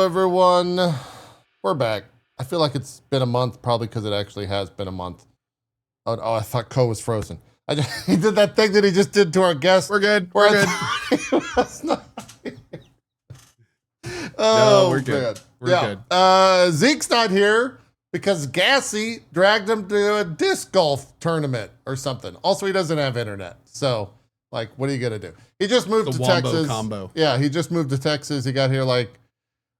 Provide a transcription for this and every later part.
everyone. We're back. I feel like it's been a month, probably because it actually has been a month. Oh, I thought Co was frozen. He did that thing that he just did to our guest. We're good. We're good. Oh, no, we're good. Man. We're good. Zeke's not here because Gassy dragged him to a disc golf tournament or something. Also, he doesn't have internet. So, like, what are you going to do? He just moved to Texas. Combo. Yeah, he just moved to Texas. He got here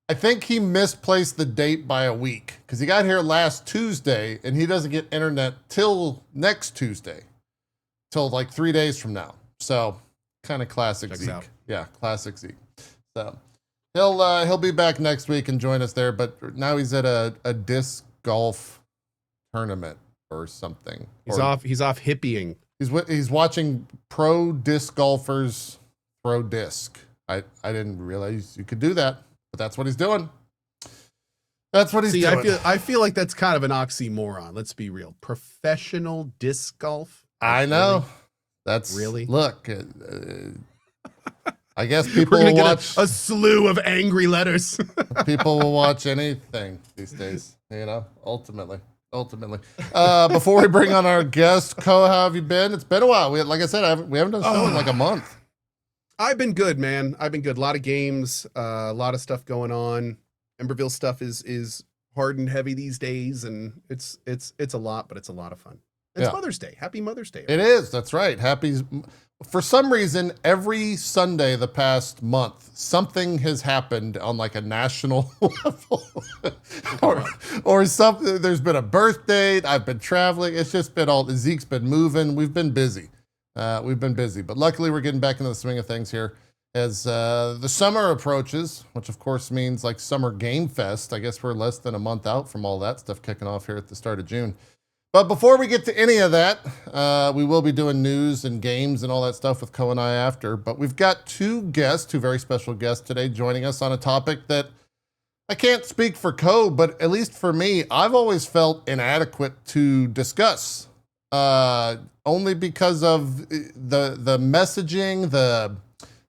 I think he misplaced the date by a week because he got here last Tuesday and he doesn't get internet till next Tuesday, till like 3 days from now. So kind of classic Checks Zeke. out. Yeah, classic Zeke. So he'll be back next week and join us there. But now he's at a disc golf tournament or something. He's off hippieing. He's watching pro disc golfers throw disc. I didn't realize you could do that. But that's what he's doing. That's what he's doing. I feel like that's kind of an oxymoron. Let's be real. Professional disc golf. I know. Really? That's really. Look, I guess people will watch a slew of angry letters. People will watch anything these days. You know, ultimately. Before we bring on our guest, Co, how have you been? It's been a while. Like I said, we haven't done a show in like a month. I've been good, man. I've been good. A lot of games, a lot of stuff going on. Emberville stuff is hard and heavy these days, and it's a lot, but it's a lot of fun. It's Mother's Day. Happy Mother's Day. It is. That's right. For some reason, every Sunday the past month, something has happened on like a national level, or something. There's been a birthday. I've been traveling. It's just been Zeke's been moving. We've been busy. But luckily we're getting back into the swing of things here as the summer approaches, which of course means like Summer Game Fest. I guess we're less than a month out from all that stuff kicking off here at the start of June. But before we get to any of that, we will be doing news and games and all that stuff with Co and I after. But we've got two very special guests today joining us on a topic that I can't speak for Co, but at least for me, I've always felt inadequate to discuss. Only because of the messaging, the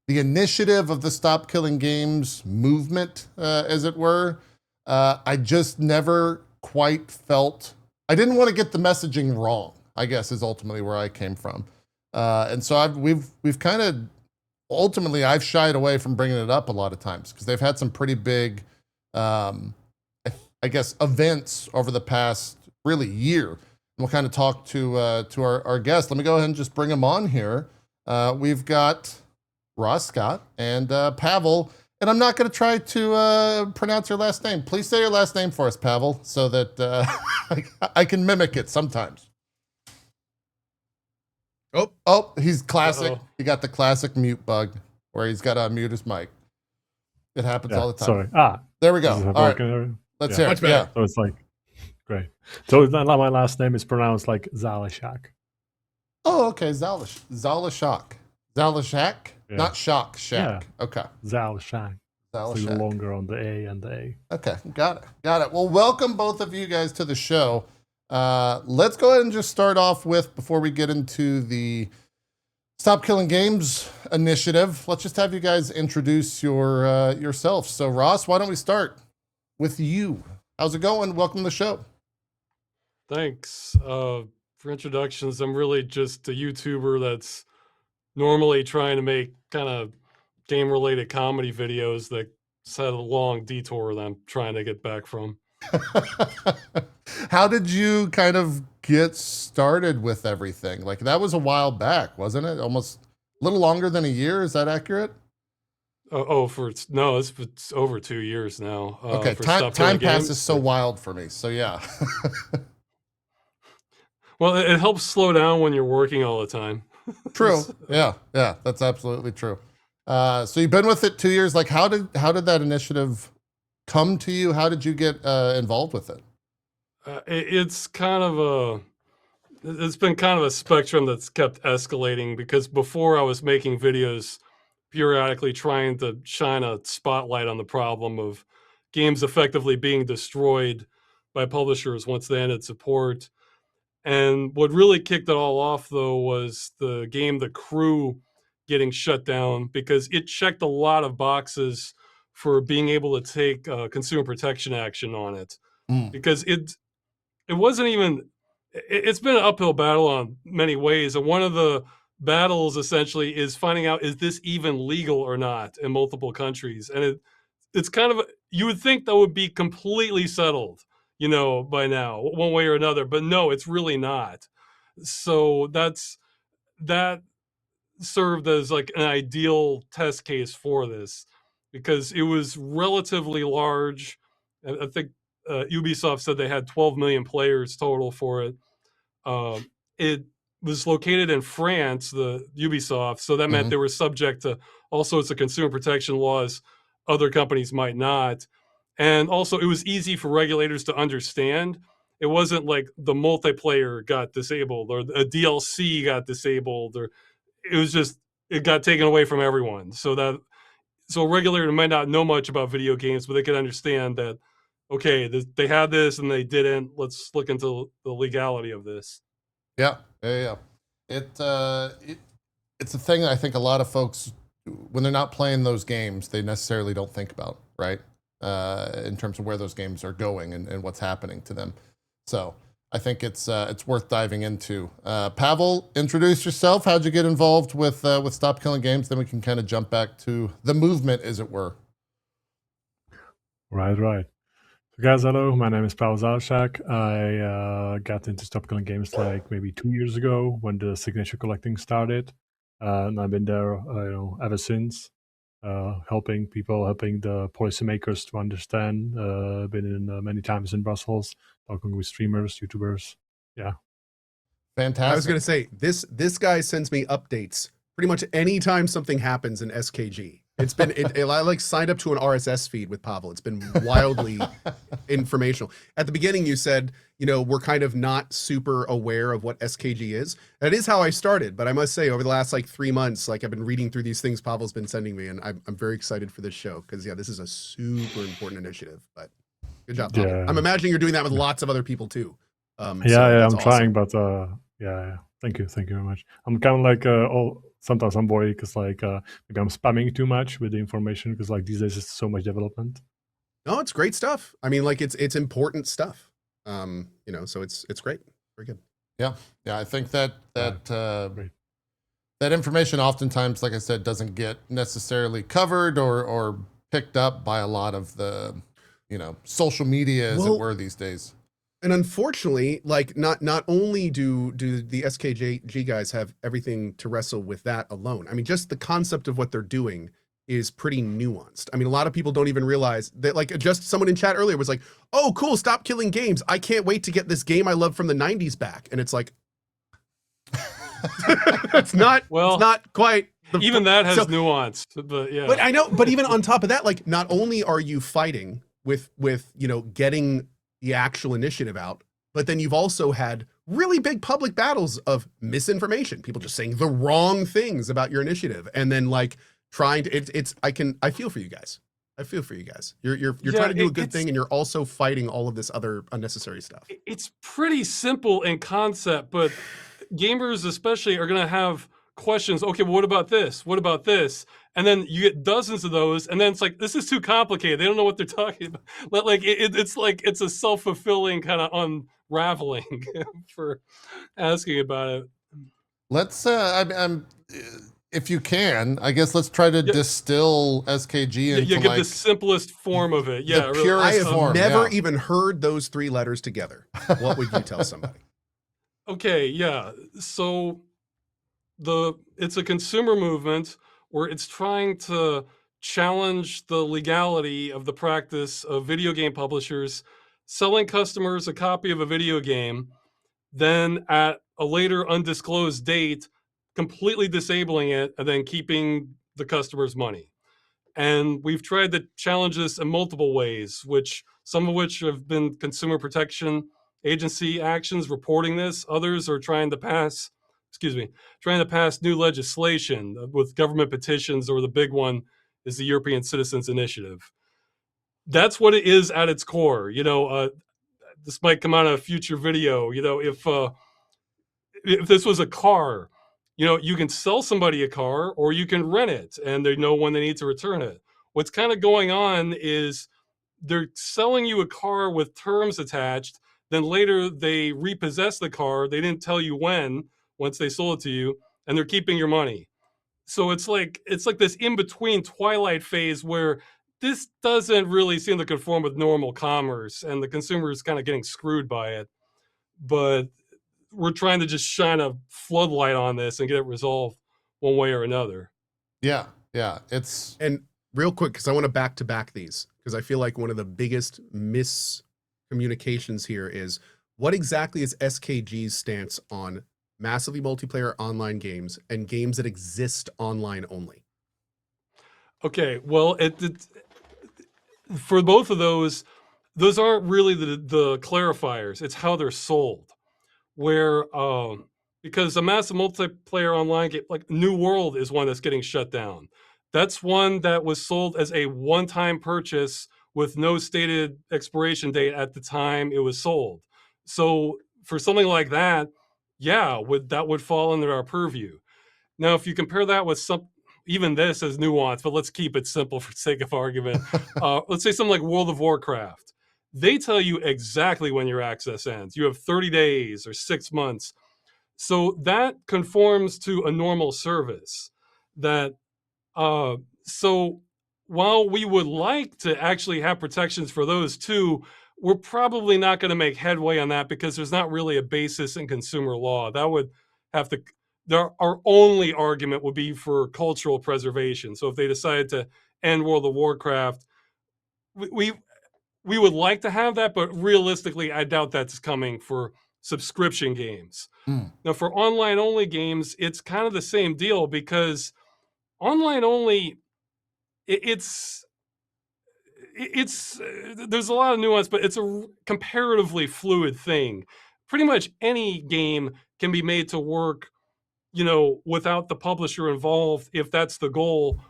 initiative of the Stop Killing Games movement, as it were. I just never quite felt, I didn't want to get the messaging wrong, I guess is ultimately where I came from. And so we've kind of, ultimately I've shied away from bringing it up a lot of times because they've had some pretty big, I guess, events over the past really year. We'll kind of talk to our guest. Let me go ahead and just bring him on here. We've got Ross Scott and Pavel, and I'm not going to try to pronounce your last name. Please say your last name for us, Pavel, so that I can mimic it sometimes. Oh, he's classic. Uh-oh. He got the classic mute bug where he's got to unmute his mic. It happens all the time. Sorry. There we go. All right. Let's hear it. Yeah. So it's like, great. So it's not like my last name is pronounced like Zalishak. Oh, okay. Zalishak. Zalishak? Yeah. Not Shock, Shack. Yeah. Okay. Zalishak. So you're longer on the A and the A. Okay. Got it. Well, welcome both of you guys to the show. Let's go ahead and just start off with, before we get into the Stop Killing Games initiative, let's just have you guys introduce yourselves. So Ross, why don't we start with you? How's it going? Welcome to the show. Thanks for introductions. I'm really just a YouTuber that's normally trying to make kind of game-related comedy videos that had a long detour that I'm trying to get back from. How did you kind of get started with everything? Like, that was a while back, wasn't it? Almost a little longer than a year. Is that accurate? It's over 2 years now. Okay, time passes so wild for me. So yeah. Well, it helps slow down when you're working all the time. True. Yeah, that's absolutely true. So you've been with it 2 years. Like, how did that initiative come to you? How did you get involved with it? It's been kind of a spectrum that's kept escalating, because before I was making videos periodically trying to shine a spotlight on the problem of games effectively being destroyed by publishers once they ended support. And what really kicked it all off, though, was the game The Crew getting shut down, because it checked a lot of boxes for being able to take consumer protection action on it, because it wasn't even. It's been an uphill battle on many ways, and one of the battles essentially is finding out, is this even legal or not in multiple countries, and it's kind of, you would think that would be completely settled, by now, one way or another, but no, it's really not. So that served as like an ideal test case for this, because it was relatively large. I think Ubisoft said they had 12 million players total for it. It was located in France, the Ubisoft, so that meant they were subject to all sorts of consumer protection laws other companies might not. And also, it was easy for regulators to understand. It wasn't like the multiplayer got disabled or a DLC got disabled, or it was just, it got taken away from everyone. So a regulator might not know much about video games, but they could understand that, okay, they had this and they didn't. Let's look into the legality of this. Yeah. It's a thing that I think a lot of folks, when they're not playing those games, they necessarily don't think about, right? In terms of where those games are going and what's happening to them. So I think it's worth diving into. Pavel, introduce yourself. How'd you get involved with Stop Killing Games? Then we can kind of jump back to the movement, as it were. Right. So guys, hello. My name is Pavel Zalchak. I got into Stop Killing Games like maybe 2 years ago when the signature collecting started, and I've been there, ever since. Helping people, helping the policymakers to understand. Been in many times in Brussels, talking with streamers, YouTubers. Yeah. Fantastic. I was going to say, this guy sends me updates pretty much anytime something happens in SKG. It's been, I like signed up to an RSS feed with Pavel. It's been wildly informational. At the beginning, you said, we're kind of not super aware of what SKG is. That is how I started. But I must say, over the last 3 months, I've been reading through these things Pavel's been sending me, and I'm very excited for this show because, this is a super important initiative. But good job, Pavel. Yeah. I'm imagining you're doing that with lots of other people too. I'm awesome. trying, but yeah. Thank you very much. I'm kind of sometimes I'm worried because maybe I'm spamming too much with the information because these days it's so much development. No, it's great stuff. I mean, it's important stuff. So it's great. Very good. Yeah. I think that information oftentimes, like I said, doesn't get necessarily covered or picked up by a lot of the, social media as it were these days. And unfortunately, not only do the SKG guys have everything to wrestle with that alone. I mean, just the concept of what they're doing is pretty nuanced. I mean, a lot of people don't even realize that, just someone in chat earlier was like, oh, cool, Stop Killing Games. I can't wait to get this game I love from the 90s back. And it's like, it's not quite. Even that has nuance, but yeah. But I know, but even on top of that, not only are you fighting with getting the actual initiative out, but then you've also had really big public battles of misinformation, people just saying the wrong things about your initiative, and then trying to I feel for you guys. I feel for you guys. You're trying to do a good thing, and you're also fighting all of this other unnecessary stuff. It's pretty simple in concept, but gamers especially are going to have questions. Okay, well, what about this? What about this? And then you get dozens of those, and then it's like, this is too complicated. They don't know what they're talking about. It's a self-fulfilling kind of unraveling for asking about it. Let's if you can, I guess let's try to distill SKG into get the simplest form of it. Yeah, the purest form. I have never even heard those 3 letters together. What would you tell somebody? Okay, yeah. So it's a consumer movement where it's trying to challenge the legality of the practice of video game publishers selling customers a copy of a video game, then at a later undisclosed date, completely disabling it and then keeping the customer's money. And we've tried to challenge this in multiple ways, some of which have been consumer protection agency actions reporting this. Others are trying to pass new legislation with government petitions, or the big one is the European Citizens Initiative. That's what it is at its core. This might come out in a future video. If this was a car, you can sell somebody a car, or you can rent it and they know when they need to return it. what's kind of going on is they're selling you a car with terms attached. Then later they repossess the car. They didn't tell you when, once they sold it to you, and they're keeping your money. So it's like this in-between twilight phase where this doesn't really seem to conform with normal commerce, and the consumer is kind of getting screwed by it. But we're trying to just shine a floodlight on this and get it resolved one way or another. Yeah. And real quick, because I want to back these, because I feel like one of the biggest miscommunications here is what exactly is SKG's stance on massively multiplayer online games and games that exist online only? Okay, well, for both of those aren't really the clarifiers. It's how they're sold. Where because a massive multiplayer online game like New World is one that's getting shut down. That's one that was sold as a one-time purchase with no stated expiration date at the time it was sold. So for something like that, yeah, that would fall under our purview. Now, if you compare that with even this is nuanced, but let's keep it simple for sake of argument. Let's say something like World of Warcraft. They tell you exactly when your access ends. You have 30 days or 6 months. So that conforms to a normal service. So while we would like to actually have protections for those too, we're probably not going to make headway on that because there's not really a basis in consumer law. That would have to, our only argument would be for cultural preservation. So if they decided to end World of Warcraft, we would like to have that, but realistically, I doubt that's coming for subscription games. Now, for online only games, it's kind of the same deal because online only, it's there's a lot of nuance, but it's a comparatively fluid thing. Pretty much any game can be made to work, without the publisher involved, if that's the goal.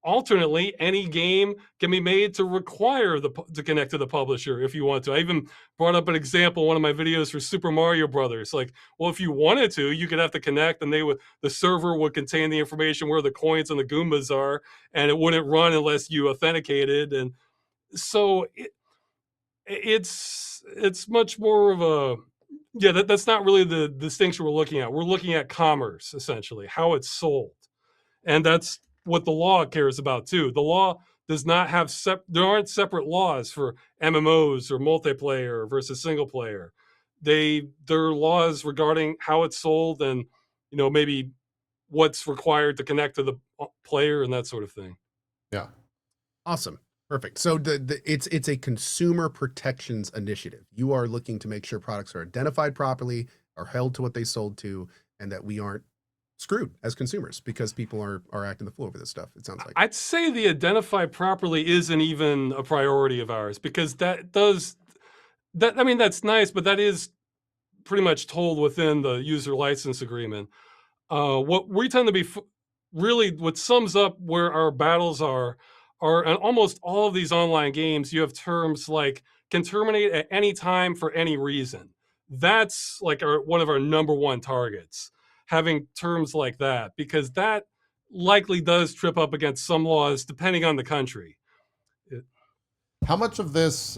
Alternately, any game can be made to require to connect to the publisher if you want to. I even brought up an example in one of my videos for Super Mario Brothers. Like, well, if you wanted to, you could have to connect, and the server would contain the information where the coins and the Goombas are, and it wouldn't run unless you authenticated. And so it's much more of a that's not really the distinction we're looking at. We're looking at commerce, essentially, how it's sold, and that's what the law cares about too. The law does not have there aren't separate laws for MMOs or multiplayer versus single player. There are laws regarding how it's sold and maybe what's required to connect to the player and that sort of thing. Yeah. Awesome. Perfect. So it's a consumer protections initiative. You are looking to make sure products are identified properly, are held to what they sold to, and that we aren't screwed as consumers because people are acting the fool over this stuff. It sounds like. I'd say the identify properly isn't even a priority of ours because that's nice, but that is pretty much told within the user license agreement. What we tend to be really what sums up where our battles are in almost all of these online games, you have terms like can terminate at any time for any reason. That's like one of our number one targets, having terms like that, because that likely does trip up against some laws depending on the country. How much of this,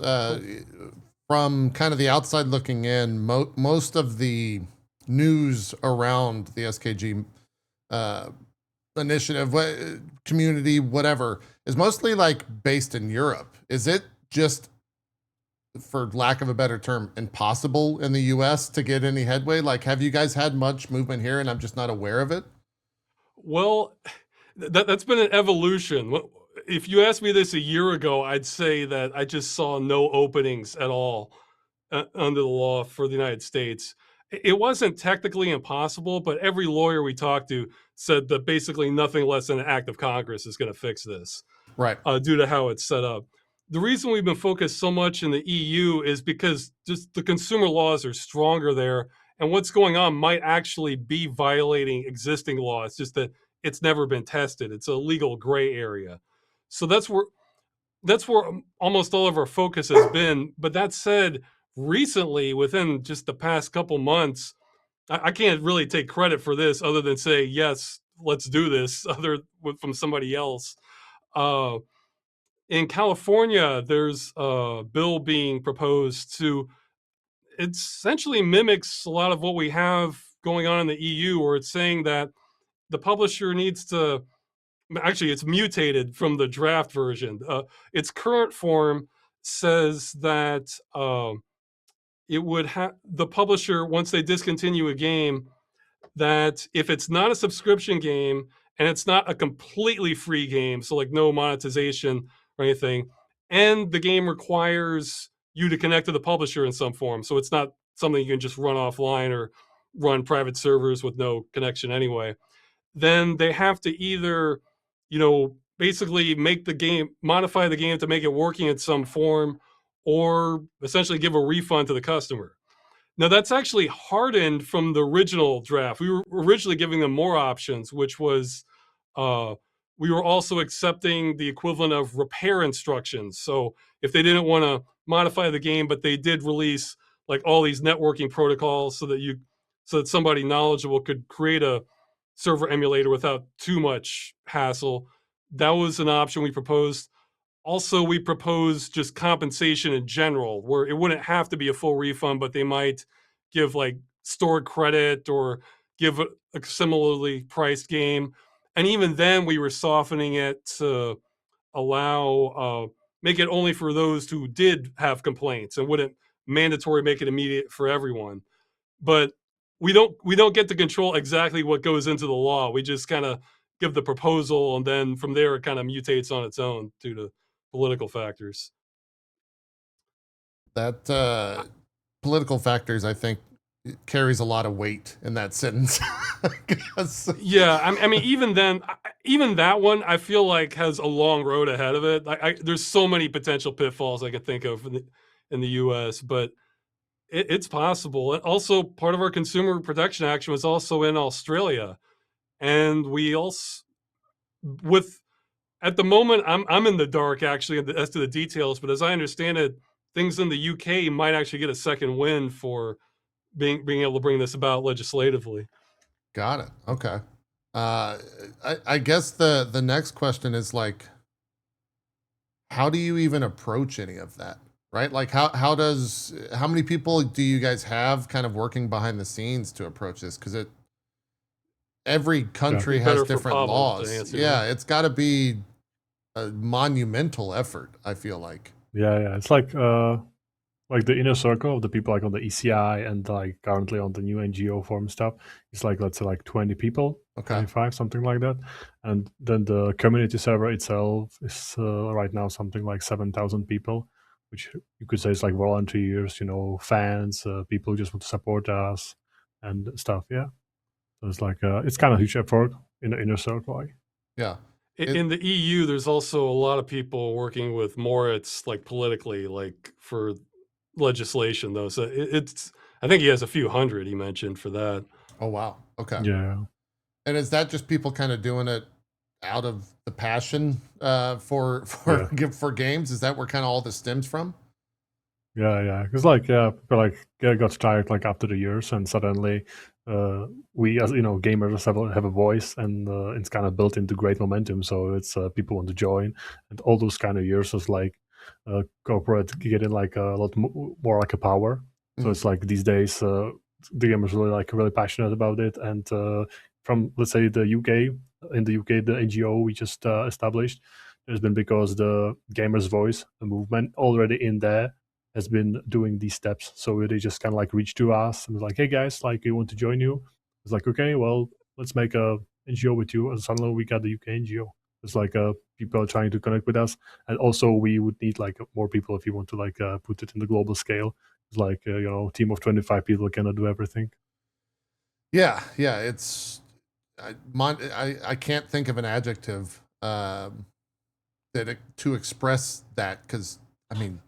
from kind of the outside looking in, most of the news around the SKG initiative, community, whatever, is mostly like based in Europe? Is it just, for lack of a better term, impossible in the US to get any headway? Like, have you guys had much movement here and I'm just not aware of it? Well, that's been an evolution. If you asked me this a year ago, I'd say that I just saw no openings at all under the law for the United States. It wasn't technically impossible, but every lawyer we talked to said that basically nothing less than an act of Congress is going to fix this, right? Due to how it's set up. The reason we've been focused so much in the EU is because just the consumer laws are stronger there, and what's going on might actually be violating existing laws, just that it's never been tested. It's a legal gray area. So that's where almost all of our focus has been. But that said, recently, within just the past couple months, I can't really take credit for this other than say, yes, let's do this, from somebody else. in California, there's a bill being proposed to, it essentially mimics a lot of what we have going on in the EU, where it's saying that the publisher needs to, actually it's mutated from the draft version. Its current form says that it would have, the publisher, once they discontinue a game, that if it's not a subscription game and it's not a completely free game, so like no monetization or anything, and the game requires you to connect to the publisher in some form, so it's not something you can just run offline or run private servers with no connection anyway, then they have to either, basically make the game, modify the game to make it working in some form, or essentially give a refund to the customer. Now, that's actually hardened from the original draft. We were originally giving them more options, which was we were also accepting the equivalent of repair instructions. So if they didn't want to modify the game, but they did release like all these networking protocols so that somebody knowledgeable could create a server emulator without too much hassle, that was an option we proposed. Also, we proposed just compensation in general, where it wouldn't have to be a full refund, but they might give like stored credit or give a similarly priced game. And even then, we were softening it to allow, make it only for those who did have complaints, and wouldn't mandatory make it immediate for everyone. But we don't get to control exactly what goes into the law. We just kind of give the proposal, and then from there it kind of mutates on its own due to political factors. That political factors, I think, carries a lot of weight in that sentence. Yeah, I mean, even then, even that one, I feel like has a long road ahead of it. There's so many potential pitfalls I could think of in the U.S., but it's possible. And also, part of our consumer protection action was also in Australia, and we also, with, at the moment, I'm in the dark actually as to the details, but as I understand it, things in the UK might actually get a second win for being able to bring this about legislatively. Got it. Okay. I guess the next question is like, how do you even approach any of that? Right? Like how many people do you guys have kind of working behind the scenes to approach this? Because every country has different laws. Yeah, it's got to be a monumental effort, I feel like. Yeah. It's like the inner circle of the people like on the ECI and like currently on the new NGO form stuff. It's like, let's say like 20 people, okay, 25, something like that. And then the community server itself is right now something like 7,000 people, which you could say is like volunteers, fans, people who just want to support us and stuff. Yeah. So it's like, it's kind of a huge effort in the inner circle. Yeah. In the EU, there's also a lot of people working with Moritz, like politically, like for legislation though. So it's, I think he has a few hundred he mentioned for that. Oh, wow. Okay. Yeah. And is that just people kind of doing it out of the passion for games? Is that where kind of all this stems from? Yeah. Because people like got tired like after the years, and suddenly we as gamers have a voice, and it's kind of built into great momentum. So it's people want to join, and all those kind of years is like corporate getting like a lot more like a power. So it's like these days the gamers really passionate about it, and from let's say the UK, the NGO we just established, has been because the gamers voice, the movement already in there has been doing these steps. So they just kind of like reached to us and was like, hey guys, like we want to join you. It's like, okay, well, let's make a NGO with you. And suddenly we got the UK NGO. It's like people are trying to connect with us. And also we would need like more people if you want to like put it in the global scale. It's like, team of 25 people cannot do everything. Yeah. It's, I can't think of an adjective to express that, because I mean,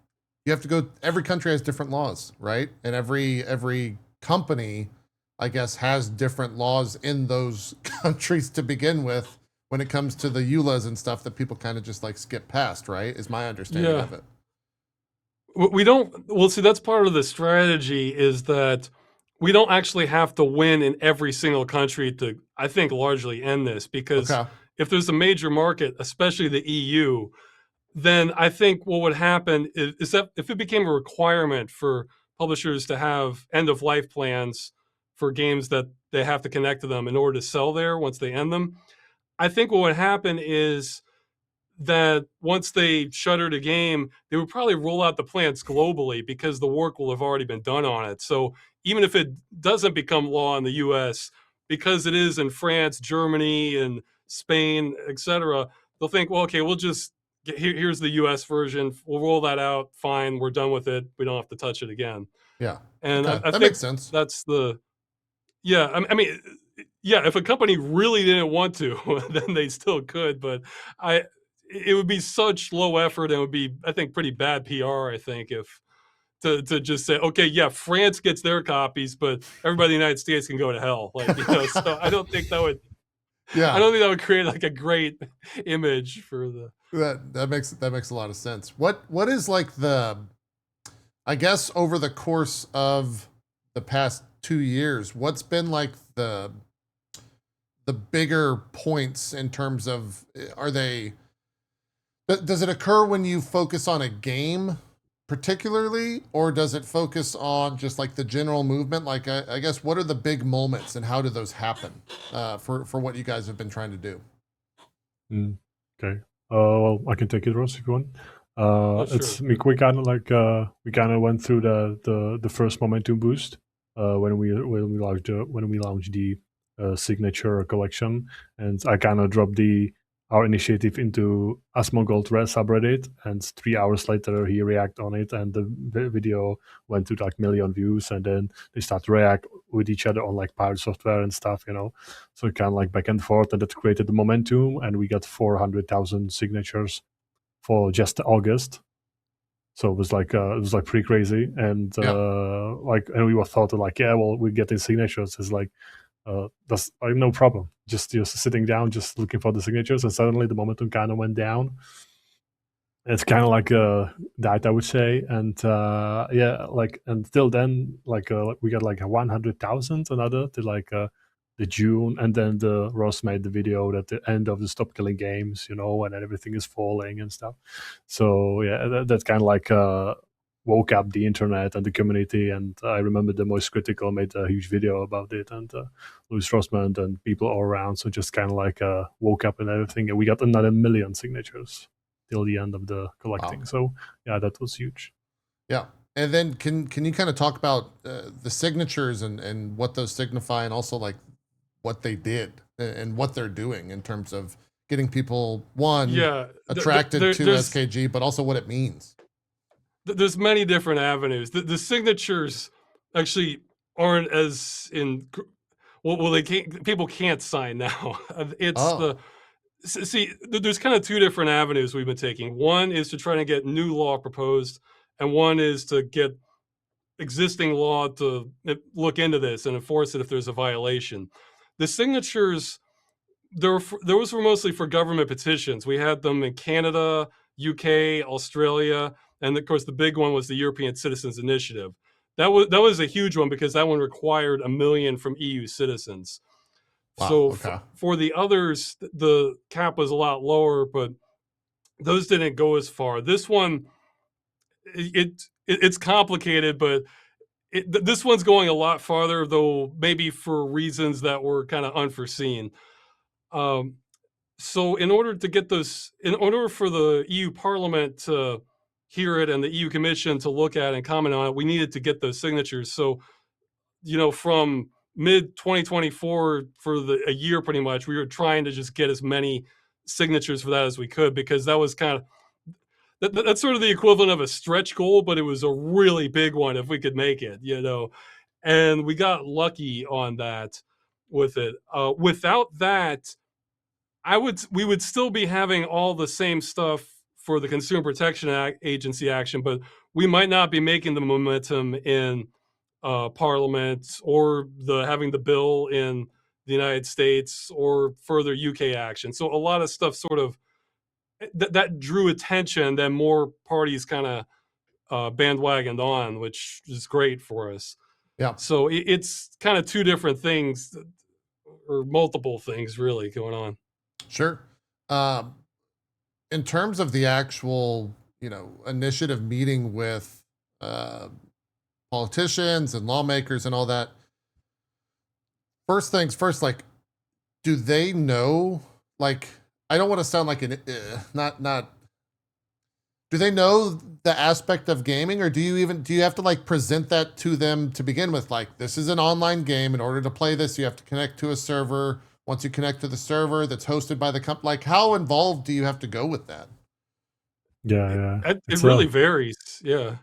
you have to go, every country has different laws, right? And every company, I guess, has different laws in those countries to begin with when it comes to the EULAs and stuff that people kind of just like skip past, right? Is my understanding of it. We don't, well, see, that's part of the strategy, is that we don't actually have to win in every single country to, I think, largely end this, because if there's a major market, especially the EU, then I think what would happen is that if it became a requirement for publishers to have end of life plans for games that they have to connect to them in order to sell there once they end them, I think what would happen is that once they shuttered a game, they would probably roll out the plans globally because the work will have already been done on it. So even if it doesn't become law in the US, because it is in France, Germany, and Spain, etc., they'll think, well, okay, we'll just here's the US version. We'll roll that out. Fine, we're done with it. We don't have to touch it again. Yeah. And Okay. I That think makes sense. that's the, yeah, I mean, yeah, if a company really didn't want to, then they still could, but it would be such low effort and it would be, I think, pretty bad PR, I think, if to just say, okay, yeah, France gets their copies, but everybody in the United States can go to hell. Like, you know, so I don't think that would, Yeah. I don't think that would create like a great image for the. That makes a lot of sense. What is like the, I guess over the course of the past 2 years, what's been like the bigger points in terms of, are they, does it occur when you focus on a game particularly, or does it focus on just like the general movement? Like, I guess, what are the big moments and how do those happen for what you guys have been trying to do? Okay. Well, I can take it, Ross, if you want. It's Sure. we kind of like we kind of went through the first momentum boost when we launched the signature collection, and I kind of dropped our initiative into Asmongold subreddit, and 3 hours later he react on it, and the video went to like million views, and then they start to react with each other on like pirate software and stuff, you know. So kind of like back and forth, and that created the momentum, and we got 400,000 signatures for just August. So it was like pretty crazy, and and we were thought like, yeah, well, we're getting signatures. It's like that's like no problem. Just sitting down, just looking for the signatures, and suddenly the momentum kind of went down. It's kind of like that, I would say, and yeah, like until then, like we got like 100,000 another to like the June, and then the Ross made the video at the end of the Stop Killing Games, you know, and then everything is falling and stuff. So yeah, that kind of like woke up the internet and the community, and I remember the Most Critical made a huge video about it, and Louis Rossman and people all around, so just kind of like woke up and everything, and we got another 1 million signatures till the end of the collecting. Wow. So yeah, that was huge. Yeah. And then can you kind of talk about the signatures and what those signify, and also like what they did and what they're doing in terms of getting people attracted to SKG, but also what it means? There's many different avenues. The signatures actually aren't as in, well, people can't sign now. It's see, there's kind of two different avenues we've been taking. One is to try to get new law proposed, and one is to get existing law to look into this and enforce it if there's a violation. The signatures, those were mostly for government petitions. We had them in Canada, UK, Australia, and of course the big one was the European Citizens Initiative. That was a huge one because that one required 1 million from EU citizens. Wow, so okay. For the others, the cap was a lot lower, but those didn't go as far. This one, it's complicated, but this one's going a lot farther, though maybe for reasons that were kind of unforeseen. So in order to get those, in order for the EU Parliament to hear it and the EU Commission to look at it and comment on it, we needed to get those signatures. So, you know, from mid 2024 for a year, pretty much, we were trying to just get as many signatures for that as we could, because that was kind of, that's sort of the equivalent of a stretch goal, but it was a really big one if we could make it, you know, and we got lucky on that with it. Without that, we would still be having all the same stuff for the Consumer Protection Agency action, but we might not be making the momentum in Parliament, or having the bill in the United States, or further UK action. So a lot of stuff sort of that drew attention, then more parties kind of bandwagoned on, which is great for us. Yeah. So it's kind of two different things, or multiple things really going on. Sure. in terms of the actual, initiative meeting with politicians and lawmakers and all that, first things first, like, do they know, like, I don't want to sound like not, do they know the aspect of gaming, or do you have to like present that to them to begin with? Like, this is an online game. In order to play this, you have to connect to a server. Once you connect to the server that's hosted by the company, like, how involved do you have to go with that? Yeah. It really varies. Yeah.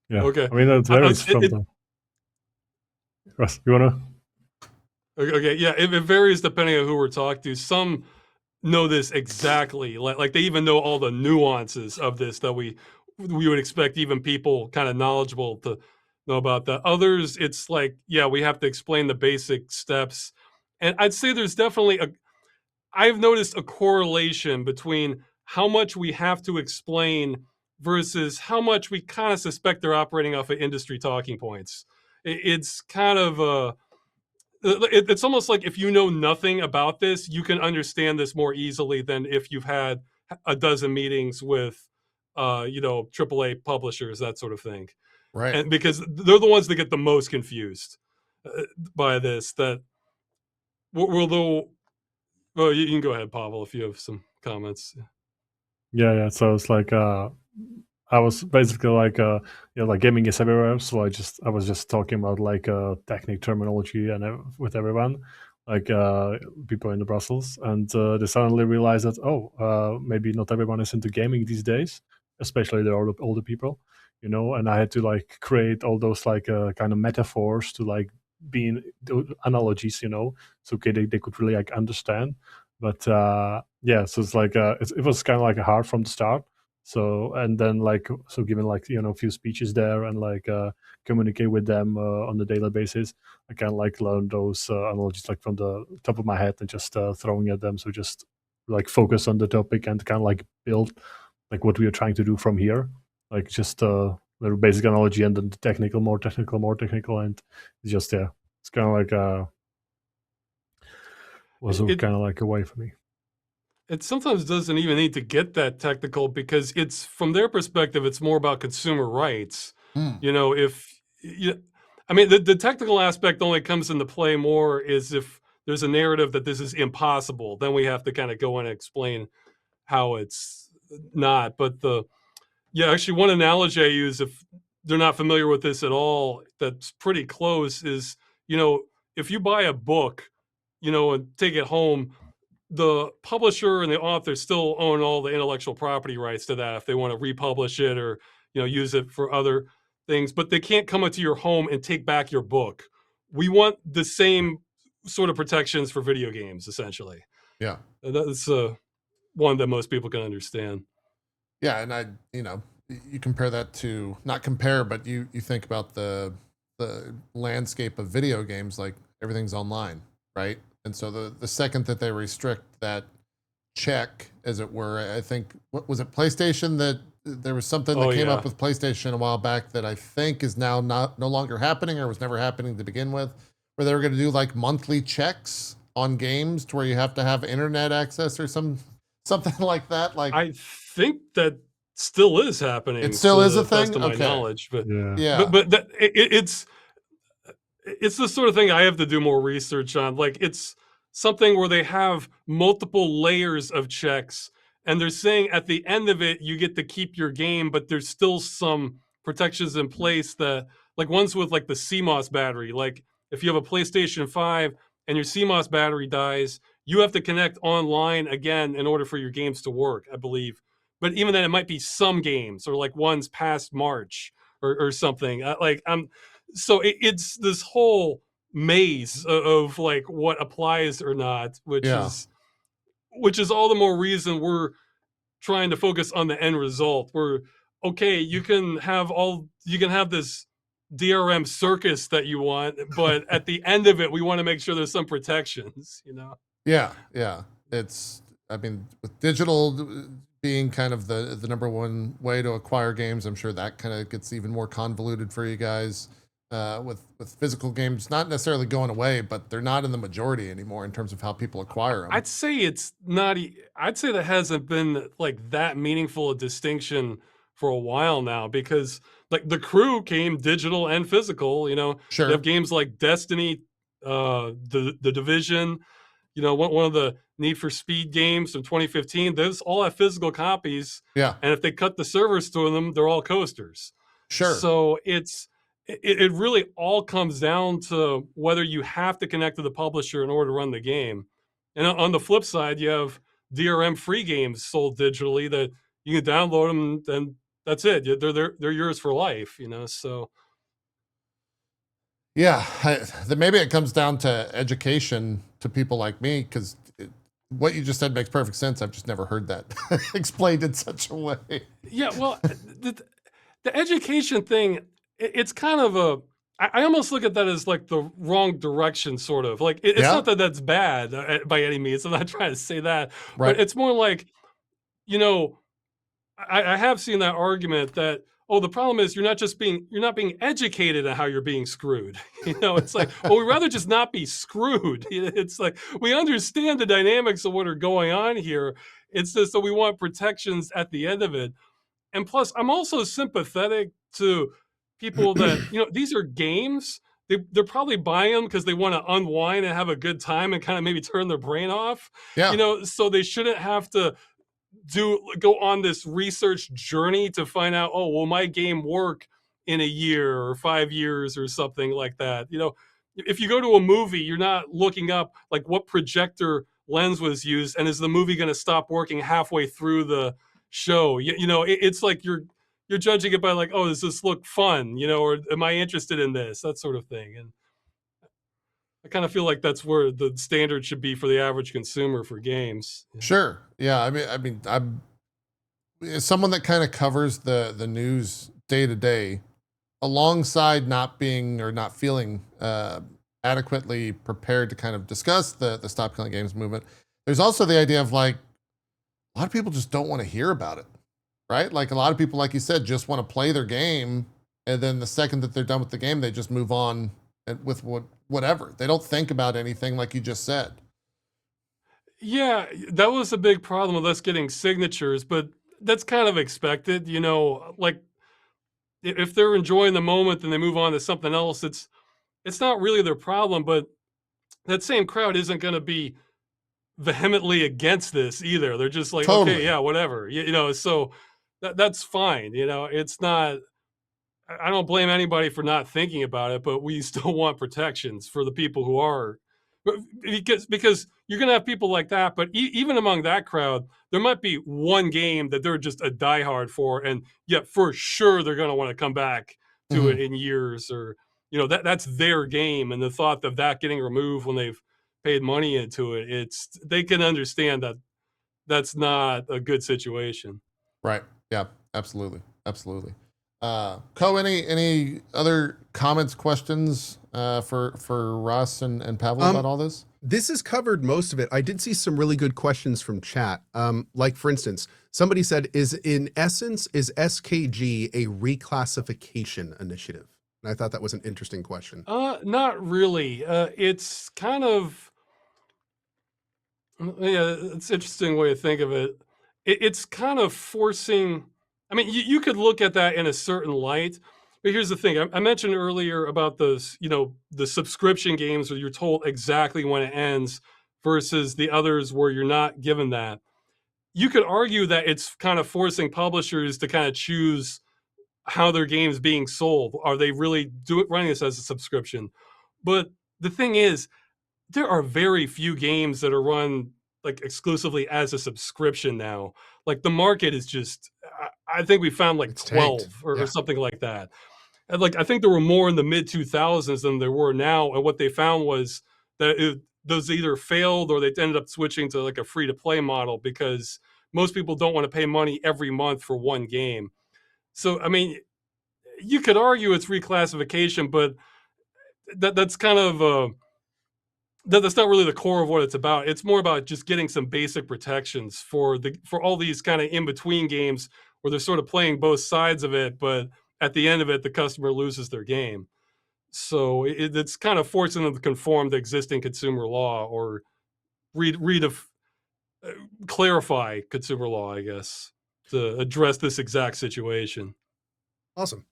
Yeah. Okay. I mean, it varies from the. Russ, you wanna? Okay. Yeah. It varies depending on who we're talking to. Some know this exactly, like they even know all the nuances of this that we would expect even people kind of knowledgeable to know about that. Others, it's like, yeah, we have to explain the basic steps. And I'd say there's definitely I've noticed a correlation between how much we have to explain versus how much we kind of suspect they're operating off of industry talking points. It's kind of it's almost like if you know nothing about this, you can understand this more easily than if you've had a dozen meetings with, AAA publishers, that sort of thing. Right. And because they're the ones that get the most confused by this. That well, you can go ahead, Pavel, if you have some comments. Yeah. So it's like I was basically like like gaming is everywhere. So I was just talking about like technical terminology and with everyone, like people in the Brussels, and they suddenly realized that maybe not everyone is into gaming these days, especially the older people, And I had to like create all those like kind of metaphors to like be analogies, so they could really like understand. But so it's like it was kind of like hard from the start. So and then given like a few speeches there and like communicate with them on a daily basis, I kind of like learn those analogies like from the top of my head and just throwing at them. So just like focus on the topic and kind of like build like what we are trying to do from here, like just little basic analogy and then the technical, more technical, and it's just it's kind of like was kind of like a way for me. It sometimes doesn't even need to get that technical because it's from their perspective, it's more about consumer rights. The technical aspect only comes into play more is if there's a narrative that this is impossible, then we have to kind of go in and explain how it's not. But actually one analogy I use, if they're not familiar with this at all, that's pretty close is, if you buy a book, and take it home, the publisher and the author still own all the intellectual property rights to that if they want to republish it or use it for other things, but they can't come into your home and take back your book. We want the same sort of protections for video games, essentially. Yeah, that's one that most people can understand. Yeah, and you compare that to, not compare, but you think about the landscape of video games, like everything's online, right? And so the second that they restrict that check, as it were, I think, what was it, PlayStation, that there was something that came up with PlayStation a while back that I think is now no longer happening, or was never happening to begin with, where they were going to do like monthly checks on games to where you have to have internet access or something like that. Like, I think that still is happening. It still is a thing, to my knowledge, but it's the sort of thing I have to do more research on. Like, it's something where they have multiple layers of checks, and they're saying at the end of it, you get to keep your game, but there's still some protections in place that, like ones with like the CMOS battery. Like if you have a PlayStation 5 and your CMOS battery dies, you have to connect online again in order for your games to work, I believe. But even then, it might be some games or like ones past March or something. So it's this whole maze of like what applies or not, which is all the more reason we're trying to focus on the end result. Where, okay, you can have this DRM circus that you want, but at the end of it, we want to make sure there's some protections, Yeah. It's, with digital being kind of the number one way to acquire games, I'm sure that kind of gets even more convoluted for you guys. with physical games not necessarily going away, but they're not in the majority anymore in terms of how people acquire them. I'd say it's not. I'd say there hasn't been like that meaningful a distinction for a while now, because like The Crew came digital and physical. You know, Sure. you have games like Destiny, the Division. You know, one of the Need for Speed games from 2015. Those all have physical copies. Yeah. And if they cut the servers to them, they're all coasters. Sure. So it really all comes down to whether you have to connect to the publisher in order to run the game. And on the flip side, you have DRM free games sold digitally that you can download them, and that's it. They're yours for life, you know. So yeah, maybe it comes down to education to people like me, because what you just said makes perfect sense. I've just never heard that explained in such a way. Yeah, well, the education thing, it's kind of a, I almost look at that as like the wrong direction, sort of. Like, it's not that that's bad by any means. I'm not trying to say that. Right. But it's more like, you know, I have seen that argument that, oh, the problem is you're not being educated on how you're being screwed. You know, it's like, well, we'd rather just not be screwed. It's like, we understand the dynamics of what are going on here. It's just that we want protections at the end of it. And plus, I'm also sympathetic to people that, you know, these are games. They're probably buying them because they want to unwind and have a good time and kind of maybe turn their brain off. Yeah. You know, so they shouldn't have to go on this research journey to find out, oh, will my game work in a year or 5 years or something like that. You know, if you go to a movie, you're not looking up like what projector lens was used and is the movie going to stop working halfway through the show. You know, it's like you're judging it by like, oh, does this look fun, you know, or am I interested in this, that sort of thing. And I kind of feel like that's where the standard should be for the average consumer for games. Sure. Yeah. I'm someone that kind of covers the news day to day, alongside not being or not feeling adequately prepared to kind of discuss the Stop Killing Games movement. There's also the idea of like, a lot of people just don't want to hear about it, right? Like a lot of people, like you said, just want to play their game. And then the second that they're done with the game, they just move on with whatever. They don't think about anything, like you just said. Yeah, that was a big problem with us getting signatures, but that's kind of expected, you know, like if they're enjoying the moment and they move on to something else, it's not really their problem, but that same crowd isn't going to be vehemently against this either. They're just like, Totally. okay, yeah, whatever, you know, so that's fine. You know, it's not, I don't blame anybody for not thinking about it, but we still want protections for the people who are, because you're going to have people like that. But even among that crowd, there might be one game that they're just a diehard for, and yet for sure they're going to want to come back to it in years, or you know, that's their game. And the thought of that getting removed when they've paid money into it, they can understand that that's not a good situation. Right. Yeah. Absolutely. Co, any other comments, questions for Russ and Pavel about all this? This has covered most of it. I did see some really good questions from chat. Like for instance, somebody said, is SKG a reclassification initiative? And I thought that was an interesting question. Not really. It's kind of, yeah, it's an interesting way to think of it. It's kind of forcing, I mean, you could look at that in a certain light, but here's the thing. I mentioned earlier about those, you know, the subscription games where you're told exactly when it ends versus the others where you're not given that. You could argue that it's kind of forcing publishers to kind of choose how their game's being sold. Are they really running this as a subscription? But the thing is, there are very few games that are run like exclusively as a subscription now. Like the market is just, I think we found like 12 or something like that. And like, I think there were more in the mid 2000s than there were now. And what they found was that those either failed or they ended up switching to like a free to play model, because most people don't want to pay money every month for one game. So, I mean, you could argue it's reclassification, but that's kind of, that's not really the core of what it's about. It's more about just getting some basic protections for all these kind of in-between games where they're sort of playing both sides of it, but at the end of it, the customer loses their game. So it's kind of forcing them to conform to existing consumer law or clarify consumer law, I guess, to address this exact situation. Awesome.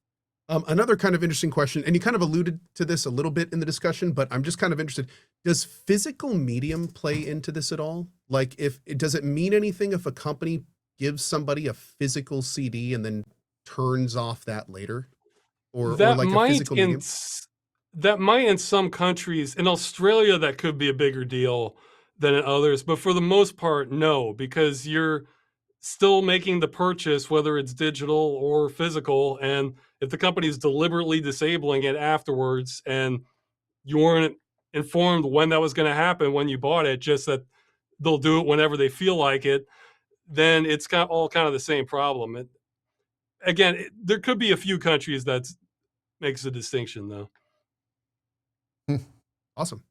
Another kind of interesting question, and you kind of alluded to this a little bit in the discussion, but I'm just kind of interested. Does physical medium play into this at all? Like, does it mean anything if a company gives somebody a physical CD and then turns off that later? Or like a physical medium? That might in some countries. In Australia, that could be a bigger deal than in others. But for the most part, no, because you're still making the purchase, whether it's digital or physical. And if the company's deliberately disabling it afterwards and you weren't informed when that was going to happen when you bought it, just that they'll do it whenever they feel like it, then it's all kind of the same problem. There could be a few countries that makes a distinction, though. Awesome.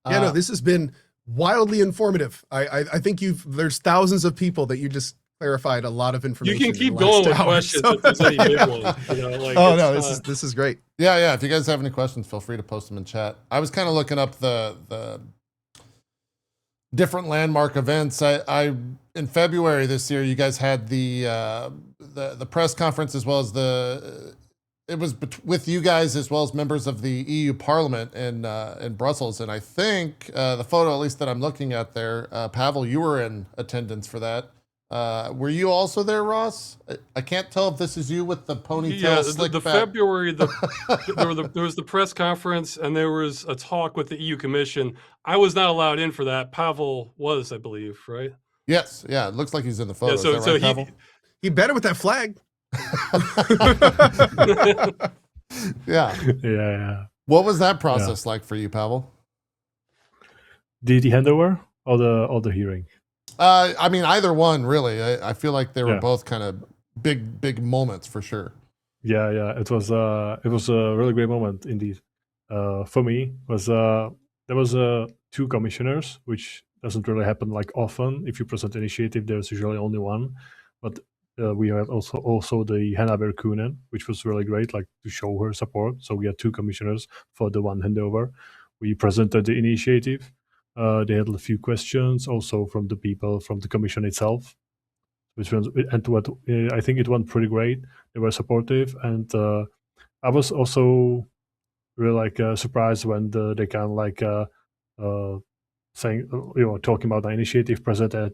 Yeah, no, this has been wildly informative. I think there's thousands of people that you just clarified a lot of information. You can keep going with questions if there's any big ones. This is great. Yeah. If you guys have any questions, feel free to post them in chat. I was kind of looking up the different landmark events. I in February this year, you guys had the press conference as well as it was with you guys as well as members of the EU Parliament in Brussels, and I think the photo, at least that I'm looking at there, Pavel, you were in attendance for that. Were you also there, Ross? I can't tell if this is you with the ponytail slick back. February, there was the press conference and there was a talk with the EU Commission. I was not allowed in for that. Pavel was, I believe, right? Yes, yeah. It looks like he's in the photo. Yeah, so Pavel? He better with that flag. Yeah. What was that process like for you, Pavel? The handover or the hearing? I mean, either one, really. I feel like they were both kind of big moments for sure. Yeah. It was a really great moment indeed. For me, there was two commissioners, which doesn't really happen like often. If you present initiative, there's usually only one. But we had also the Hannah Berkunen, which was really great, like to show her support. So we had two commissioners for the one handover. We presented the initiative. They had a few questions also from the people from the commission itself, I think it went pretty great. They were supportive, and I was also really surprised when they kind of like saying, talking about the initiative, presented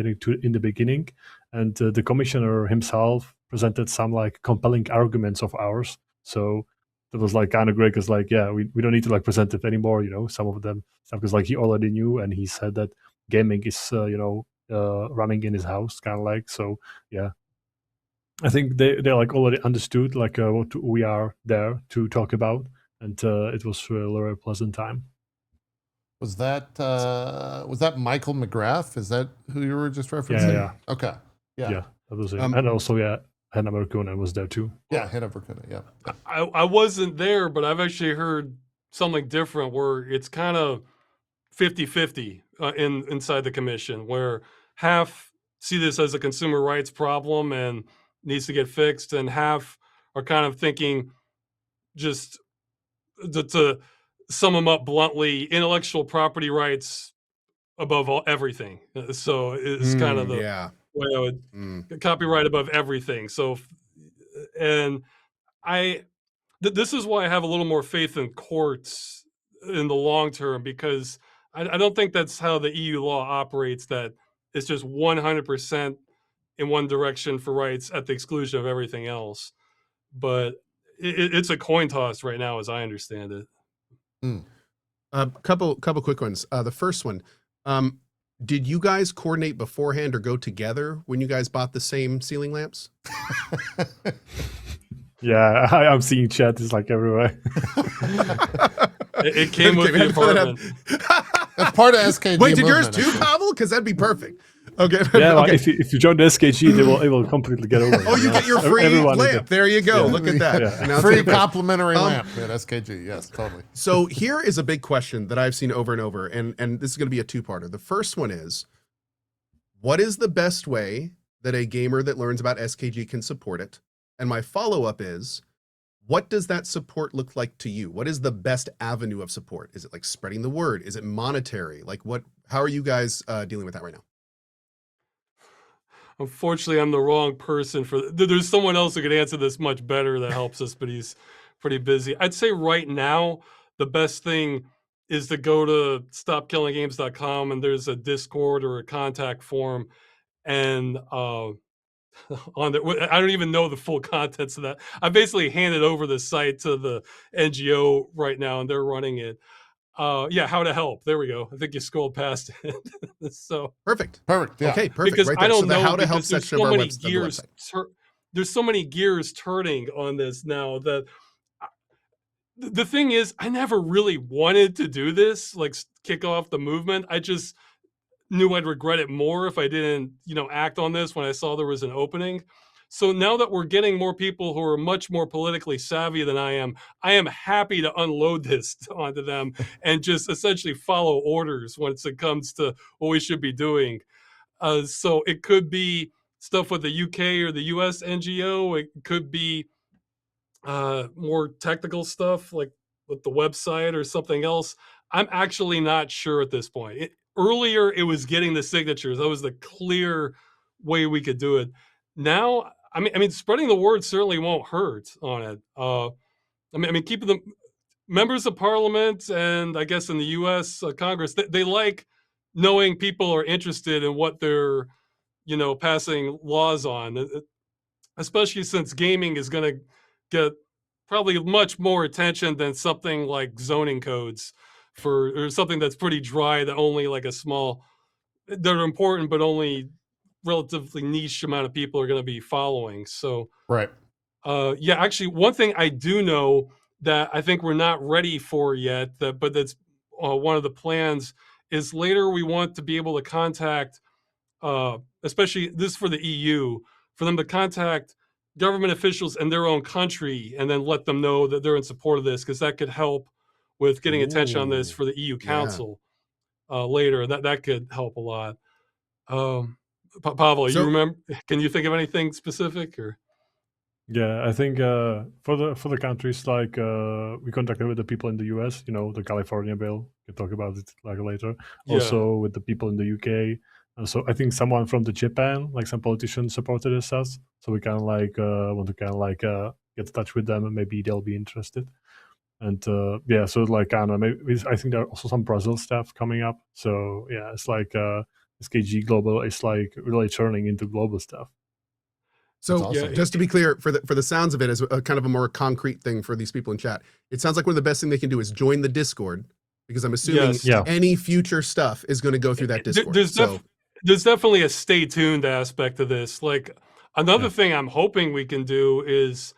it in the beginning, and the commissioner himself presented some like compelling arguments of ours. So that was like kind of great, because like, we don't need to like present it anymore, some of them stuff, because like he already knew, and he said that gaming is running in his house, kind of like. So I think they like already understood like what we are there to talk about, and it was a very pleasant time. Was that Michael McGrath? Is that who you were just referencing? Yeah. Okay. Yeah, that was it. And also Hannah Berkunen was there too. Yeah, Hannah Berkunen. Yeah. I wasn't there, but I've actually heard something different where it's kind of 50-50 inside the commission, where half see this as a consumer rights problem and needs to get fixed, and half are kind of thinking, just to sum them up bluntly, intellectual property rights above everything. So it's kind of the way I would copyright above everything. So, and this is why I have a little more faith in courts in the long term, because I don't think that's how the EU law operates, that it's just 100% in one direction for rights at the exclusion of everything else. But it's a coin toss right now, as I understand it. Couple quick ones. The first one, did you guys coordinate beforehand or go together when you guys bought the same ceiling lamps? Yeah, I'm seeing chat is like everywhere. It came with the apartment. That's part of SKG. Wait, did yours too, Pavel? Because that'd be perfect. Okay. Yeah, okay. Like if you join the SKG, it will completely get over. Oh, you get your free lamp. There you go. Look at that. Yeah. Free complimentary lamp at SKG. Yes, totally. So here is a big question that I've seen over and over, and this is going to be a two-parter. The first one is, what is the best way that a gamer that learns about SKG can support it? And my follow-up is, What does that support look like to you? What is the best avenue of support? Is it like spreading the word? Is it monetary? Like how are you guys dealing with that right now? Unfortunately, I'm the wrong person for. There's someone else who could answer this much better that helps us, but he's pretty busy. I'd say right now the best thing is to go to stopkillinggames.com, and there's a Discord or a contact form, and on there, I don't even know the full contents of that. I basically handed over the site to the NGO right now, and they're running it. Yeah, how to help. There we go. I think you scrolled past it. So Perfect. Yeah. Okay, perfect. because right I there. don't So the know how to help because there's section so of our many of the gears. website. There's so many gears turning on this now that the thing is, I never really wanted to do this, like kick off the movement. I just knew I'd regret it more if I didn't, act on this when I saw there was an opening. So now that we're getting more people who are much more politically savvy than I am happy to unload this onto them and just essentially follow orders once it comes to what we should be doing. So it could be stuff with the UK or the US NGO. It could be more technical stuff like with the website or something else. I'm actually not sure at this point. Earlier, it was getting the signatures. That was the clear way we could do it. Now, I mean, spreading the word certainly won't hurt on it. I mean, keeping the members of parliament and I guess in the U.S. Congress, they like knowing people are interested in what they're, passing laws on, especially since gaming is going to get probably much more attention than something like zoning codes or something that's pretty dry that only like a small, that are important, but only relatively niche amount of people are going to be following. So, Right. yeah, actually, one thing I do know that I think we're not ready for yet, but that's one of the plans is later we want to be able to contact, especially this for the EU, for them to contact government officials in their own country and then let them know that they're in support of this, because that could help with getting attention on this for the EU Council later. That could help a lot. Pavel, you remember? Can you think of anything specific or? Yeah, I think for the countries like we contacted with the people in the US, the California bill. We can talk about it like later. Yeah. Also with the people in the UK. So I think someone from the Japan, like some politicians, supported us. So we kind of want to kind of get in touch with them, and maybe they'll be interested. And yeah, so like I don't know, maybe I think there are also some Brazil stuff coming up. So yeah, it's like SKG Global is like really turning into global stuff. So awesome. just to be clear, for the sounds of it, as a kind of a more concrete thing for these people in chat, it sounds like one of the best things they can do is join the Discord, because I'm assuming any future stuff is going to go through that Discord. There's definitely a stay tuned aspect to this. Like another thing I'm hoping we can do is,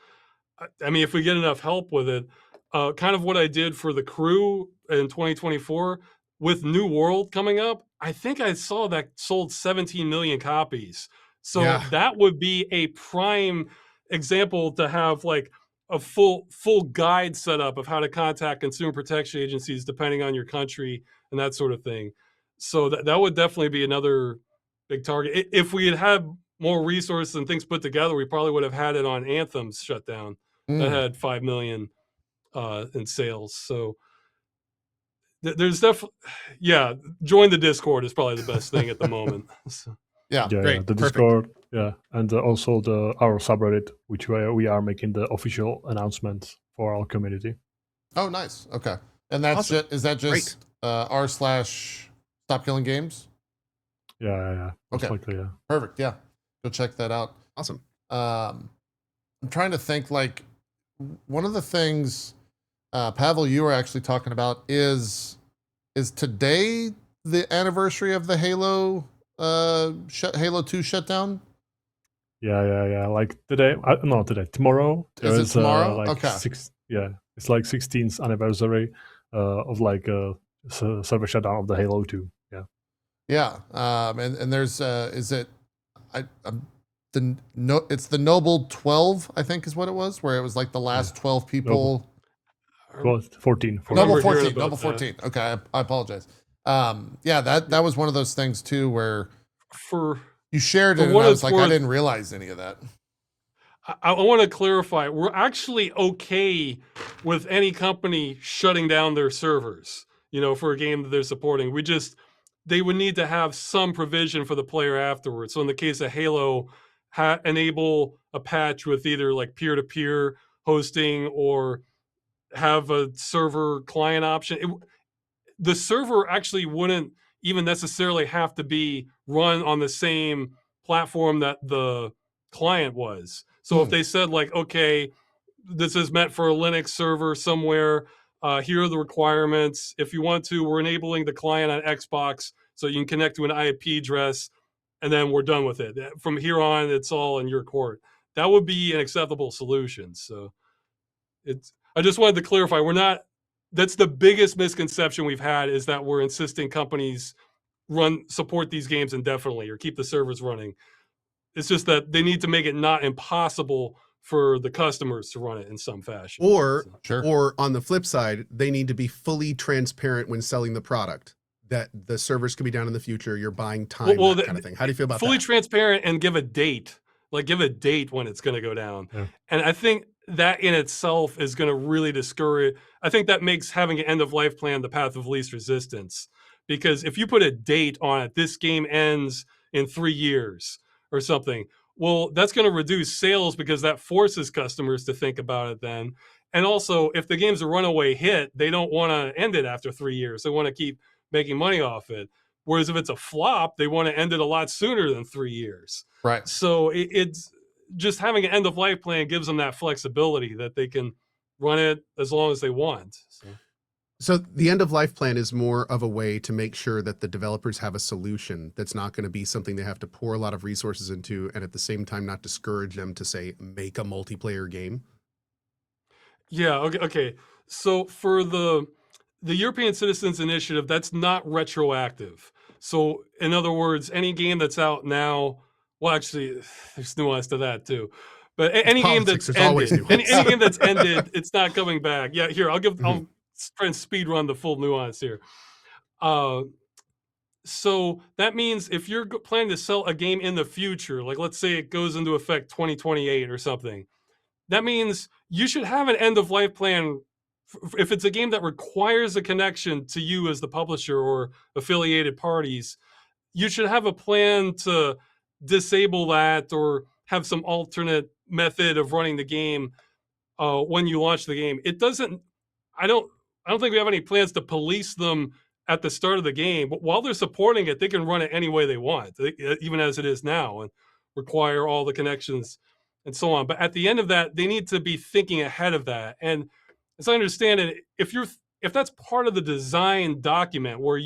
I mean, if we get enough help with it, kind of what I did for the crew in 2024 with New World coming up, I think I saw that sold 17 million copies. So that would be a prime example to have like a full guide set up of how to contact consumer protection agencies depending on your country and that sort of thing. So that would definitely be another big target. If we had more resources and things put together, we probably would have had it on Anthem's shutdown that had 5 million in sales. So there's definitely, join the Discord is probably the best thing at the moment. So. Yeah, great. The Discord, and also our subreddit, which we are making the official announcements for our community. Oh, nice. Okay, and that's awesome. is that just r/StopKillingGames? Yeah. Okay. Likely, yeah. Perfect. Yeah, go check that out. Awesome. I'm trying to think. Like one of the things, Pavel, you were actually talking about is today the anniversary of the Halo 2 shutdown? Yeah. Like today, tomorrow. Is it tomorrow? Like it's like 16th anniversary of like server shutdown of the Halo 2. Yeah. And there's is it it's the Noble 12, I think is what it was, where it was like the last 12 people. 14. Noble 14. Okay, I apologize. That was one of those things too where you shared it and I was like, I didn't realize any of that. I want to clarify. We're actually okay with any company shutting down their servers, for a game that they're supporting. They would need to have some provision for the player afterwards. So in the case of Halo, enable a patch with either like peer-to-peer hosting or have a server client option. The server actually wouldn't even necessarily have to be run on the same platform that the client was. So if they said like, okay, this is meant for a Linux server somewhere, here are the requirements. If you want to, we're enabling the client on Xbox so you can connect to an IP address, and then we're done with it. From here on, it's all in your court. That would be an acceptable solution. So I just wanted to clarify, that's the biggest misconception we've had, is that we're insisting companies support these games indefinitely or keep the servers running. It's just that they need to make it not impossible for the customers to run it in some fashion. Or on the flip side, they need to be fully transparent when selling the product, that the servers could be down in the future. You're buying time, that kind of thing. How do you feel about fully that? Transparent and give a date when it's going to go down. Yeah. And I think that in itself is going to really discourage. I think that makes having an end of life plan the path of least resistance, because if you put a date on it, this game ends in 3 years or something, well, that's going to reduce sales because that forces customers to think about it then. And also, if the game's a runaway hit, they don't want to end it after 3 years. They want to keep making money off it. Whereas if it's a flop, they want to end it a lot sooner than 3 years. Right. So it's just having an end of life plan gives them that flexibility that they can run it as long as they want. So the end of life plan is more of a way to make sure that the developers have a solution that's not going to be something they have to pour a lot of resources into, and at the same time not discourage them to, say, make a multiplayer game. Yeah. Okay. So for the European Citizens Initiative, that's not retroactive. So in other words, any game that's out now, well, actually, there's nuance to that too. But any game that's ended, any game that's ended, it's not coming back. Yeah, here, I'll try and speed run the full nuance here. So that means if you're planning to sell a game in the future, like let's say it goes into effect 2028 or something, that means you should have an end of life plan. If it's a game that requires a connection to you as the publisher or affiliated parties, you should have a plan to disable that or have some alternate method of running the game when you launch the game. I don't think we have any plans to police them at the start of the game, but while they're supporting it, they can run it any way they want, even as it is now, and require all the connections and so on. But at the end of that, they need to be thinking ahead of that. And as I understand it, if that's part of the design document where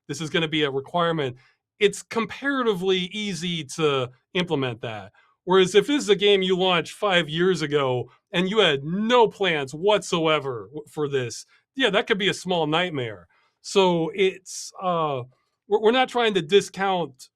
this is going to be a requirement, it's comparatively easy to implement that. Whereas if this is a game you launched 5 years ago and you had no plans whatsoever for this, yeah, that could be a small nightmare. So it's we're not trying to discount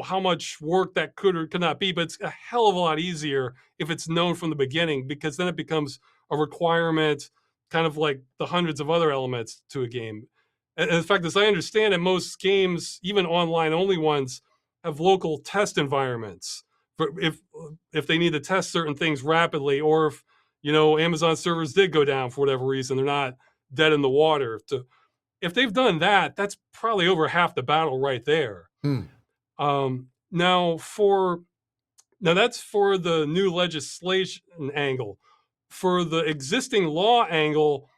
how much work that could or could not be, but it's a hell of a lot easier if it's known from the beginning, because then it becomes a requirement, kind of like the hundreds of other elements to a game. And in fact, as I understand it, most games, even online only ones, have local test environments for if they need to test certain things rapidly, or if Amazon servers did go down for whatever reason, they're not dead in the water. If they've done that, that's probably over half the battle right there. Now that's for the new legislation angle. For the existing law angle,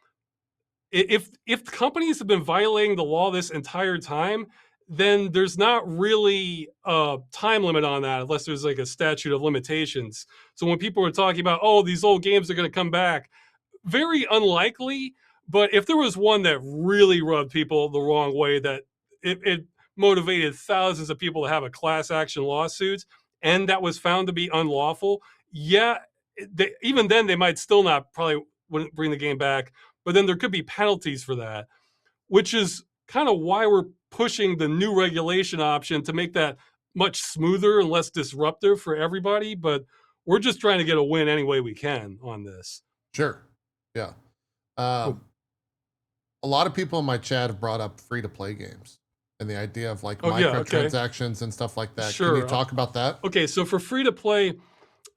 if companies have been violating the law this entire time, then there's not really a time limit on that unless there's like a statute of limitations. So when people are talking about, these old games are going to come back, very unlikely. But if there was one that really rubbed people the wrong way, that it motivated thousands of people to have a class action lawsuit, and that was found to be unlawful, even then they might still wouldn't bring the game back. But then there could be penalties for that, which is kind of why we're pushing the new regulation option to make that much smoother and less disruptive for everybody. But we're just trying to get a win any way we can on this. Sure. Yeah. A lot of people in my chat have brought up free-to-play games and the idea of like microtransactions and stuff like that. Sure. Can you talk about that? Okay, so for free-to-play,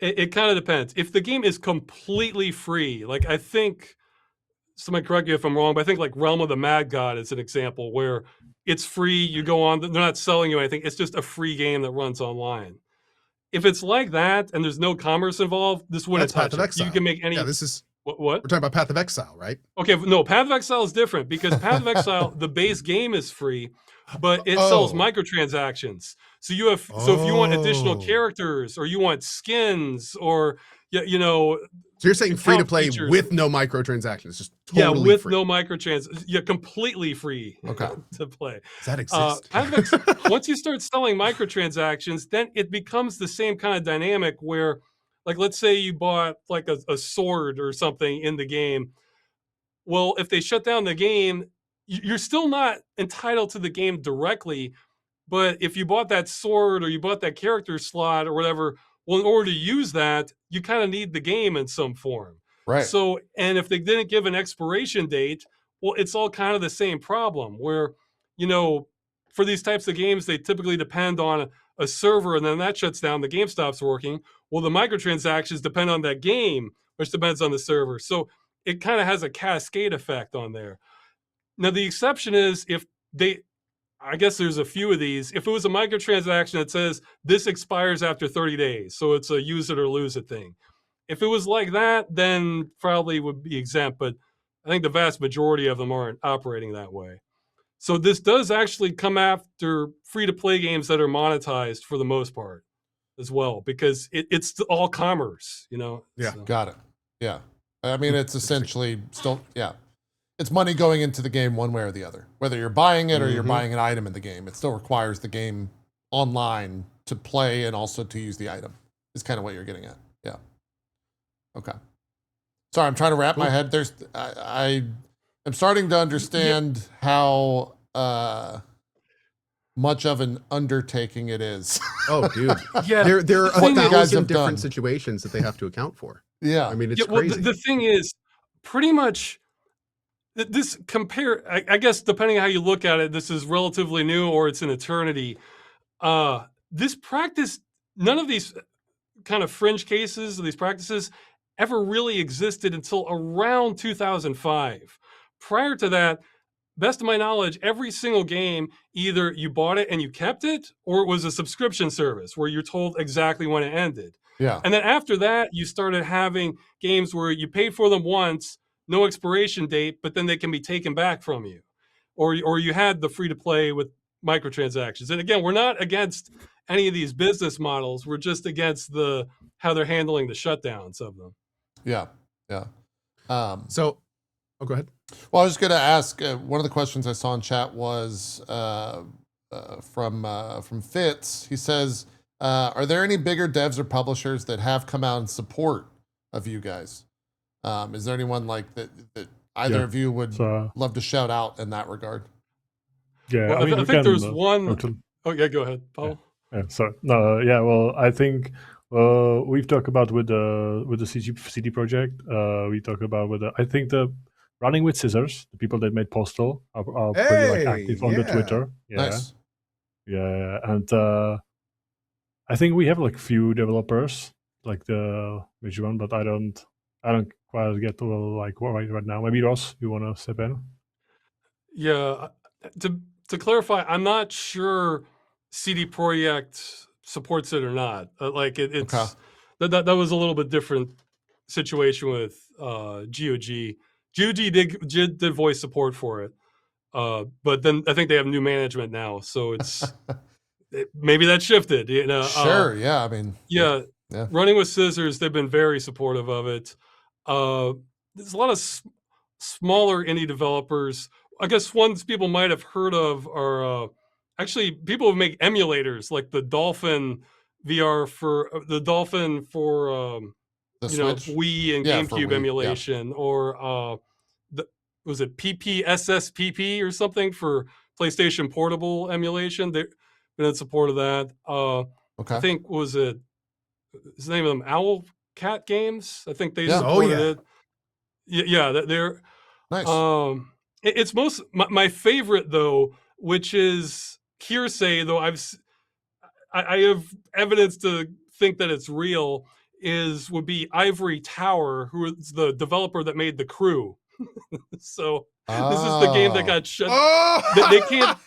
It kind of depends. If the game is completely free, like I think, somebody correct me if I'm wrong, but I think like Realm of the Mad God is an example where it's free. You go on, they're not selling you anything. It's just a free game that runs online. If it's like that and there's no commerce involved, this wouldn't That's Path touch of it. Exile. You can make any. Yeah, this is what? we're talking about Path of Exile, right? Okay, no, Path of Exile is different because Path of Exile, the base game is free, but it sells microtransactions. So you have, so if you want additional characters or you want skins or you know, so you're saying free to account play features. with no microtransactions, just totally with free. no microtransactions, completely free to play. Does that exist? Path of Exile, once you start selling microtransactions, then it becomes the same kind of dynamic where, like, let's say you bought like a sword or something in the game. Well, if they shut down the game, you're still not entitled to the game directly. But if you bought that sword or you bought that character slot or whatever, well, in order to use that, you kind of need the game in some form. Right. So, and if they didn't give an expiration date, well, it's all kind of the same problem where, you know, for these types of games, they typically depend on a server and then that shuts down, the game stops working. Well, the microtransactions depend on that game, which depends on the server. So it kind of has a cascade effect on there. Now, the exception is if they, I guess there's a few of these. If it was a microtransaction that says this expires after 30 days, so it's a use it or lose it thing. If it was like that, then probably would be exempt, but I think the vast majority of them aren't operating that way. So this does actually come after free-to-play games that are monetized for the most part as well, because it's all commerce, you know? Yeah. So. Got it. Yeah. I mean, it's essentially still, it's money going into the game one way or the other. Whether you're buying it or you're buying an item in the game, it still requires the game online to play and also to use the item is kind of what you're getting at. Yeah. Okay. Sorry, I'm trying to wrap my head. I'm starting to understand how much of an undertaking it is. Oh, dude. Yeah. There are What you guys 1,000 have different done. situations that they have to account for. Yeah. I mean, it's well, crazy. the thing is, pretty much, this I guess depending on how you look at it, this is relatively new or it's an eternity. This practice, none of these kind of fringe cases, these practices ever really existed until around 2005. Prior to that, best of my knowledge, every single game, either you bought it and you kept it, or it was a subscription service where you're told exactly when it ended. Yeah. And then after that, you started having games where you paid for them once, no expiration date, but then they can be taken back from you. Or you had the free to play with microtransactions. And again, we're not against any of these business models. We're just against how they're handling the shutdowns of them. Yeah. Yeah. So, go ahead. Well, I was going to ask, one of the questions I saw in chat was from Fitz. He says, are there any bigger devs or publishers that have come out in support of you guys? Is there anyone like that either of you would love to shout out in that regard? Yeah, well, I think there's one. Oh yeah, go ahead, Paul. Yeah, sorry. No, yeah. Well, I think we've talked about with the CD project. We talk about I think the Running with Scissors, the people that made Postal, are pretty active on the Twitter. Yeah. Nice. Yeah, and I think we have like few developers like the major one, but I don't quite get to like right now. Maybe Ross, you want to step in? Yeah, to clarify, I'm not sure CD Projekt supports it or not. Like it's Okay. that was a little bit different situation with GOG. GOG did voice support for it, but then I think they have new management now, so it's maybe that shifted. You know, Sure. Yeah. I mean. Yeah. Yeah. Running with Scissors, they've been very supportive of it. There's a lot of smaller indie developers. I guess ones people might have heard of are actually people who make emulators like the Dolphin VR for the Dolphin for Wii and GameCube emulation, or was it PPSSPP or something for PlayStation Portable emulation? They've been in support of that. Okay. I think was it his name of them Owl Cat Games. I think they supported it. Yeah, they're nice. It's my favorite though, which is hearsay. Though I have evidence to think that it's real. would be Ivory Tower, who is the developer that made The Crew. So this is the game that got shut. Oh! They can't.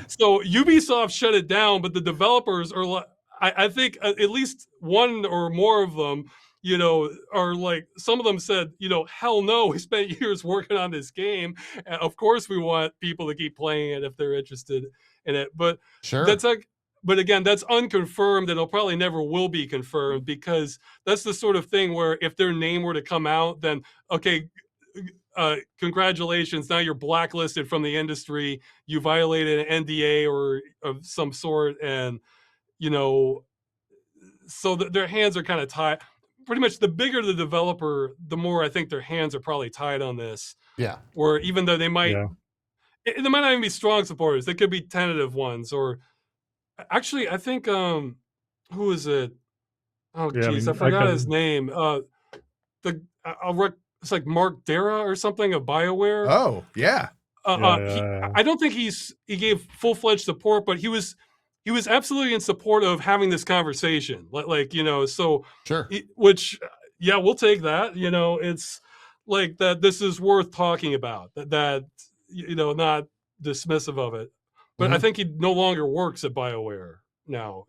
So Ubisoft shut it down, but the developers are like, I think at least one or more of them, you know, are like, some of them said, you know, hell no, we spent years working on this game. And of course, we want people to keep playing it if they're interested in it. But Sure. that's like, but again, that's unconfirmed, and it'll probably never will be confirmed, because that's the sort of thing where if their name were to come out, then okay, congratulations, now you're blacklisted from the industry. You violated an NDA or of some sort, and you know, so their hands are kind of tied. Pretty much, the bigger the developer, the more I think their hands are probably tied on this. Yeah. Or even though they might, Yeah. they might not even be strong supporters. They could be tentative ones. Or actually, I think who is it? Oh, Yeah, geez, I I forgot can- his name. It's like Mark Dara or something of BioWare. Oh, yeah. I don't think he gave full-fledged support, but he was absolutely in support of having this conversation. Like you know, so Sure. which yeah, we'll take that. You know, it's like that. This is worth talking about. That you know, not dismissive of it. But I Mhm. think he no longer works at BioWare now. Or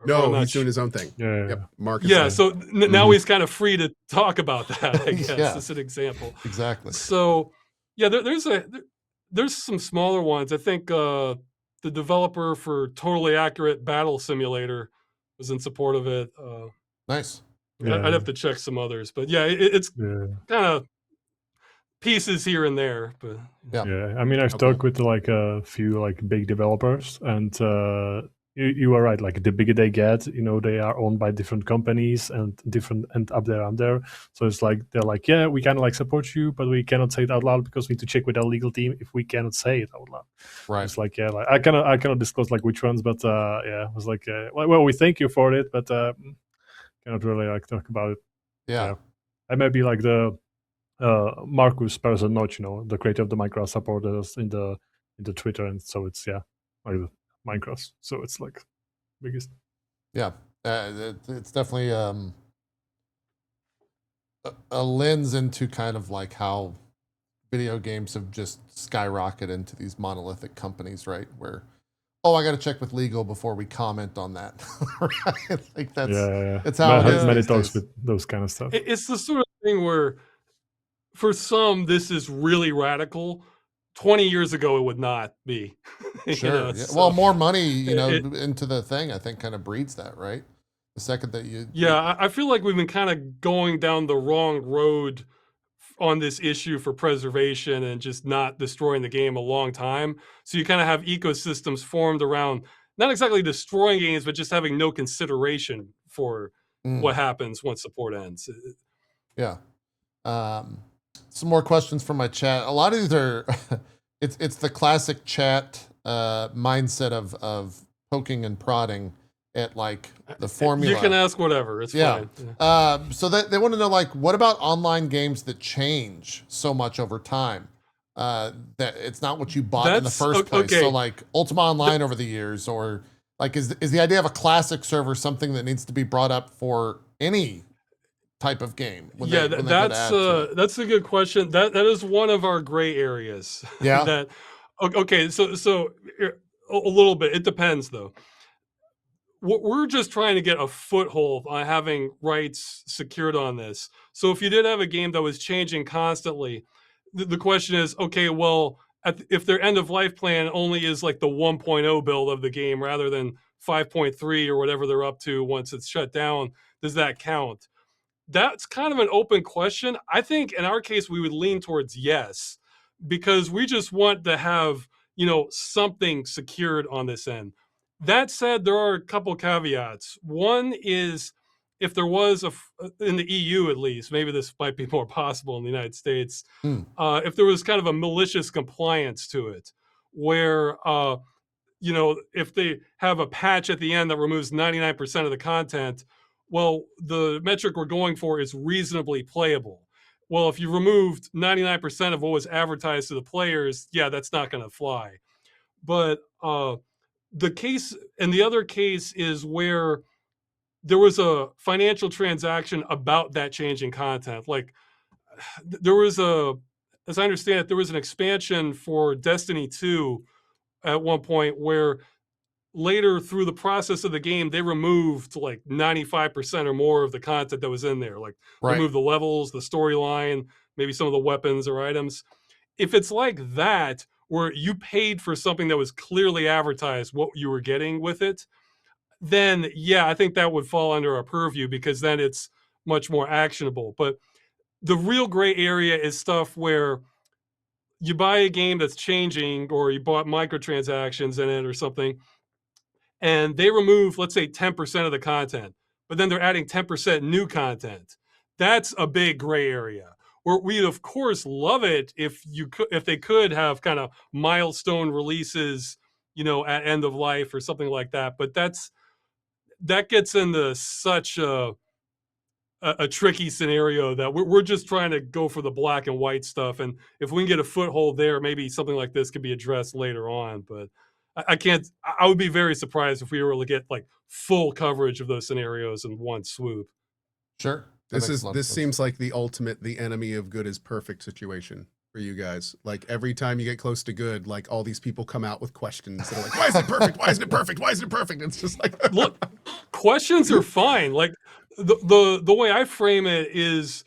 I'm No, not he's doing sure. his own thing. Yeah. Yep. Mark is Yeah, in. so now he's kind of free to talk about that, I guess. Yeah. As an example. Exactly. So yeah, there's some smaller ones. I think the developer for Totally Accurate Battle Simulator was in support of it. Nice. I'd have to check some others, but yeah, it's Yeah. kind of pieces here and there. But Yeah. Yeah, I mean, I've Okay. talked with like a few like big developers, and you are right. Like the bigger they get, you know, they are owned by different companies and different and up there. So it's like they're like, yeah, we kind of like support you, but we cannot say it out loud because we need to check with our legal team if we cannot say it out loud. Right. It's like, yeah, like I cannot disclose like which ones, but yeah, it was like, well, we thank you for it, but cannot really like talk about it. Yeah. I may be like the Marcus Perzanoch, you know, the creator of the Minecraft supporters in the Twitter, and so it's like the Minecraft. So it's like biggest. Yeah. It's definitely a lens into kind of like how video games have just skyrocketed into these monolithic companies, right? Where, oh, I got to check with legal before we comment on that. Right? Like that's it's how it is Many these talks days. with those kind of stuff. it's the sort of thing where, for some, this is really radical. 20 years ago, it would not be. You Sure. know, Yeah. so- Well, more money, you know, it- into the thing, I think kind of breeds that, right? The second that you Yeah, I feel like we've been kind of going down the wrong road on this issue for preservation and just not destroying the game a long time. So you kind of have ecosystems formed around not exactly destroying games, but just having no consideration for Mm. what happens once support ends. Yeah. Some more questions from my chat. A lot of these are it's the classic chat mindset of poking and prodding at like the formula. You can ask whatever. It's Yeah. fine. So that they want to know, like, what about online games that change so much over time? That it's not what you bought in the That's- first place. okay. So like Ultima Online over the years, or like is the idea of a classic server something that needs to be brought up for any type of game? when Yeah, they go to add to it? that's a good question. That is one of our gray areas. Yeah. That okay. So a little bit. It depends though. We're just trying to get a foothold on having rights secured on this. So if you did have a game that was changing constantly, the question is, okay, well, if their end of life plan only is like the 1.0 build of the game rather than 5.3 or whatever they're up to once it's shut down, does that count? That's kind of an open question. I think in our case, we would lean towards yes, because we just want to have, you know, something secured on this end. That said, there are a couple caveats. One is if there was in the EU at least, maybe this might be more possible in the United States, if there was kind of a malicious compliance to it, where you know, if they have a patch at the end that removes 99% of the content, well, the metric we're going for is reasonably playable. Well, if you removed 99% of what was advertised to the players, yeah, that's not going to fly. But the case, and the other case is where there was a financial transaction about that change in content. Like there was as I understand it, there was an expansion for Destiny 2 at one point where later through the process of the game, they removed like 95% or more of the content that was in there. Like removed the levels, the storyline, maybe some of the weapons or items. If it's like that, where you paid for something that was clearly advertised what you were getting with it, then yeah, I think that would fall under our purview because then it's much more actionable. But the real gray area is stuff where you buy a game that's changing or you bought microtransactions in it or something, and they remove, let's say, 10% of the content, but then they're adding 10% new content. That's a big gray area. Where we'd of course love it if they could have kind of milestone releases, at end of life or something like that. But that gets into such a tricky scenario that we're just trying to go for the black and white stuff. And if we can get a foothold there, maybe something like this could be addressed later on. But I would be very surprised if we were able to get like full coverage of those scenarios in one swoop. Sure. This seems like the ultimate, the enemy of good is perfect situation for you guys. Like every time you get close to good, like all these people come out with questions that are like, why isn't it perfect? Why isn't it perfect? Why isn't it perfect? It's just like, look, questions are fine. Like the way I frame it is,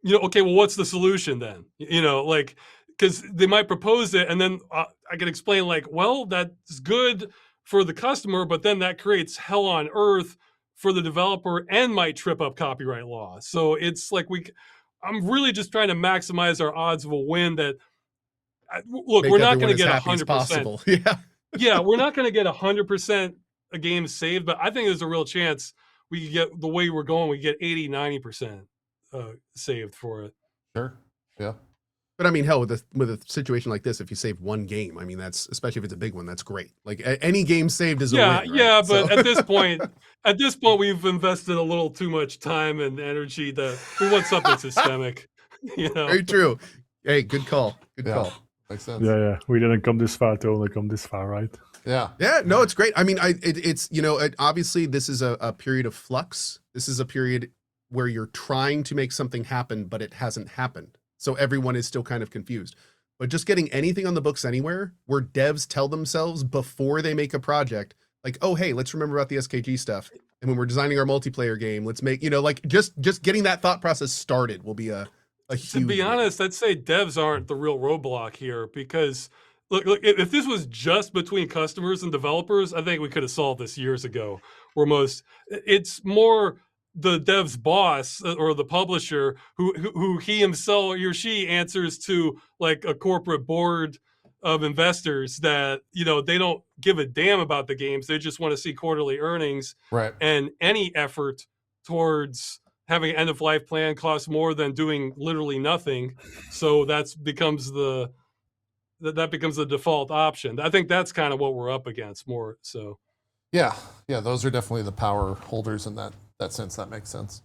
okay, well, what's the solution then? Like, because they might propose it and then I can explain like, well, that's good for the customer, but then that creates hell on earth for the developer and might trip up copyright law. So it's like I'm really just trying to maximize our odds of a win. That look, we're not going to get 100%. Yeah, we're not going to get 100% a game saved, but I think there's a real chance we could get the way we're going. We get 80, 90% saved for it. Sure. Yeah. But I mean, hell, with a situation like this, if you save one game, I mean, that's, especially if it's a big one, that's great. Like any game saved is a win, right? Yeah. But at this point, we've invested a little too much time and energy that we want something systemic. Very true. Hey, good call. Good call. Makes sense. Yeah. We didn't come this far to only come this far, right? Yeah. Yeah. No, it's great. I mean, it's obviously this is a period of flux. This is a period where you're trying to make something happen, but it hasn't happened. So everyone is still kind of confused. But just getting anything on the books anywhere where devs tell themselves before they make a project, like, oh, hey, let's remember about the SKG stuff. And when we're designing our multiplayer game, let's make, like just getting that thought process started will be a huge To be honest, I'd say devs aren't the real roadblock here because look, if this was just between customers and developers, I think we could have solved this years ago. It's more the dev's boss or the publisher who he himself or she answers to like a corporate board of investors that, they don't give a damn about the games. They just want to see quarterly earnings. Right. And any effort towards having an end of life plan costs more than doing literally nothing. So that becomes the default option. I think that's kind of what we're up against more. So. Yeah. Those are definitely the power holders in that sense. That makes sense.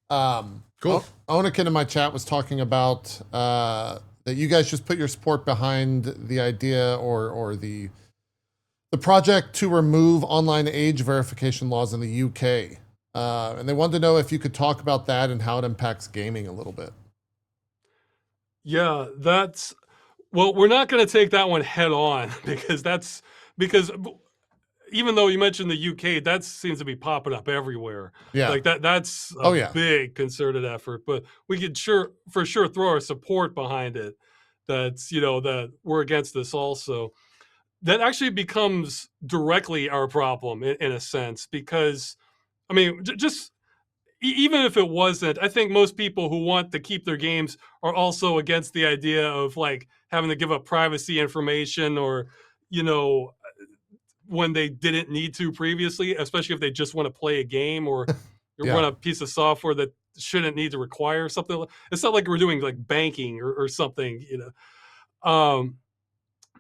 Cool. Onikin in my chat was talking about that you guys just put your support behind the idea or the project to remove online age verification laws in the UK. And they wanted to know if you could talk about that and how it impacts gaming a little bit. Yeah, we're not going to take that one head on because even though you mentioned the UK, that seems to be popping up everywhere. Yeah. Like that's a big concerted effort, but we could for sure throw our support behind it. That's, that we're against this also. That actually becomes directly our problem in a sense, because I mean, just even if it wasn't, I think most people who want to keep their games are also against the idea of like having to give up privacy information or, when they didn't need to previously, especially if they just want to play a game or run a piece of software that shouldn't need to require something. It's not like we're doing like banking or something,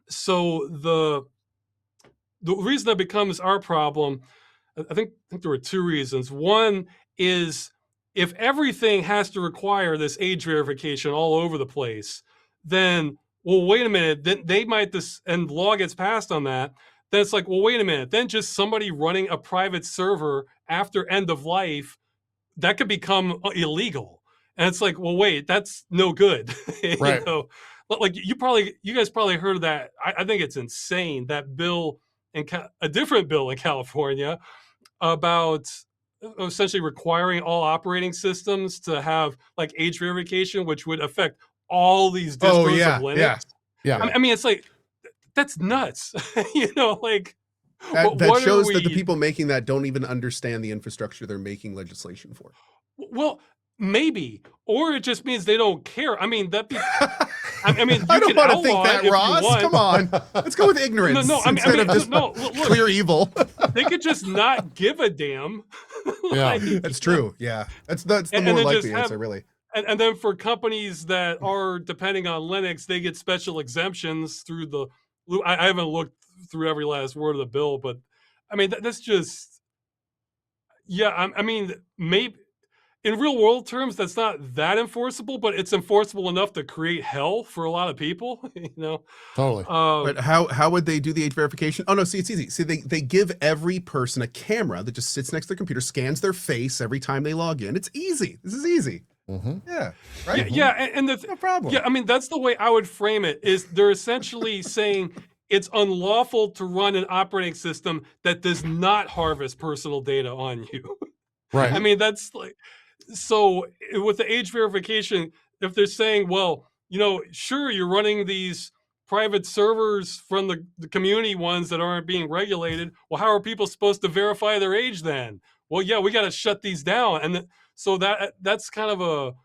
So the reason that becomes our problem, I think there were two reasons. One is if everything has to require this age verification all over the place, then, well, wait a minute, then they might and law gets passed on that. then it's like, well, wait a minute. Then just somebody running a private server after end of life, that could become illegal. And it's like, well, wait, that's no good. Right. You know, like you guys probably heard of that. I think it's insane, that bill a different bill in California about essentially requiring all operating systems to have like age verification, which would affect all these distros of Linux. Yeah. I mean, it's like, that's nuts. You know, like that shows that the people making that don't even understand the infrastructure they're making legislation for. Well, maybe, or it just means they don't care. I mean, I mean, you I don't want to think that, Ross. Come on, let's go with ignorance instead of just clear evil. They could just not give a damn. Yeah, like, that's true. Yeah, that's the more likely answer, really. And then for companies that are depending on Linux, they get special exemptions through the. I haven't looked through every last word of the bill, but I mean that's just. Yeah, I mean, maybe in real world terms, that's not that enforceable, but it's enforceable enough to create hell for a lot of people. You know, totally. But how would they do the age verification? Oh no, see, it's easy. See, they give every person a camera that just sits next to their computer, scans their face every time they log in. It's easy. This is easy. Mm-hmm. Yeah, right. Yeah, and no problem. Yeah, I mean that's the way I would frame it. Is they're essentially saying it's unlawful to run an operating system that does not harvest personal data on you. Right. I mean, that's like, so with the age verification, if they're saying, well, you know, sure, you're running these private servers from the community ones that aren't being regulated. Well, how are people supposed to verify their age then? Well, yeah, we got to shut these down. And so that's kind of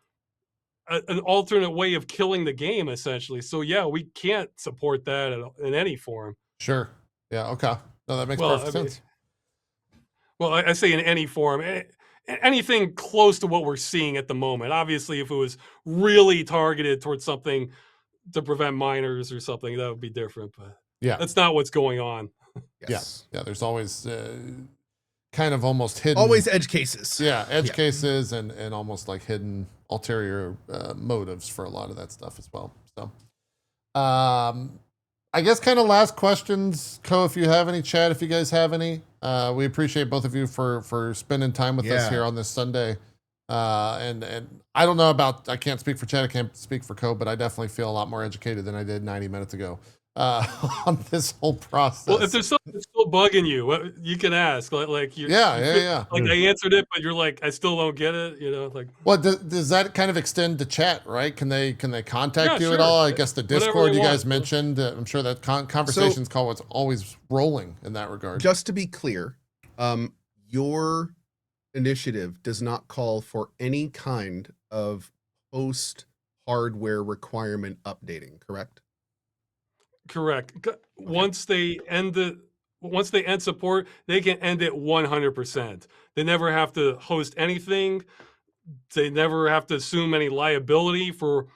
an alternate way of killing the game, essentially. So yeah, we can't support that in any form. Sure. Yeah. Okay. No, that makes perfect sense. Well, I say in any form, anything close to what we're seeing at the moment. Obviously, if it was really targeted towards something to prevent minors or something, that would be different. But yeah, that's not what's going on. Yes. Yeah. There's always kind of almost hidden. Always edge cases. Yeah, edge cases and almost like hidden ulterior motives for a lot of that stuff as well. So, I guess kind of last questions, Co, if you have any, Chad, if you guys have any. We appreciate both of you for spending time with us here on this Sunday. And I don't know I can't speak for Chad, I can't speak for Co, but I definitely feel a lot more educated than I did 90 minutes ago on this whole process. Well, if there's something that's still bugging you, you can ask. Like you, yeah. Like I answered it, but you're like, I still don't get it. You know, like. Well, does that kind of extend to chat, right? Can they contact you at all? I guess the Discord Whatever you guys mentioned. I'm sure that conversations call was always rolling in that regard. Just to be clear, your initiative does not call for any kind of post hardware requirement updating, correct? Correct. Once they end support, they can end it 100%. They never have to host anything. They never have to assume any liability for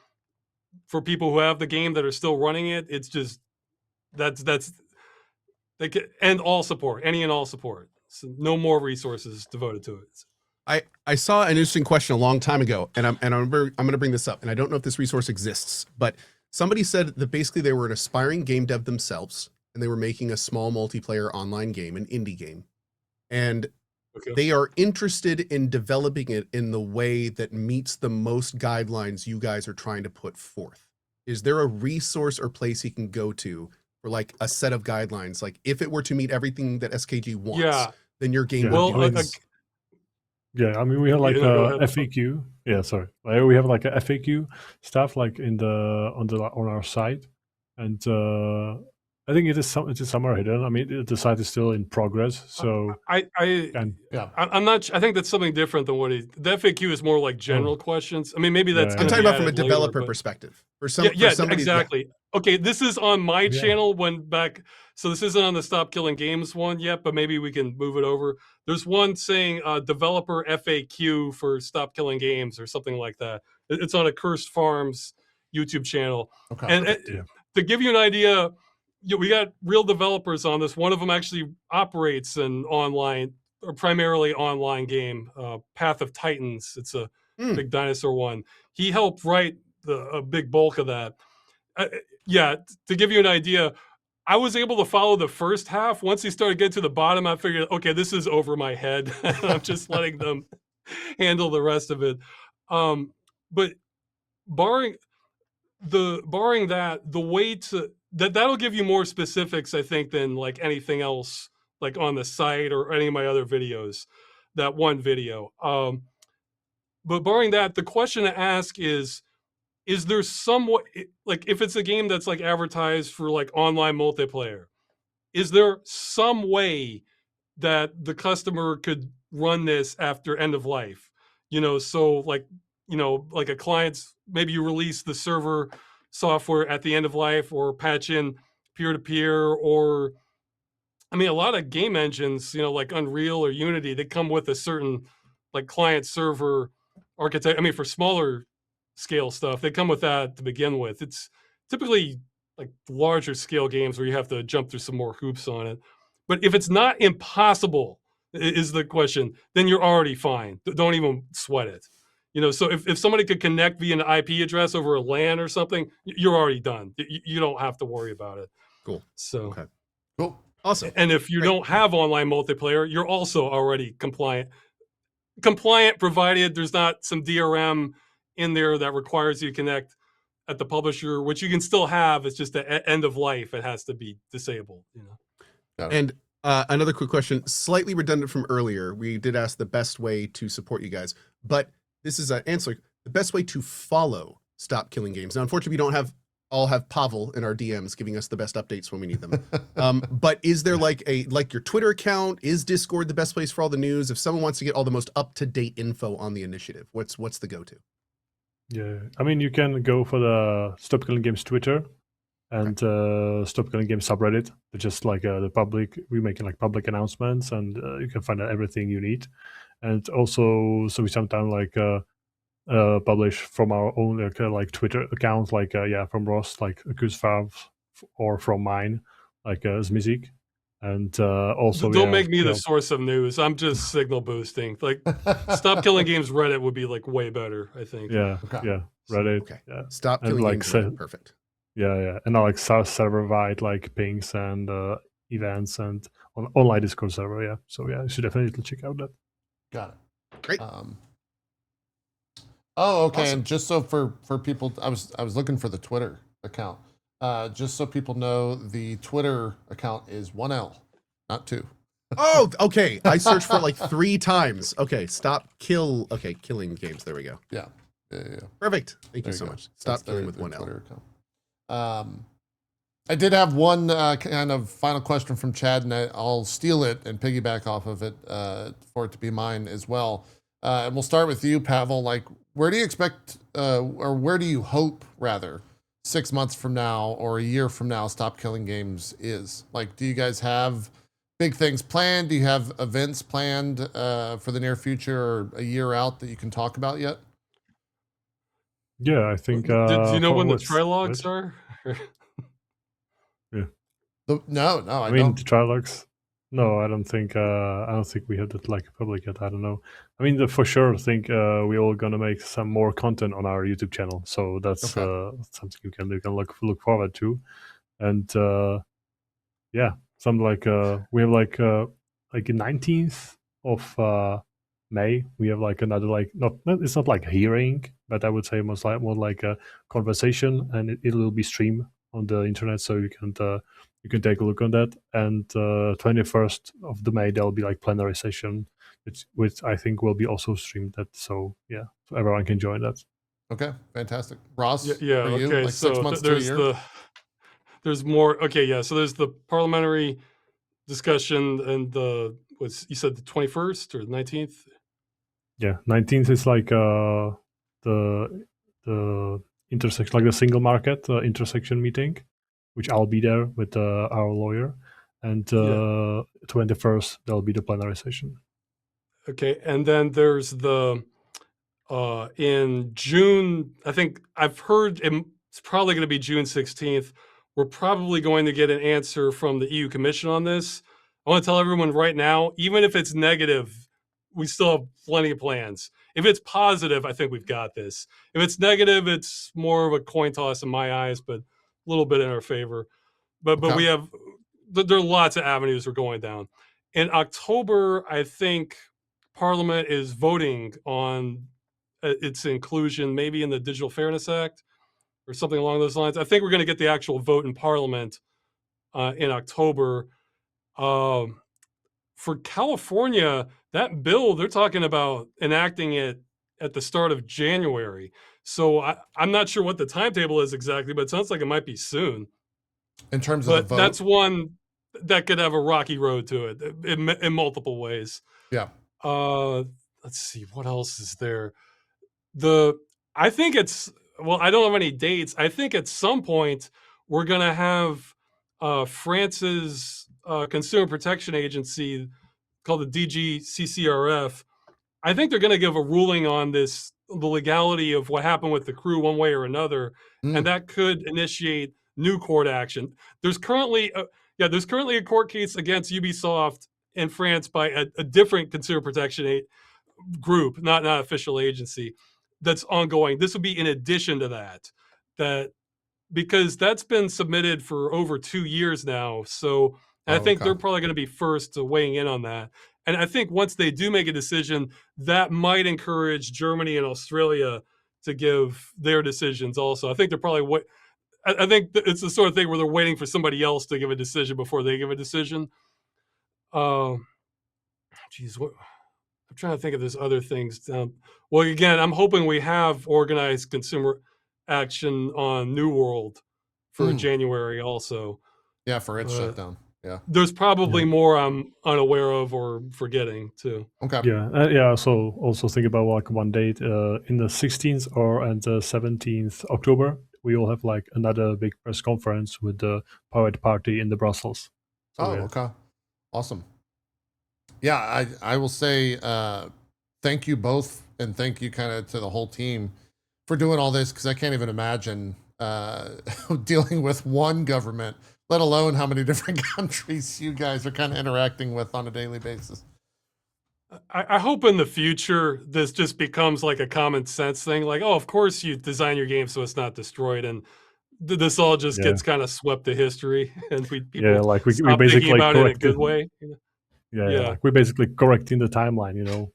people who have the game that are still running it. It's just they can end all support, any and all support. So no more resources devoted to it. I saw an interesting question a long time ago, and I'm going to bring this up, and I don't know if this resource exists, but somebody said that basically they were an aspiring game dev themselves, and they were making a small multiplayer online game, an indie game. And they are interested in developing it in the way that meets the most guidelines you guys are trying to put forth. Is there a resource or place he can go to for like a set of guidelines? Like if it were to meet everything that SKG wants, then your game would be. Yeah, I mean, we have like a FAQ. Yeah, sorry. We have like a FAQ stuff like on our site, and I think it is somewhere hidden. I mean, the site is still in progress, so I'm not. I think that's something different than the FAQ is more like general questions. I mean, maybe that's. I'm talking about from a developer perspective. For somebody, exactly. Okay, this is on my channel so this isn't on the Stop Killing Games one yet, but maybe we can move it over. There's one saying developer FAQ for Stop Killing Games or something like that. It's on a Cursed Farms YouTube channel. Okay. And to give you an idea, we got real developers on this. One of them actually operates an online, or primarily online game, Path of Titans. It's a big dinosaur one. He helped write a big bulk of that. To give you an idea, I was able to follow the first half. Once he started getting to the bottom, I figured, okay, this is over my head. I'm just letting them handle the rest of it. But barring that, the way to that'll give you more specifics, I think, than like anything else, like on the site or any of my other videos. That one video. But barring that, the question to ask is there somewhat, like, if it's a game that's like advertised for like online multiplayer, is there some way that the customer could run this after end of life? So like, like a client's, maybe you release the server software at the end of life, or patch in peer-to-peer, or I mean, a lot of game engines, like Unreal or Unity, they come with a certain like client server architect. I mean, for smaller scale stuff, they come with that to begin with. It's typically like larger scale games where you have to jump through some more hoops on it. But if it's not impossible, is the question, then you're already fine. Don't even sweat it. So if somebody could connect via an IP address over a LAN or something, you're already done. You don't have to worry about it. Cool. So, okay. Cool. Awesome. And if you don't have online multiplayer, you're also already compliant, provided there's not some DRM in there that requires you to connect at the publisher, which you can still have. It's just at end of life, it has to be disabled. And another quick question, slightly redundant from earlier. We did ask the best way to support you guys, but this is an answer. The best way to follow Stop Killing Games. Now, unfortunately, we don't all have Pavel in our DMs giving us the best updates when we need them. But is there like your Twitter account? Is Discord the best place for all the news? If someone wants to get all the most up-to-date info on the initiative, what's the go-to? Yeah, I mean, you can go for the Stop Killing Games Twitter and Stop Killing Games subreddit. It's just like the public, we're making like public announcements, and you can find out everything you need. And also, so we sometimes like publish from our own like Twitter accounts, like from Ross, like Kuzfav, or from mine, like Zmizik. And also, don't make me the source of news. I'm just signal boosting. Like, Stop Killing Games Reddit would be like way better, I think. Yeah, okay. yeah, Reddit. Okay, yeah. Stop Killing Games Reddit. Perfect. Yeah, and I like server-wide like pings and events and online Discord server. Yeah, so yeah, you should definitely check out that. Got it. Great. Oh, okay. Awesome. And just so for people, I was looking for the Twitter account. Just so people know, the Twitter account is 1L, not 2. Oh, okay. I searched for like 3 times. Okay, Killing Games. There we go. Yeah. Perfect. Thank There you so go. much. Stop That's Killing with their 1L. Twitter account. I did have one kind of final question from Chad, and I'll steal it and piggyback off of it for it to be mine as well. And we'll start with you, Pavel. Like, where do you expect, or where do you hope, rather, 6 months from now or a year from now, Stop Killing Games is? Like, do you guys have big things planned? Do you have events planned for the near future or a year out that you can talk about yet? Yeah, I think. Do you know when the trilogues are? Yeah. No, I I mean, don't. the trilogues. No, I don't think. I don't think we have that like public yet. I don't know. I mean, for sure, I think we're all gonna make some more content on our YouTube channel. So that's something you can look forward to, and something like we have like 19th of May. We have like another it's not like a hearing, but I would say more like a conversation, and it will be streamed on the internet, so you can take a look on that. And 21st of the May there'll be like plenary session, which I think will be also streamed. That so everyone can join that. Okay, fantastic. Ross, yeah. for you, Okay, like so 6 months to a year? There's more. Okay, yeah. So there's the parliamentary discussion, and you said the 21st or the 19th? Yeah, 19th is like the intersection, like the single market intersection meeting, which I'll be there with our lawyer, and 21st there'll be the plenary session. Okay, and then there's the in June. I think I've heard it's probably going to be June 16th. We're probably going to get an answer from the EU Commission on this. I want to tell everyone right now, even if it's negative, we still have plenty of plans. If it's positive, I think we've got this. If it's negative, it's more of a coin toss in my eyes, but a little bit in our favor. But Okay. we have there are lots of avenues we're going down. In October, I think Parliament is voting on its inclusion, maybe in the Digital Fairness Act or something along those lines. I think we're going to get the actual vote in Parliament in October. For California, that bill, they're talking about enacting it at the start of January. So I'm not sure what the timetable is exactly, but it sounds like it might be soon. In terms of the But vote, that's one that could have a rocky road to it in multiple ways. yeah. Let's see, what else is there? I think it's, well, I don't have any dates. I think at some point we're going to have France's Consumer Protection Agency called the DGCCRF. I think they're going to give a ruling on this, the legality of what happened with the crew one way or another, and that could initiate new court action. There's currently a court case against Ubisoft in France by a different consumer protection group, not official agency, that's ongoing. This would be in addition to that because that's been submitted for over 2 years now. So I think they're probably going to be first to weighing in on that. And I think once they do make a decision, that might encourage Germany and Australia to give their decisions also. I think they're probably I think it's the sort of thing where they're waiting for somebody else to give a decision before they give a decision. Geez, I'm trying to think of there's other things. Well, again, I'm hoping we have organized consumer action on New World for January also. Yeah, for its shutdown. Yeah. There's probably more I'm unaware of or forgetting too. Okay. Yeah. So also think about like one date in the 16th or and the 17th October. We will have like another big press conference with the Pirate Party in the Brussels. So, okay. Awesome. Yeah, I will say thank you both, and thank you kind of to the whole team for doing all this, because I can't even imagine dealing with one government, let alone how many different countries you guys are kind of interacting with on a daily basis. I hope in the future this just becomes like a common sense thing. Like, oh, of course you design your game so it's not destroyed, and this all just gets kind of swept to history, and people like we stop basically thinking about it in a good way. Yeah. Like we're basically correcting the timeline,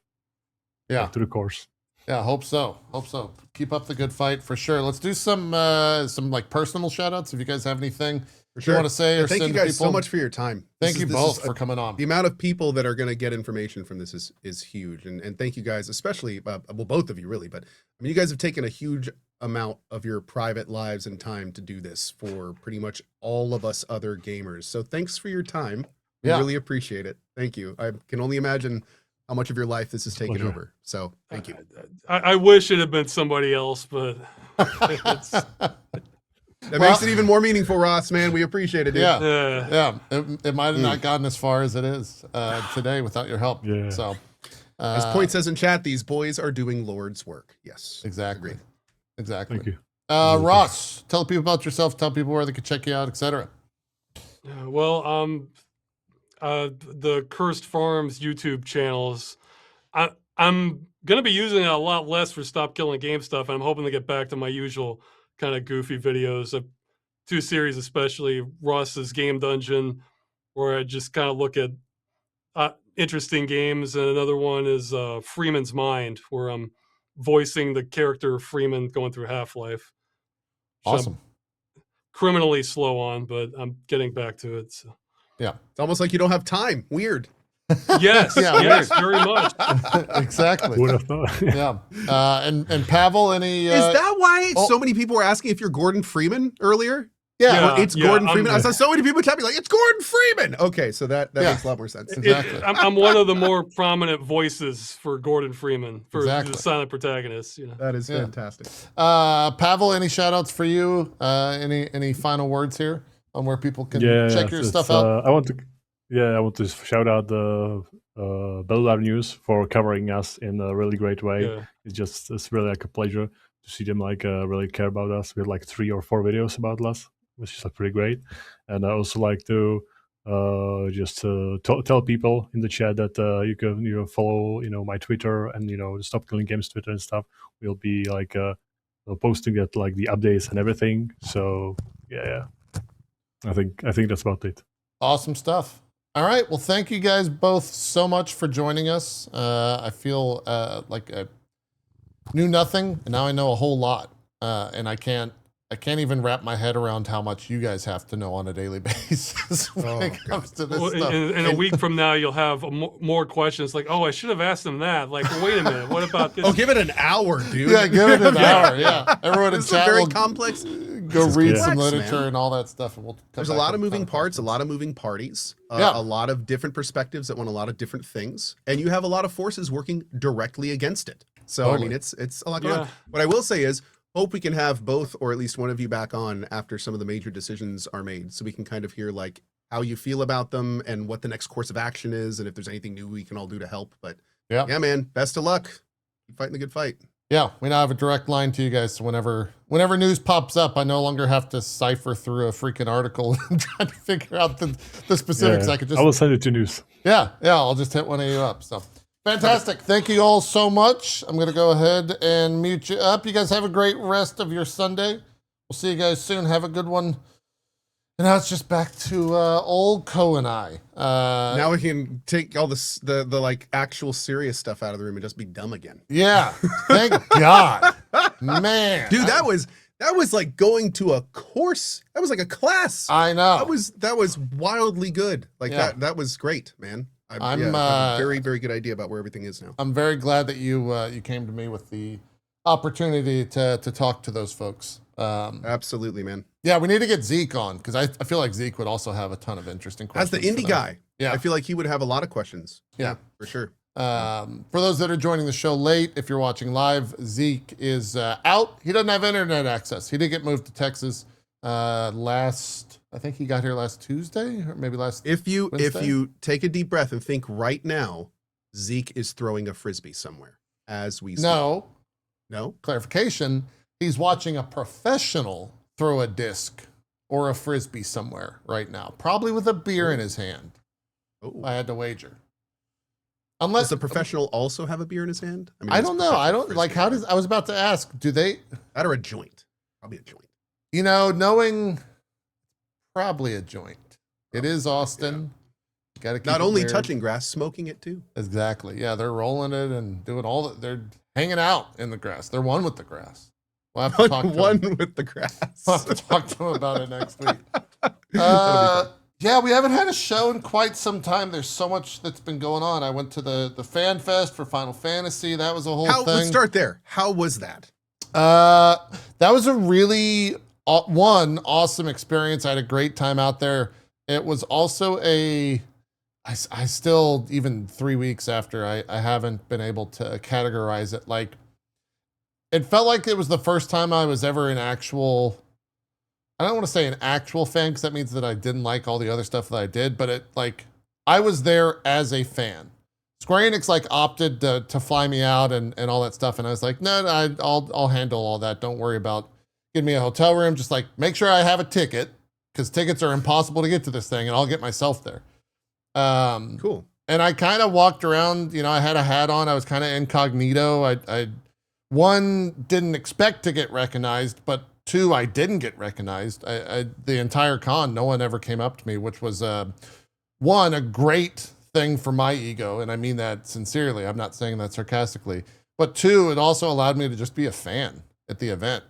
Yeah, to the course. Yeah, hope so. Keep up the good fight for sure. Let's do some like personal shout outs if you guys have anything you want to say, or thank send you guys people. so much for your time. Thank you both for coming on. The amount of people that are going to get information from this is huge, and thank you guys, especially well, both of you really, but I mean, you guys have taken a huge amount of your private lives and time to do this for pretty much all of us other gamers. So thanks for your time. We really appreciate it. Thank you. I can only imagine how much of your life this has taken over. So thank you. I wish it had been somebody else, but it's... That makes it even more meaningful, Ross, man. We appreciate it, dude. Yeah. It might have not gotten as far as it is today without your help. Yeah. So, as Point says in chat, these boys are doing Lord's work. Yes. Exactly. Thank you. Ross, tell people about yourself. Tell people where they can check you out, etc. Well, the Cursed Farms YouTube channels, I'm going to be using it a lot less for Stop Killing Game stuff. I'm hoping to get back to my usual kind of goofy videos. 2 series, especially Ross's Game Dungeon, where I just kind of look at interesting games. And another one is Freeman's Mind, where I'm voicing the character Freeman going through Half-Life. Awesome. Criminally slow on, but I'm getting back to it. So. Yeah. It's almost like you don't have time. Weird. Yes. Yes, very much. Exactly. Would have thought. Yeah. And Pavel, any... Is that why so many people were asking if you're Gordon Freeman earlier? Yeah. Or it's Gordon Freeman. I saw so many people chat me like, it's Gordon Freeman. Okay, so that makes a lot more sense. Exactly. I'm one of the more prominent voices for Gordon Freeman, for the silent protagonist. That is fantastic. Pavel, any shout outs for you? Any final words here on where people can check your stuff out? I want to shout out the Bellar News for covering us in a really great way. Yeah. It's really like a pleasure to see them like really care about us. We had like 3 or 4 videos about us, which is like pretty great. And I also like to tell people in the chat that you can follow my Twitter and the Stop Killing Games Twitter and stuff. We'll be like posting that like the updates and everything. So yeah. I think that's about it. Awesome stuff. All right. Well, thank you guys both so much for joining us. I feel like I knew nothing, and now I know a whole lot. And I can't even wrap my head around how much you guys have to know on a daily basis when it comes to this stuff. In a week from now, you'll have more questions like, "Oh, I should have asked them that." Like, wait a minute, what about this? Oh, give it an hour, dude. Yeah, give it an hour. Yeah, everyone in This is chat very will complex. go read some complex, literature man. and all that stuff, and we'll. There's a lot of moving parts, a lot of moving parties, a lot of different perspectives that want a lot of different things, and you have a lot of forces working directly against it. So Totally. I mean, it's a lot going on. What I will say is, hope we can have both or at least one of you back on after some of the major decisions are made, so we can kind of hear like how you feel about them and what the next course of action is, and if there's anything new we can all do to help. But yeah, man, best of luck. Keep fighting the good fight. Yeah, we now have a direct line to you guys, so whenever news pops up, I no longer have to cipher through a freaking article and try to figure out the specifics. Yeah, I will send it to news. Yeah, I'll just hit one of you up. So fantastic. Thank you all so much. I'm going to go ahead and mute you up. You guys have a great rest of your Sunday. We'll see you guys soon. Have a good one. And now it's just back to old Co and I. Now we can take all the like actual serious stuff out of the room and just be dumb again. Yeah, thank God, man, dude. That was like going to a course. That was like a class. I know. That was wildly good. Like that was great, man. I have a very, very good idea about where everything is now. I'm very glad that you came to me with the opportunity to talk to those folks. Absolutely, man. Yeah, we need to get Zeke on because I feel like Zeke would also have a ton of interesting questions. As the indie guy, I feel like he would have a lot of questions. Yeah, for sure. For those that are joining the show late, if you're watching live, Zeke is out. He doesn't have internet access. He did get moved to Texas I think he got here last Tuesday or maybe last Wednesday. If you take a deep breath and think right now, Zeke is throwing a Frisbee somewhere as we speak. No. Clarification. He's watching a professional throw a disc or a Frisbee somewhere right now, probably with a beer in his hand. I had to wager. Unless does the professional also have a beer in his hand? I mean, I don't know. I don't like how does I was about to ask, do they that or a joint? Probably a joint. You know, knowing probably a joint. It is Austin. You gotta keep not only touching grass, smoking it too. Exactly. Yeah, they're rolling it and doing all that. They're hanging out in the grass. They're one with the grass. We'll have to talk to him. With the grass. We'll have to talk to him about it next week. Yeah, we haven't had a show in quite some time. There's so much that's been going on. I went to the FanFest for Final Fantasy. That was a whole thing. Let's start there. How was that? That was a really awesome experience. I had a great time out there. It was also I still, even 3 weeks after, I haven't been able to categorize it. Like, it felt like it was the first time I was ever an actual, I don't want to say an actual fan because that means that I didn't like all the other stuff that I did, but I was there as a fan. Square Enix opted to fly me out and all that stuff. And I was like, no, I'll handle all that. Don't worry about getting me a hotel room. Just make sure I have a ticket because tickets are impossible to get to this thing and I'll get myself there. Cool. And I kind of walked around, I had a hat on. I was kind of incognito. I didn't expect to get recognized, but 2, I didn't get recognized. The entire con, no one ever came up to me, which was, 1, a great thing for my ego. And I mean that sincerely. I'm not saying that sarcastically, but 2, it also allowed me to just be a fan at the event.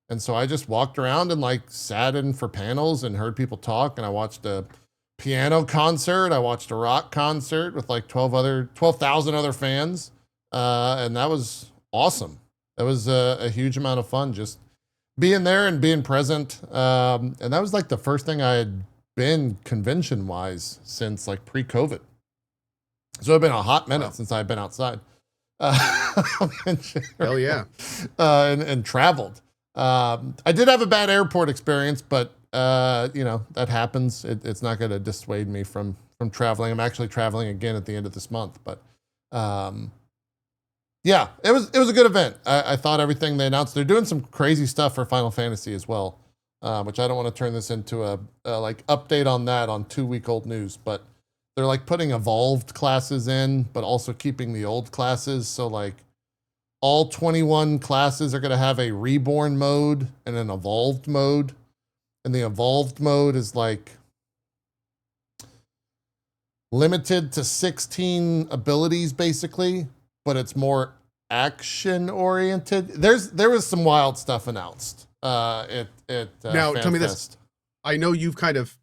And so I just walked around and sat in for panels and heard people talk. And I watched a piano concert. I watched a rock concert with 12,000 other fans. And that was awesome. That was a huge amount of fun just being there and being present. And that was the first thing I had been convention wise since pre-COVID. So it's been a hot minute since I've been outside. Hell yeah. And traveled. I did have a bad airport experience, but that happens. It's not going to dissuade me from traveling. I'm actually traveling again at the end of this month, but yeah, it was a good event. I thought everything they announced. They're doing some crazy stuff for Final Fantasy as well, which I don't want to turn this into a update on that on 2-week-old news, but they're putting evolved classes in, but also keeping the old classes. So all 21 classes are going to have a reborn mode and an evolved mode. and the evolved mode is like limited to 16 abilities basically, but it's more action oriented. There was some wild stuff announced at now tell me this. FanFest. I know you've kind of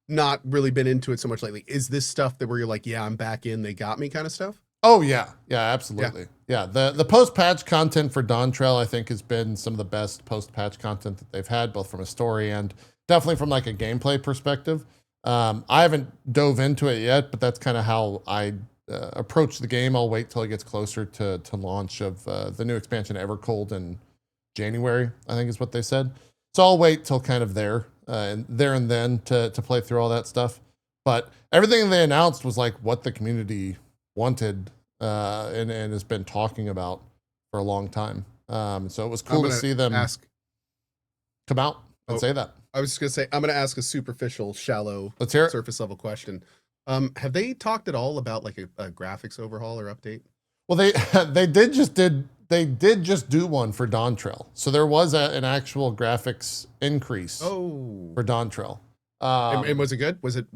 not really been into it so much lately. Is this stuff that where you're like, yeah, I'm back in, they got me kind of stuff? Oh yeah, absolutely. Yeah, the post-patch content for Dawn Trail I think has been some of the best post-patch content that they've had, both from a story and definitely from like a gameplay perspective. I haven't dove into it yet, but that's kind of how I approach the game. I'll wait till it gets closer to launch of the new expansion Evercold in January, I think is what they said. So I'll wait till kind of there and then to play through all that stuff. But everything they announced was like what the community wanted and has been talking about for a long time. So it was cool to see them come out and say that. I was just gonna say, I'm gonna ask a superficial, shallow, Let's hear it. surface level question. Have they talked at all about like a graphics overhaul or update? Well, they did just do one for Dawn Trail. So there was an actual graphics increase for Dawn Trail. And was it good? Was it?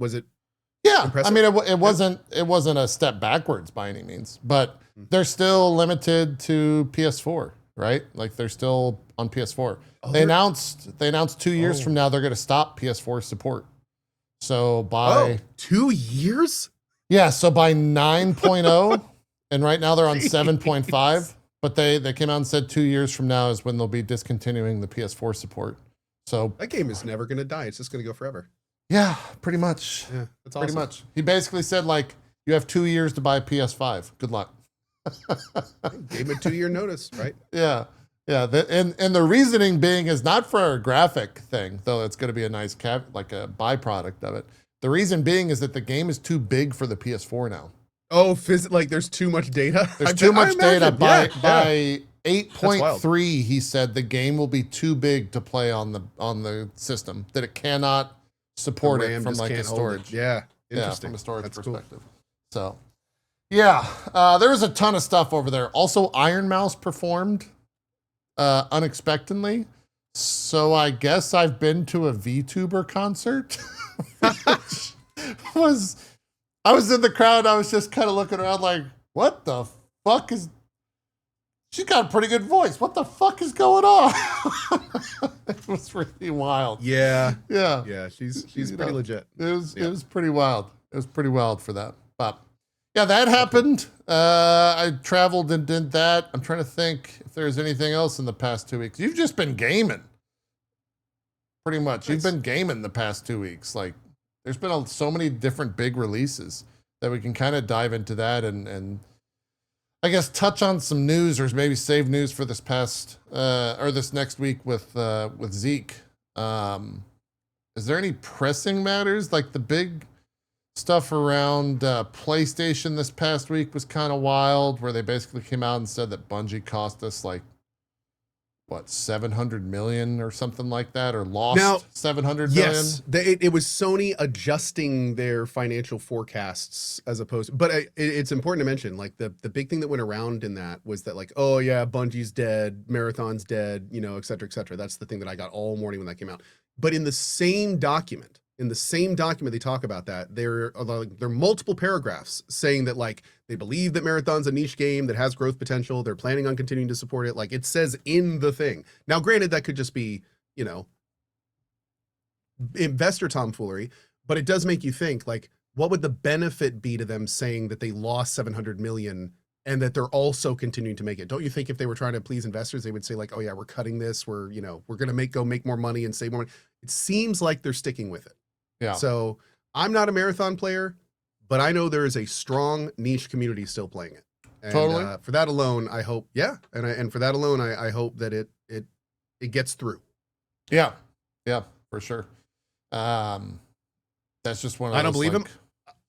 Yeah, impressive? I mean, it wasn't a step backwards by any means, but they're still limited to PS4, right? Like they're still on PS4. They announced 2 years from now they're going to stop PS4 support. So by 2 years? Yeah, so by 9.0, and right now they're on 7.5, but they came out and said 2 years from now is when they'll be discontinuing the PS4 support. So that game is never going to die. It's just going to go forever. Yeah, pretty much. Yeah, that's awesome. Pretty much. He basically said, like, you have 2 years to buy a PS5. Good luck. Gave him a 2 year notice, right? Yeah. Yeah. And the reasoning being is not for a graphic thing, though it's going to be a nice like a byproduct of it. The reason being is that the game is too big for the PS4 now. Oh, like there's too much data? There's too much data. By 8.3, he said the game will be too big to play on the system, that it cannot support it from like a storage. Yeah, interesting. From a storage That's perspective. Cool. So, yeah, there was a ton of stuff over there. Also, Iron Mouse performed unexpectedly. So I guess I've been to a VTuber concert. I was in the crowd. I was just kind of looking around like, what the fuck is... She's got a pretty good voice. What the fuck is going on? It was really wild. Yeah. Yeah. Yeah, she's pretty legit. It was pretty wild. It was pretty wild for that. But yeah, that happened. I traveled and did that. I'm trying to think if there's anything else in the past 2 weeks. You've just been gaming. Pretty much. You've been gaming the past 2 weeks. Like, there's been so many different big releases that we can kind of dive into that and I guess touch on some news, or maybe save news for this past or this next week with Zeke. Is there any pressing matters? Like the big stuff around PlayStation this past week was kind of wild, where they basically came out and said that Bungie cost us like what, 700 million or something like that, or lost 700 million. Yes, it was Sony adjusting their financial forecasts as opposed to, but it's important to mention, like the big thing that went around in that was that like, oh yeah, Bungie's dead, Marathon's dead, you know, et cetera, et cetera. That's the thing that I got all morning when that came out. But in the same document, they talk about that. There are multiple paragraphs saying that like they believe that Marathon's a niche game that has growth potential. They're planning on continuing to support it. Like it says in the thing. Now, granted, that could just be, you know, investor tomfoolery, but it does make you think like, what would the benefit be to them saying that they lost 700 million and that they're also continuing to make it? Don't you think if they were trying to please investors, they would say like, oh yeah, we're cutting this. We're going to make more money and save more money. It seems like they're sticking with it. Yeah. So I'm not a Marathon player, but I know there is a strong niche community still playing it. And, totally. For that alone, I hope, and for that alone, I hope that it gets through. Yeah, for sure. That's just one of those, I don't believe like, him.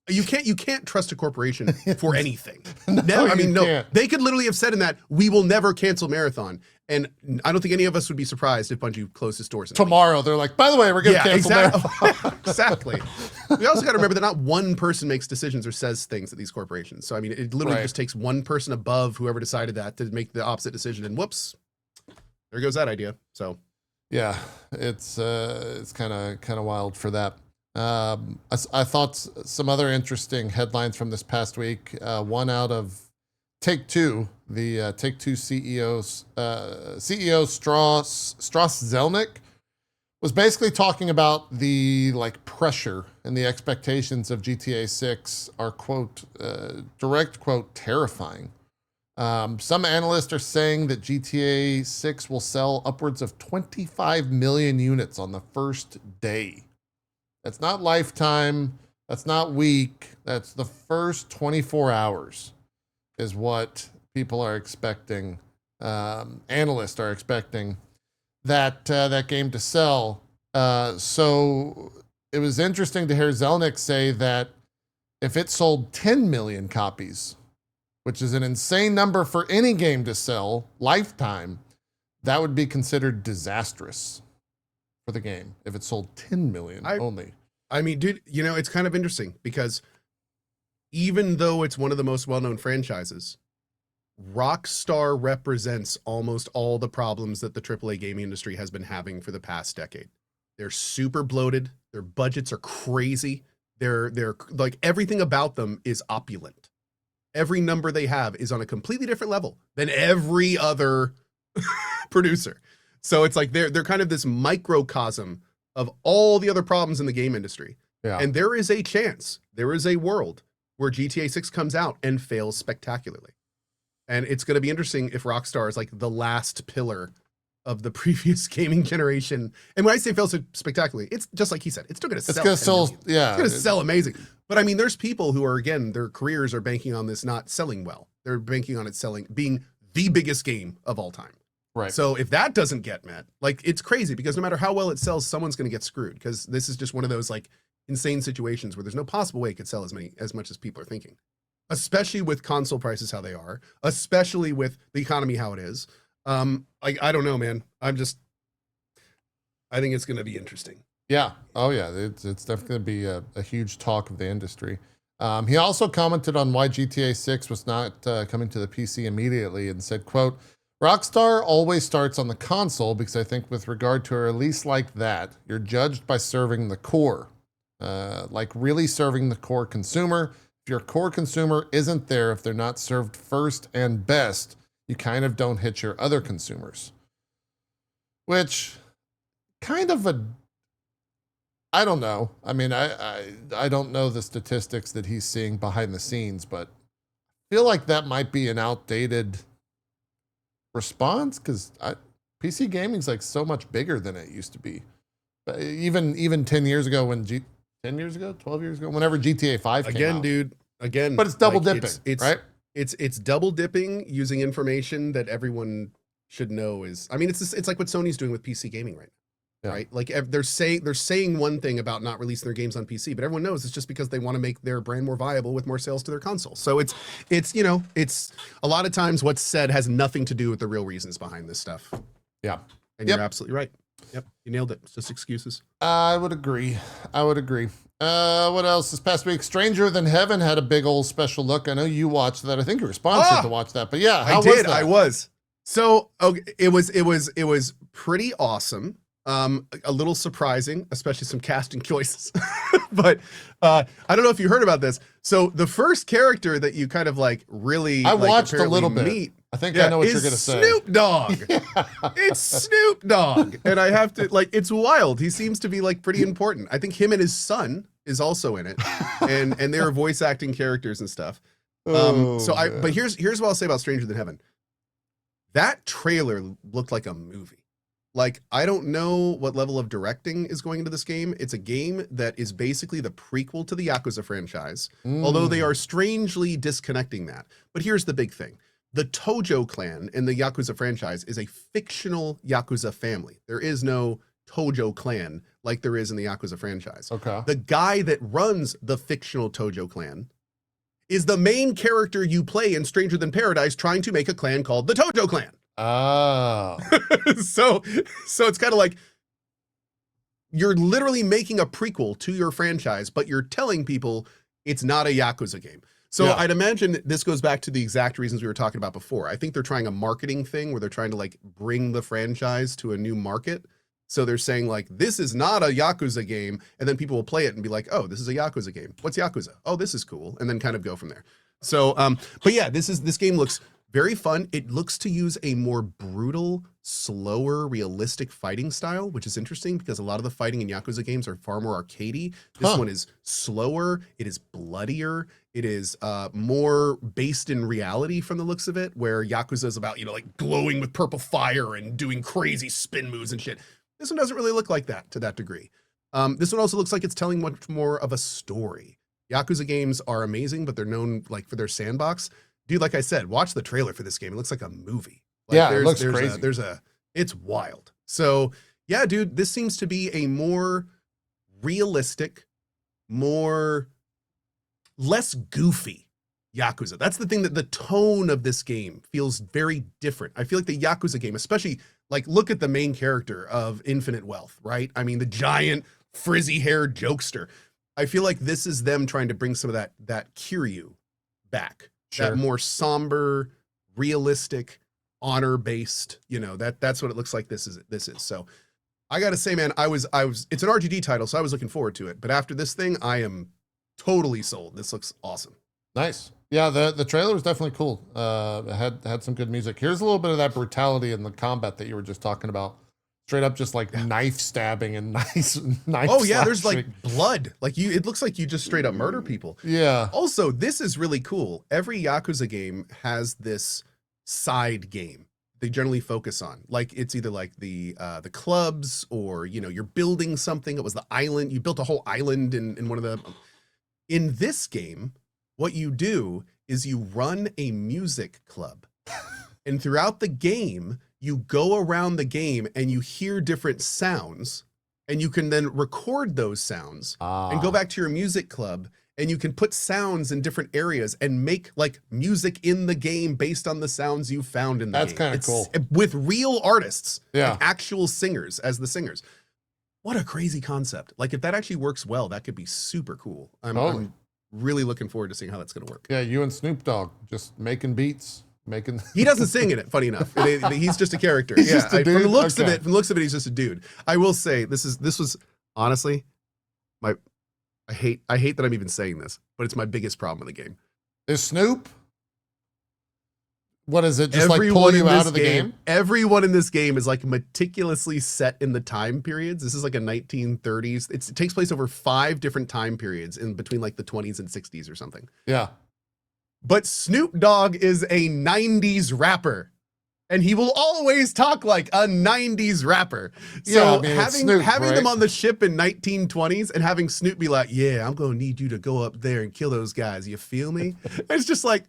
You can't trust a corporation for anything. No, no. They could literally have said in that, we will never cancel Marathon. And I don't think any of us would be surprised if Bungie closed its doors. Tomorrow, they're like, by the way, we're going to cancel Marathon. Exactly. We also got to remember that not one person makes decisions or says things at these corporations. So, I mean, it literally just takes one person above whoever decided that to make the opposite decision. And whoops, there goes that idea. So, Yeah, it's kind of wild for that. I thought some other interesting headlines from this past week. One out of Take-Two, the Take-Two CEO Strauss Zelnick was basically talking about the like pressure and the expectations of GTA 6 are quote direct quote terrifying. Some analysts are saying that GTA 6 will sell upwards of 25 million units on the first day. That's not lifetime. That's not week. That's the first 24 hours is what people are expecting. Analysts are expecting that that game to sell. So it was interesting to hear Zelnick say that if it sold 10 million copies, which is an insane number for any game to sell lifetime, that would be considered disastrous for the game if it sold 10 million only. I mean, dude, you know, it's kind of interesting because even though it's one of the most well-known franchises, Rockstar represents almost all the problems that the AAA gaming industry has been having for the past decade. They're super bloated. Their budgets are crazy. They're like everything about them is opulent. Every number they have is on a completely different level than every other producer. So it's like they're kind of this microcosm of all the other problems in the game industry. Yeah. And there is a chance, there is a world where GTA 6 comes out and fails spectacularly. And it's going to be interesting if Rockstar is like the last pillar of the previous gaming generation. And when I say fails spectacularly, it's just like he said, it's still going to sell. It's going to sell, yeah. It's going to sell amazing. But I mean, there's people who are, again, their careers are banking on this not selling well. They're banking on it selling, being the biggest game of all time. Right. So if that doesn't get met, like it's crazy because no matter how well it sells, someone's going to get screwed because this is just one of those like insane situations where there's no possible way it could sell as much as people are thinking, especially with console prices how they are, especially with the economy how it is. Like I don't know, man. I think it's going to be interesting. Yeah. Oh yeah. It's definitely going to be a huge talk of the industry. He also commented on why GTA 6 was not coming to the PC immediately and said, quote, Rockstar always starts on the console because I think with regard to a release like that, you're judged by serving the core, like really serving the core consumer. If your core consumer isn't there, if they're not served first and best, you kind of don't hit your other consumers. Which kind of I don't know. I mean, I don't know the statistics that he's seeing behind the scenes, but I feel like that might be an outdated response because PC gaming's like so much bigger than it used to be. But even 10 years ago 10 years ago, 12 years ago, whenever GTA 5 came out. Dude, again. But it's double dipping, right? It's double dipping using information that everyone should know is, I mean, it's like what Sony's doing with PC gaming right now, right? Like they're saying one thing about not releasing their games on PC, but everyone knows it's just because they want to make their brand more viable with more sales to their console. So it's, you know, it's a lot of times what's said has nothing to do with the real reasons behind this stuff. Yeah. And you're absolutely right. Yep. You nailed it. It's just excuses. I would agree. What else this past week? Stranger Than Heaven had a big old special look. I know you watched that. I think you were sponsored to watch that, but yeah, how was that? I was. So it was pretty awesome. A little surprising, especially some casting choices, but I don't know if you heard about this. So the first character that you kind of like really, I watched a little bit. I think I know what you're going to say. Snoop Dogg. It's Snoop Dogg. And I have to like, it's wild. He seems to be like pretty important. I think him and his son is also in it and they're voice acting characters and stuff. But here's what I'll say about Stranger Than Heaven. That trailer looked like a movie. Like, I don't know what level of directing is going into this game. It's a game that is basically the prequel to the Yakuza franchise, although they are strangely disconnecting that. But here's the big thing. The Tojo clan in the Yakuza franchise is a fictional Yakuza family. There is no Tojo clan like there is in the Yakuza franchise. Okay. The guy that runs the fictional Tojo clan is the main character you play in Stranger Than Paradise trying to make a clan called the Tojo clan. Oh. So it's kind of like you're literally making a prequel to your franchise, but you're telling people it's not a Yakuza game. So I'd imagine this goes back to the exact reasons we were talking about before. I think they're trying a marketing thing where they're trying to like bring the franchise to a new market. So they're saying like, this is not a Yakuza game. And then people will play it and be like, oh, this is a Yakuza game. What's Yakuza? Oh, this is cool. And then kind of go from there. So, but yeah, this game looks very fun. It looks to use a more brutal, slower, realistic fighting style, which is interesting because a lot of the fighting in Yakuza games are far more arcadey. This one is slower. It is bloodier. It is more based in reality from the looks of it, where Yakuza is about, like glowing with purple fire and doing crazy spin moves and shit. This one doesn't really look like that to that degree. This one also looks like it's telling much more of a story. Yakuza games are amazing, but they're known like for their sandbox. Dude, like I said, watch the trailer for this game. It looks like a movie. Like, yeah, it looks crazy. It's wild. So yeah, dude, this seems to be a more realistic, less goofy Yakuza. That's the thing, that the tone of this game feels very different. I feel like the Yakuza game, especially like look at the main character of Infinite Wealth, right? I mean, the giant frizzy-haired jokester. I feel like this is them trying to bring some of that Kiryu back. Sure. That more somber, realistic, honor-based, that's what it looks like this is. So I gotta say, man, it's an RGD title, so I was looking forward to it. But after this thing, I am totally sold. This looks awesome. Nice. Yeah, the trailer was definitely cool. It had some good music. Here's a little bit of that brutality in the combat that you were just talking about. Straight up just like knife stabbing and knife oh yeah, there's like blood. Like it looks like you just straight up murder people. Yeah. Also, this is really cool. Every Yakuza game has this side game they generally focus on. Like it's either like the clubs, or you're building something. It was the island. You built a whole island in one of the. In this game, what you do is you run a music club, and throughout the game, you go around the game and you hear different sounds, and you can then record those sounds and go back to your music club, and you can put sounds in different areas and make like music in the game based on the sounds you found in the game. That's kind of cool. With real artists, yeah, like actual singers as the singers. What a crazy concept. Like if that actually works well, that could be super cool. I'm really looking forward to seeing how that's going to work. Yeah, you and Snoop Dogg just making beats. He doesn't sing in it, funny enough. He's just a character. From the looks of it, he's just a dude. I will say this was honestly I hate that I'm even saying this, but it's my biggest problem with the game. Is Snoop? What is it? Just like pull you out of the game? Everyone in this game is like meticulously set in the time periods. This is like a 1930s. It takes place over 5 different time periods in between like the 20s and 60s or something. Yeah. But Snoop Dogg is a 90s rapper, and he will always talk like a 90s rapper. So having them on the ship in 1920s and having Snoop be like, yeah, I'm going to need you to go up there and kill those guys. You feel me? It's just like,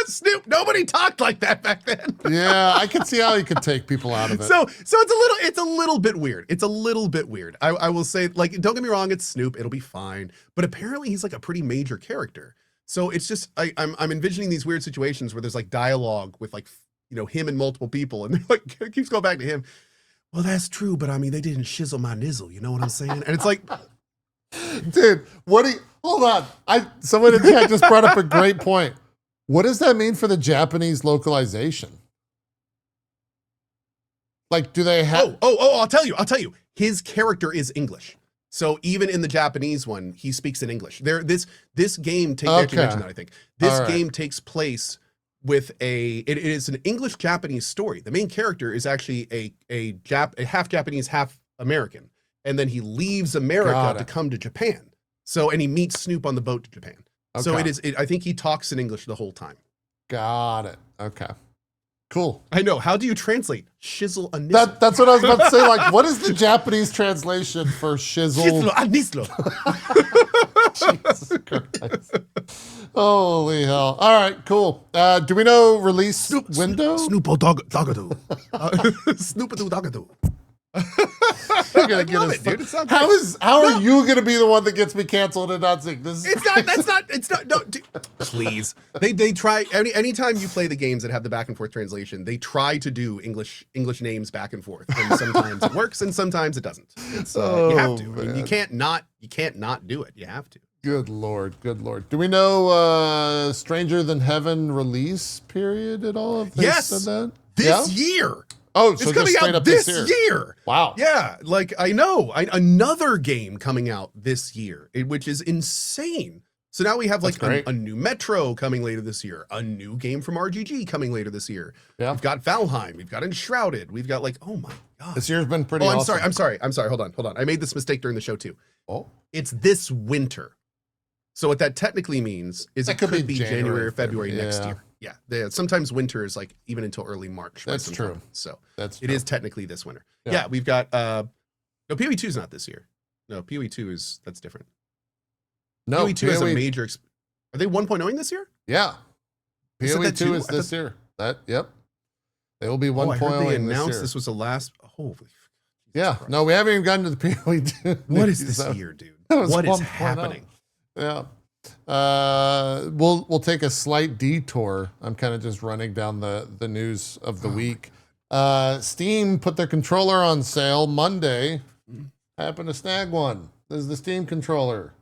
Snoop, nobody talked like that back then. Yeah, I can see how he could take people out of it. So it's a little bit weird. It's a little bit weird. I will say, like, don't get me wrong, it's Snoop, it'll be fine. But apparently he's like a pretty major character. So it's just I'm envisioning these weird situations where there's like dialogue with like him and multiple people, and they're like it keeps going back to him. Well, that's true, but I mean they didn't shizzle my nizzle, you know what I'm saying? And it's like, dude, hold on. Someone in chat just brought up a great point. What does that mean for the Japanese localization? Like, do they have? Oh! I'll tell you. His character is English, so even in the Japanese one, he speaks in English. This game takes. I mentioned that, I think this game takes place with it is an English-Japanese story. The main character is actually a half Japanese, half American, and then he leaves America to come to Japan. So, and he meets Snoop on the boat to Japan. Okay. So I think he talks in English the whole time. Got it. Okay. Cool. I know. How do you translate shizzle a nizzle? That's what I was about to say. Like, what is the Japanese translation for shizzle? Shizzle a nizzle. Jesus Christ. Holy hell. All right, cool. Do we know release window? Snoop-o-doggadoo. Snoop-o-doggadoo. You're gonna get us, dude. How are you gonna be the one that gets me canceled and not sing? It's not. No, dude, please. They try anytime you play the games that have the back and forth translation, they try to do English names back and forth, and sometimes it works and sometimes it doesn't. It's you have to. I mean, you can't not do it. You have to. Good lord. Do we know Stranger Than Heaven release period at all? Yes. Said that? This year. Oh, It's so coming just straight out up this year. year. Wow. Yeah, like I know another game coming out this year, which is insane. So now we have like a new Metro coming later this year, a new game from RGG coming later this year. Yeah. We've got Valheim, we've got Enshrouded, we've got like, oh my God. This year's been pretty I'm awesome. sorry. Hold on. I made this mistake during the show too. Oh. It's this winter. So what that technically means is it could be January or February next year. Yeah. Sometimes winter is like even until early March. That's true. So it is technically this winter. Yeah, we've got no, PoE2 is not this year. No, PoE2 that's different. No, PoE2 has a major. Are they 1.0ing this year? Yeah, PoE2 is this year. Yep, they will be 1.0. I heard they announced this year. this was the last. Holy. Yeah, Christ. no, we haven't even gotten to the PoE2. What is this year, dude? What is happening? Yeah. We'll take a slight detour. I'm kind of just running down the news of the week. Steam put their controller on sale Monday. Happened to snag one. This is the Steam controller.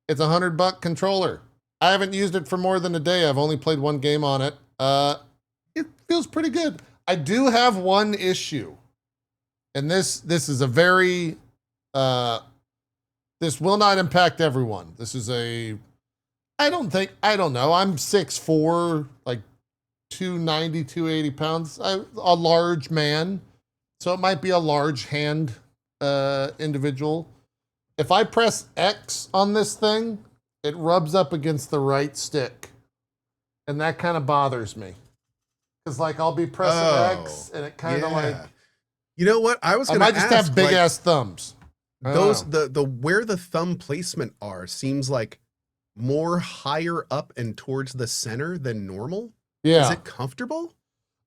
It's $100 controller. I haven't used it for more than a day. I've only played one game on it. It feels pretty good. I do have one issue. And this is a very this will not impact everyone. This is I don't know. I'm 6'4", like 290, 280 pounds. A large man. So it might be a large hand individual. If I press X on this thing, it rubs up against the right stick. And that kind of bothers me. Because like I'll be pressing X and it kind of like... You know what? I was going to ask. I might just have big ass thumbs. The where the thumb placement are seems like more higher up and towards the center than normal. Yeah. Is it comfortable?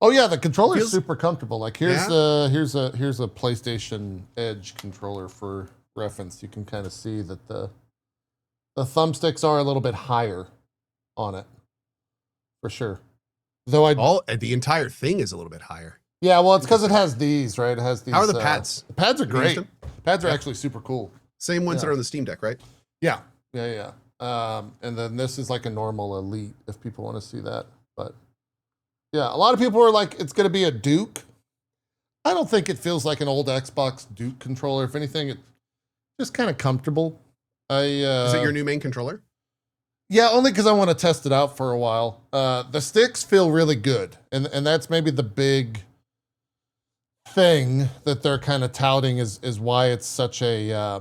Oh yeah, the controller is super comfortable. Like here's a PlayStation Edge controller for reference. You can kind of see that the thumbsticks are a little bit higher on it, for sure. Though the entire thing is a little bit higher. Yeah, well, it's because it has these, right? It has these. How are the pads? The pads are great. Pads are actually super cool. Same ones that are on the Steam Deck, right? Yeah. And then this is like a normal Elite, if people want to see that. But yeah, a lot of people are like, it's going to be a Duke. I don't think it feels like an old Xbox Duke controller. If anything, it's just kind of comfortable. Is it your new main controller? Yeah, only because I want to test it out for a while. The sticks feel really good, and that's maybe the big thing that they're kind of touting is why it's such a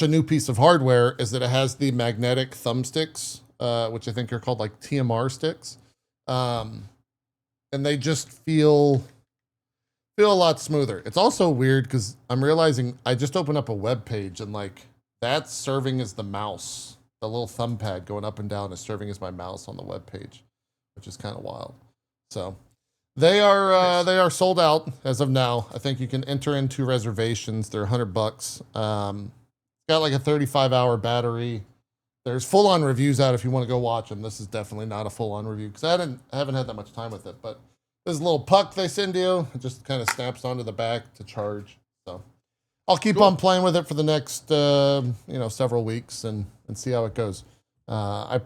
new piece of hardware, is that it has the magnetic thumbsticks, which I think are called like TMR sticks, and they just feel a lot smoother. It's also weird because I'm realizing I just opened up a web page and like that's serving as the mouse. The little thumb pad going up and down is serving as my mouse on the web page, which is kind of wild. So they are sold out as of now. I think you can enter into reservations. They're $100. Got like a 35-hour battery. There's full-on reviews out if you want to go watch them. This is definitely not a full-on review because I haven't had that much time with it. But there's a little puck they send you. It just kind of snaps onto the back to charge. So I'll keep on playing with it for the next several weeks and see how it goes. I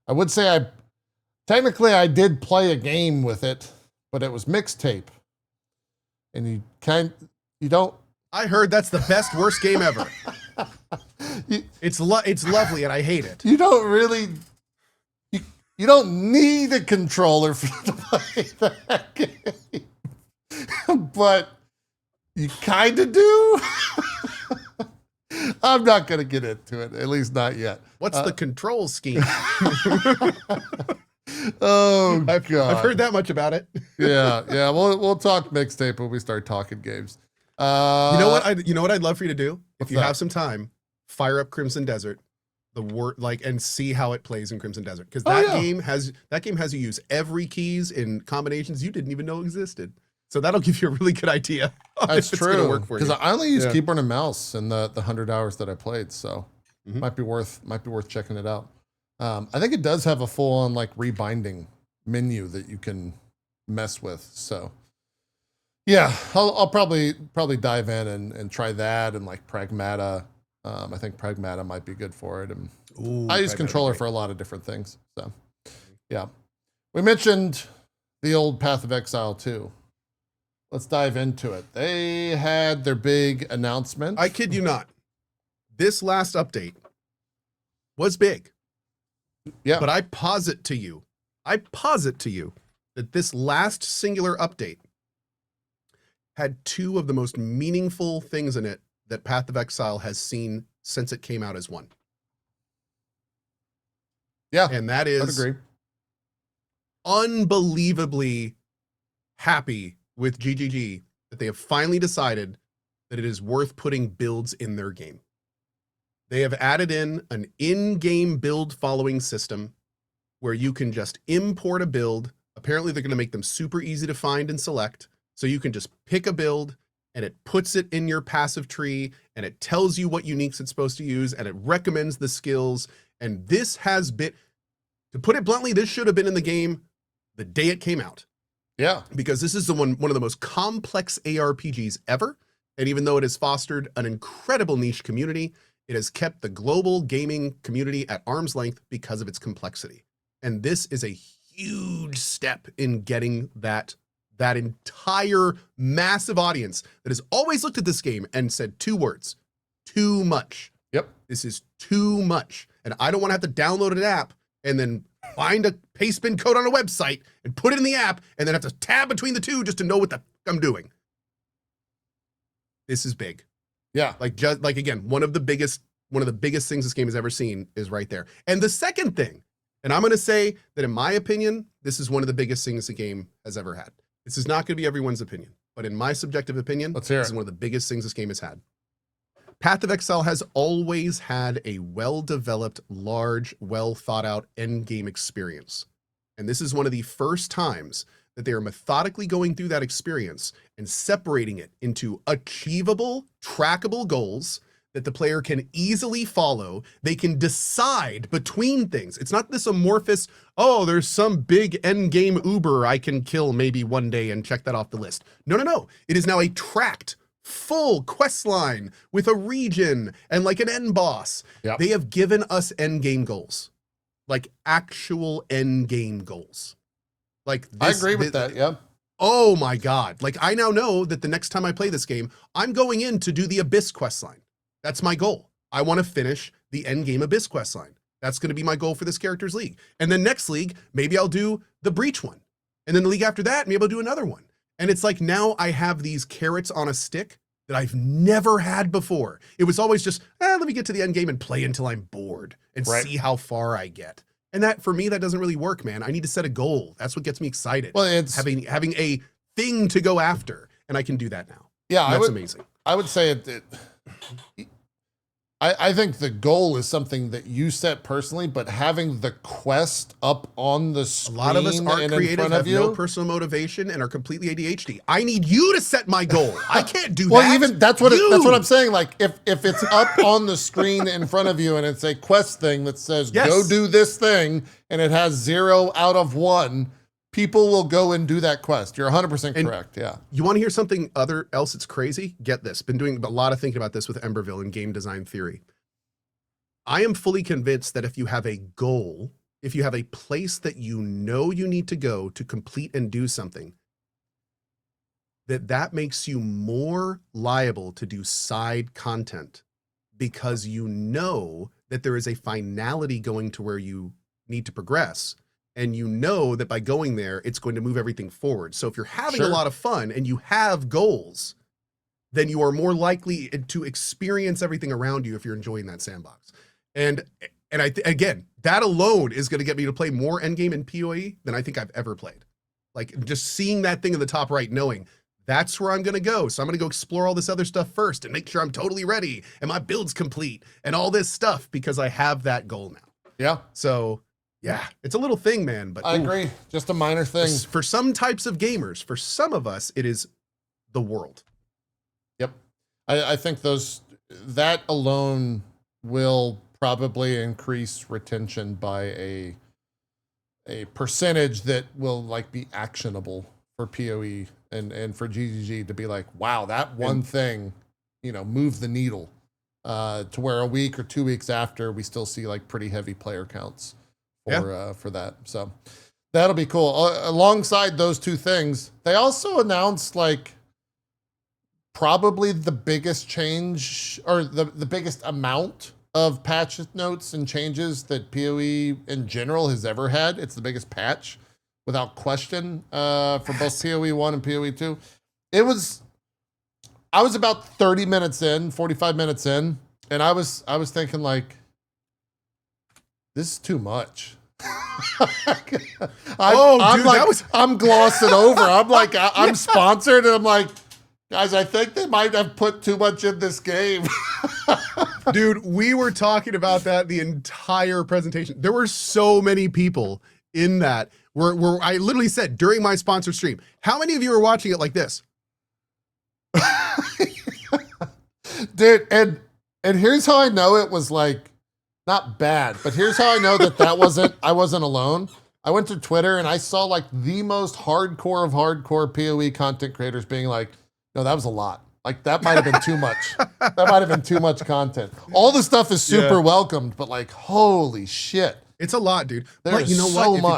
would say I did play a game with it, but it was Mixtape, and you don't. I heard that's the best worst game ever. It's lovely and I hate it. You don't really. You don't need a controller to play that game, but you kind of do. I'm not going to get into it, at least not yet. What's the control scheme? Oh, God. I've heard that much about it. Yeah. We'll talk Mixtape when we start talking games. You know what I'd love for you to do? If you have some time, fire up Crimson Desert, and see how it plays in Crimson Desert. Because game has you use every keys in combinations you didn't even know existed. So that'll give you a really good idea. That's true. Because I only use keyboard and mouse in the 100 hours that I played, so might be worth checking it out. I think it does have a full-on like rebinding menu that you can mess with. So yeah, I'll probably dive in and try that and like PRAGMATA. I think PRAGMATA might be good for it. And I use controller for a lot of different things. So yeah, we mentioned the old Path of Exile 2. let's dive into it. They had their big announcement. I kid you not. This last update was big. Yeah. But I posit to you that this last singular update had two of the most meaningful things in it that Path of Exile has seen since it came out as one. Yeah. And that I'd is agree. unbelievably happy with GGG that they have finally decided that it is worth putting builds in their game. They have added in an in-game build following system where you can just import a build. Apparently, they're going to make them super easy to find and select. So you can just pick a build and it puts it in your passive tree and it tells you what uniques it's supposed to use and it recommends the skills. And this has been, to put it bluntly, this should have been in the game the day it came out. Yeah. Because this is the one of the most complex ARPGs ever. And even though it has fostered an incredible niche community, it has kept the global gaming community at arm's length because of its complexity. And this is a huge step in getting that entire massive audience that has always looked at this game and said two words: too much. Yep. This is too much. And I don't want to have to download an app and then find a paste bin code on a website and put it in the app and then have to tab between the two just to know what the I'm doing. This is big. Yeah. Like again, one of the biggest things this game has ever seen is right there. And the second thing, and I'm going to say that in my opinion, this is one of the biggest things the game has ever had. This is not going to be everyone's opinion, but in my subjective opinion, Let's hear this it. is one of the biggest things this game has had. Path of Exile has always had a well-developed, large, well-thought-out endgame experience. And this is one of the first times that they are methodically going through that experience and separating it into achievable, trackable goals that the player can easily follow. They can decide between things. It's not this amorphous, oh, there's some big endgame Uber I can kill maybe one day and check that off the list. No. It is now a tracked, full quest line with a region and like an end boss. Yep. They have given us endgame goals, like actual endgame goals. Like this, I agree with that. Yeah. Oh my God. Like I now know that the next time I play this game, I'm going in to do the Abyss quest line. That's my goal. I want to finish the end game Abyss quest line. That's going to be my goal for this character's league. And then next league, maybe I'll do the Breach one. And then the league after that, maybe I'll do another one. And it's like now I have these carrots on a stick that I've never had before. It was always just, let me get to the end game and play until I'm bored and see how far I get. And that, for me, that doesn't really work, man. I need to set a goal. That's what gets me excited. Well, it's having a thing to go after, and I can do that now. Yeah, that's amazing. I would say I think the goal is something that you set personally, but having the quest up on the screen, a lot of us aren't creative, have no personal motivation, and are completely ADHD. I need you to set my goal. I can't do that. Well, even that's what I'm saying. Like if it's up on the screen in front of you and it's a quest thing that says go do this thing and it has 0 out of 1, people will go and do that quest. You're 100% correct. Yeah. You want to hear something else that's crazy? Get this. Been doing a lot of thinking about this with Emberville and game design theory. I am fully convinced that if you have a goal, if you have a place that you know you need to go to complete and do something, that makes you more liable to do side content because you know that there is a finality going to where you need to progress. And you know that by going there, it's going to move everything forward. So if you're having a lot of fun and you have goals, then you are more likely to experience everything around you if you're enjoying that sandbox. And again, that alone is going to get me to play more endgame in PoE than I think I've ever played. Like just seeing that thing in the top right, knowing that's where I'm going to go. So I'm going to go explore all this other stuff first and make sure I'm totally ready and my build's complete and all this stuff because I have that goal now. Yeah. So yeah, it's a little thing, man. But I agree. Just a minor thing. For some types of gamers, for some of us, it is the world. Yep. I think that alone will probably increase retention by a percentage that will like be actionable for PoE and for GGG to be like, wow, that one thing, moved the needle to where a week or 2 weeks after we still see like pretty heavy player counts for that. So that'll be cool. Alongside those two things, they also announced like probably the biggest change, or the biggest amount of patch notes and changes that PoE in general has ever had. It's the biggest patch, without question, for both PoE 1 and PoE 2. I was about 30 minutes in, 45 minutes in, and I was thinking, like, this is too much. I'm glossing over. I'm like, I'm sponsored, and I'm like, guys, I think they might have put too much in this game. Dude, we were talking about that the entire presentation. There were so many people in that where I literally said during my sponsor stream, how many of you are watching it like this? Dude, and here's how I know it was, like, not bad, but here's how I know that I wasn't alone. I went to Twitter and I saw, like, the most hardcore of hardcore PoE content creators being like, no, that was a lot. Like, that might have been too much. That might have been too much content. All the stuff is super welcomed, but, like, holy shit. It's a lot, dude. But you know what? If you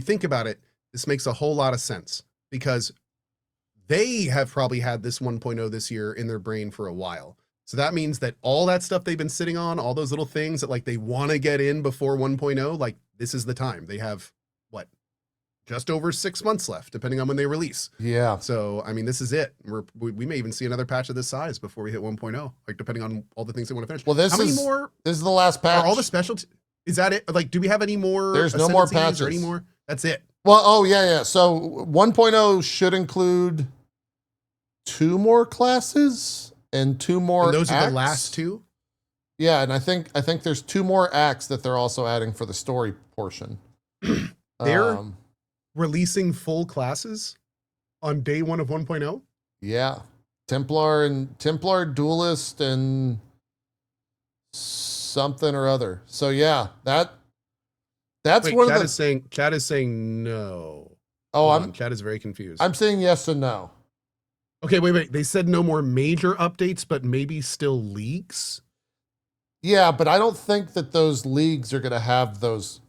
think about it, this makes a whole lot of sense, because they have probably had this 1.0 this year in their brain for a while. So that means that all that stuff they've been sitting on, all those little things that, like, they want to get in before 1.0, like, this is the time. They have, what, just over 6 months left, depending on when they release. Yeah. So, I mean, this is it. We may even see another patch of this size before we hit 1.0, like, depending on all the things they want to finish. Well, this is the last patch. Are all the specialty? Is that it? Like, do we have any more? There's no more patches or any more? That's it. Well, oh yeah. So 1.0 should include 2 more classes and 2 more. And those acts. are the last 2. Yeah, and I think there's 2 more acts that they're also adding for the story portion. They're releasing full classes on day 1 of 1.0. Yeah, Templar Duelist and something or other. So yeah, that's Wait, one Chad of the. Chad is saying no. Oh, Chad is very confused. I'm saying yes and no. Okay, wait. They said no more major updates, but maybe still leaks. Yeah, but I don't think that those leagues are going to have those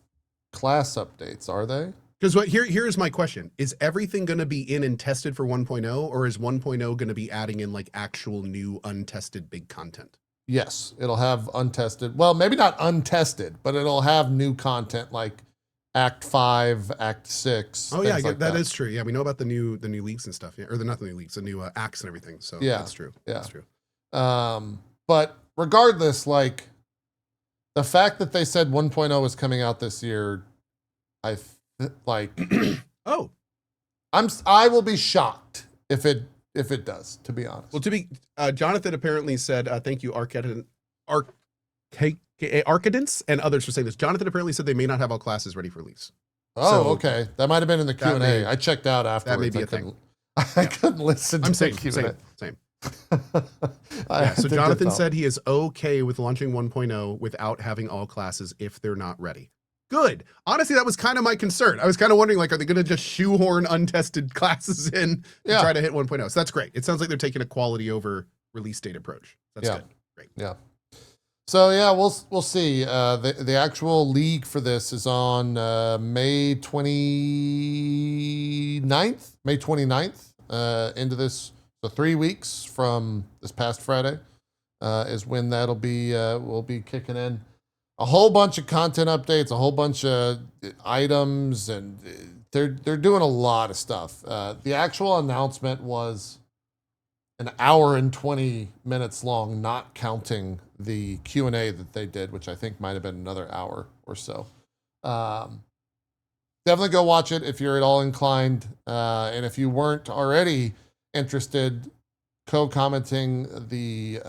class updates, are they? Because here's my question. Is everything going to be in and tested for 1.0, or is 1.0 going to be adding in, like, actual new untested big content? Yes, it'll have untested. Well, maybe not untested, but it'll have new content like Act 5, Act 6. Oh yeah, that is true. Yeah, we know about the new leaks and stuff. Yeah, or not the new leaks, the new acts and everything. So yeah, that's true. Yeah, that's true. But regardless, like, the fact that they said 1.0 is coming out this year, I will be shocked if it does, to be honest. Well, Jonathan apparently said, thank you, Arcadence and others for saying this. Jonathan apparently said they may not have all classes ready for release. Oh, okay. That might have been in the Q&A. I checked out afterwards. That may be a thing. I couldn't listen to same. Yeah, so Jonathan said he is okay with launching 1.0 without having all classes if they're not ready. Good. Honestly, that was kind of my concern. I was kind of wondering, like, are they going to just shoehorn untested classes in to try to hit 1.0? So that's great. It sounds like they're taking a quality over release date approach. That's good. Great. Yeah. So yeah, we'll see. The actual league for this is on May 29th. May 29th. Into this, so 3 weeks from this past Friday is when that'll be. We'll be kicking in a whole bunch of content updates, a whole bunch of items, and they're doing a lot of stuff. The actual announcement was an hour and 20 minutes long, not counting the Q&A that they did, which I think might have been another hour or so. Definitely go watch it if you're at all inclined. And if you weren't already interested, co-commenting the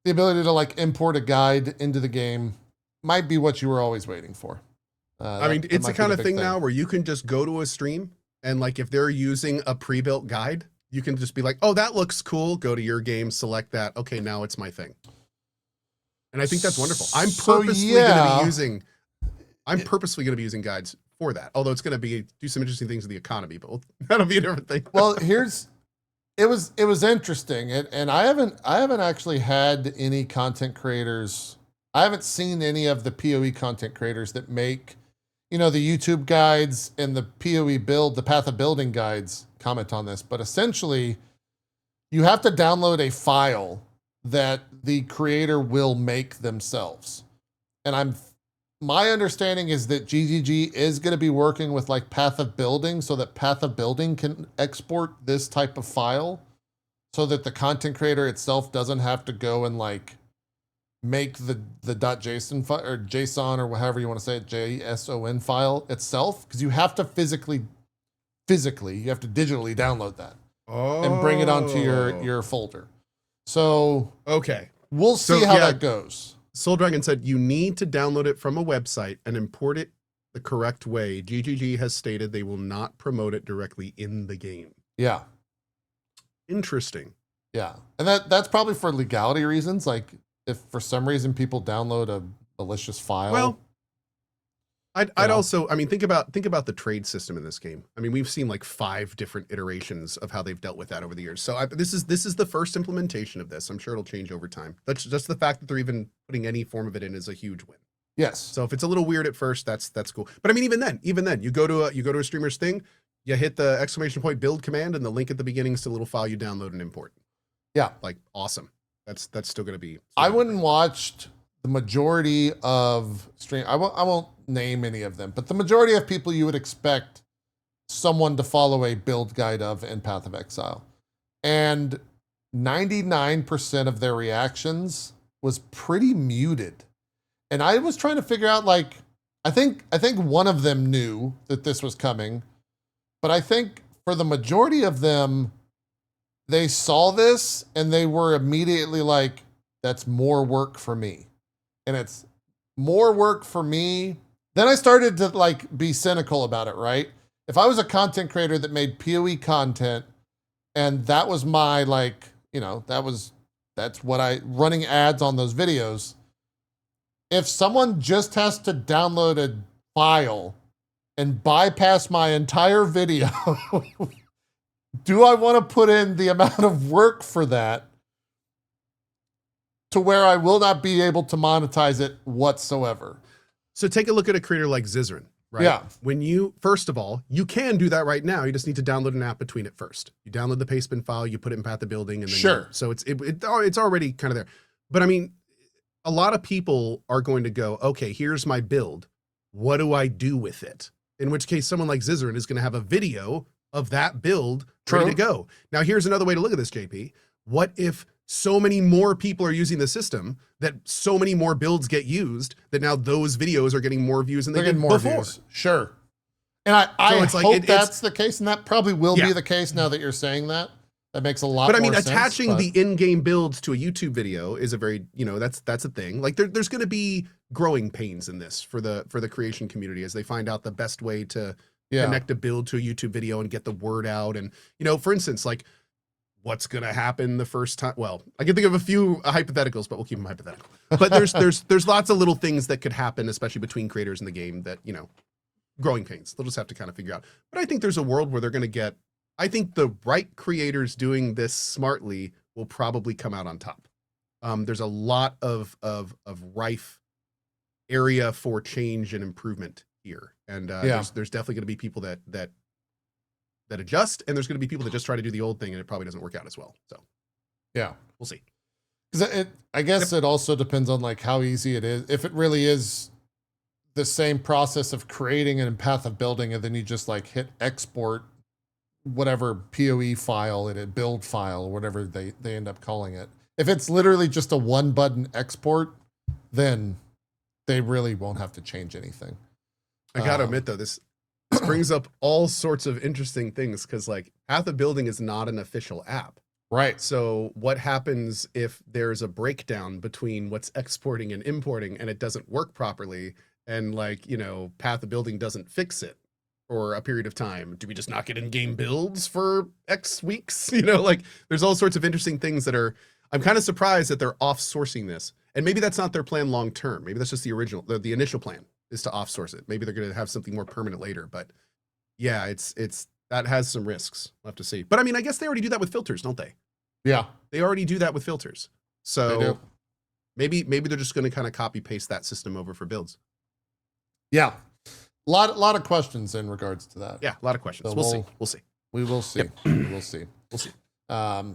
ability to, like, import a guide into the game might be what you were always waiting for. I mean, it's the kind of thing now where you can just go to a stream and, like, if they're using a pre-built guide, you can just be like, oh, that looks cool. Go to your game, select that. Okay, now it's my thing. And I think that's wonderful. I'm purposely going to be using guides for that. Although it's going to do some interesting things with the economy, but that'll be a different thing. Well, it was interesting, and I haven't actually had any content creators. I haven't seen any of the PoE content creators that make, the YouTube guides and the PoE build, the path of building guides comment on this. But essentially, you have to download a file that the creator will make themselves. And my understanding is that GGG is going to be working with like Path of Building so that Path of Building can export this type of file so that the content creator itself doesn't have to go and like make the .json file or JSON or however you want to say it, JSON file itself, because you have to physically, you have to digitally download that and bring it onto your folder. So okay, we'll see how that goes. Soul Dragon said you need to download it from a website and import it the correct way. GGG has stated they will not promote it directly in the game. Yeah. Interesting. Yeah. And that's probably for legality reasons. Like if for some reason people download a malicious file. Well, I'd also, I mean, think about the trade system in this game. I mean, we've seen like 5 different iterations of how they've dealt with that over the years. So this is the first implementation of this. I'm sure it'll change over time. That's just the fact that they're even putting any form of it in is a huge win. Yes. So if it's a little weird at first, that's cool. But I mean, even then, you go to a streamer's thing, you hit the exclamation point build command, and the link at the beginning is to the little file you download and import. Yeah. Like awesome. That's still going to be. I wouldn't watched the majority of stream. I won't name any of them, but the majority of people you would expect someone to follow a build guide of in Path of Exile. And 99% of their reactions was pretty muted. And I was trying to figure out, like, I think one of them knew that this was coming, but I think for the majority of them, they saw this and they were immediately like, that's more work for me. And it's more work for me. Then I started to like be cynical about it, right? If I was a content creator that made PoE content and that was my like, that's what running ads on those videos. If someone just has to download a file and bypass my entire video, do I want to put in the amount of work for that to where I will not be able to monetize it whatsoever? So take a look at a creator like Zizaran, right? Yeah. When first of all, you can do that right now. You just need to download an app between it first. You download the pastebin file, you put it in Path of Building, and then sure. So it's already kind of there. But I mean, a lot of people are going to go, okay, here's my build. What do I do with it? In which case, someone like Zizaran is going to have a video of that build ready to go. Now, here's another way to look at this, JP. What if so many more people are using the system that so many more builds get used that now those videos are getting more views than they did before? Views. Sure. And I hope that's the case, and that probably will be the case now that you're saying that. That makes a lot more sense. But I mean, attaching the in-game builds to a YouTube video is a very, that's a thing. Like there's going to be growing pains in this for the creation community as they find out the best way to connect a build to a YouTube video and get the word out. And, for instance, like what's going to happen the first time? Well, I can think of a few hypotheticals, but we'll keep them hypothetical. But there's lots of little things that could happen, especially between creators in the game that, growing pains. They'll just have to kind of figure out. But I think there's a world where they're going to get, I think the right creators doing this smartly will probably come out on top. There's a lot of rife area for change and improvement here. And there's definitely going to be people that adjust, and there's going to be people that just try to do the old thing and it probably doesn't work out as well. So yeah, we'll see. Because I guess it also depends on like how easy it is. If it really is the same process of creating and Path of Building, and then you just like hit export whatever PoE file and a build file or whatever they end up calling it. If it's literally just a 1-button export, then they really won't have to change anything. I gotta admit though, this brings up all sorts of interesting things because like Path of Building is not an official app. Right. So what happens if there's a breakdown between what's exporting and importing and it doesn't work properly and like, Path of Building doesn't fix it for a period of time? Do we just not get in-game builds for X weeks? Like there's all sorts of interesting things that I'm kind of surprised that they're off-sourcing this. And maybe that's not their plan long-term. Maybe that's just the initial plan is to off-source it. Maybe they're going to have something more permanent later, but yeah, it's that has some risks. We'll have to see. But I mean, I guess they already do that with filters, don't they? Yeah. They already do that with filters. So maybe they're just going to kind of copy paste that system over for builds. Yeah. A lot of questions in regards to that. Yeah, a lot of questions. So we'll see. We will see. Yep. We will see. We'll see.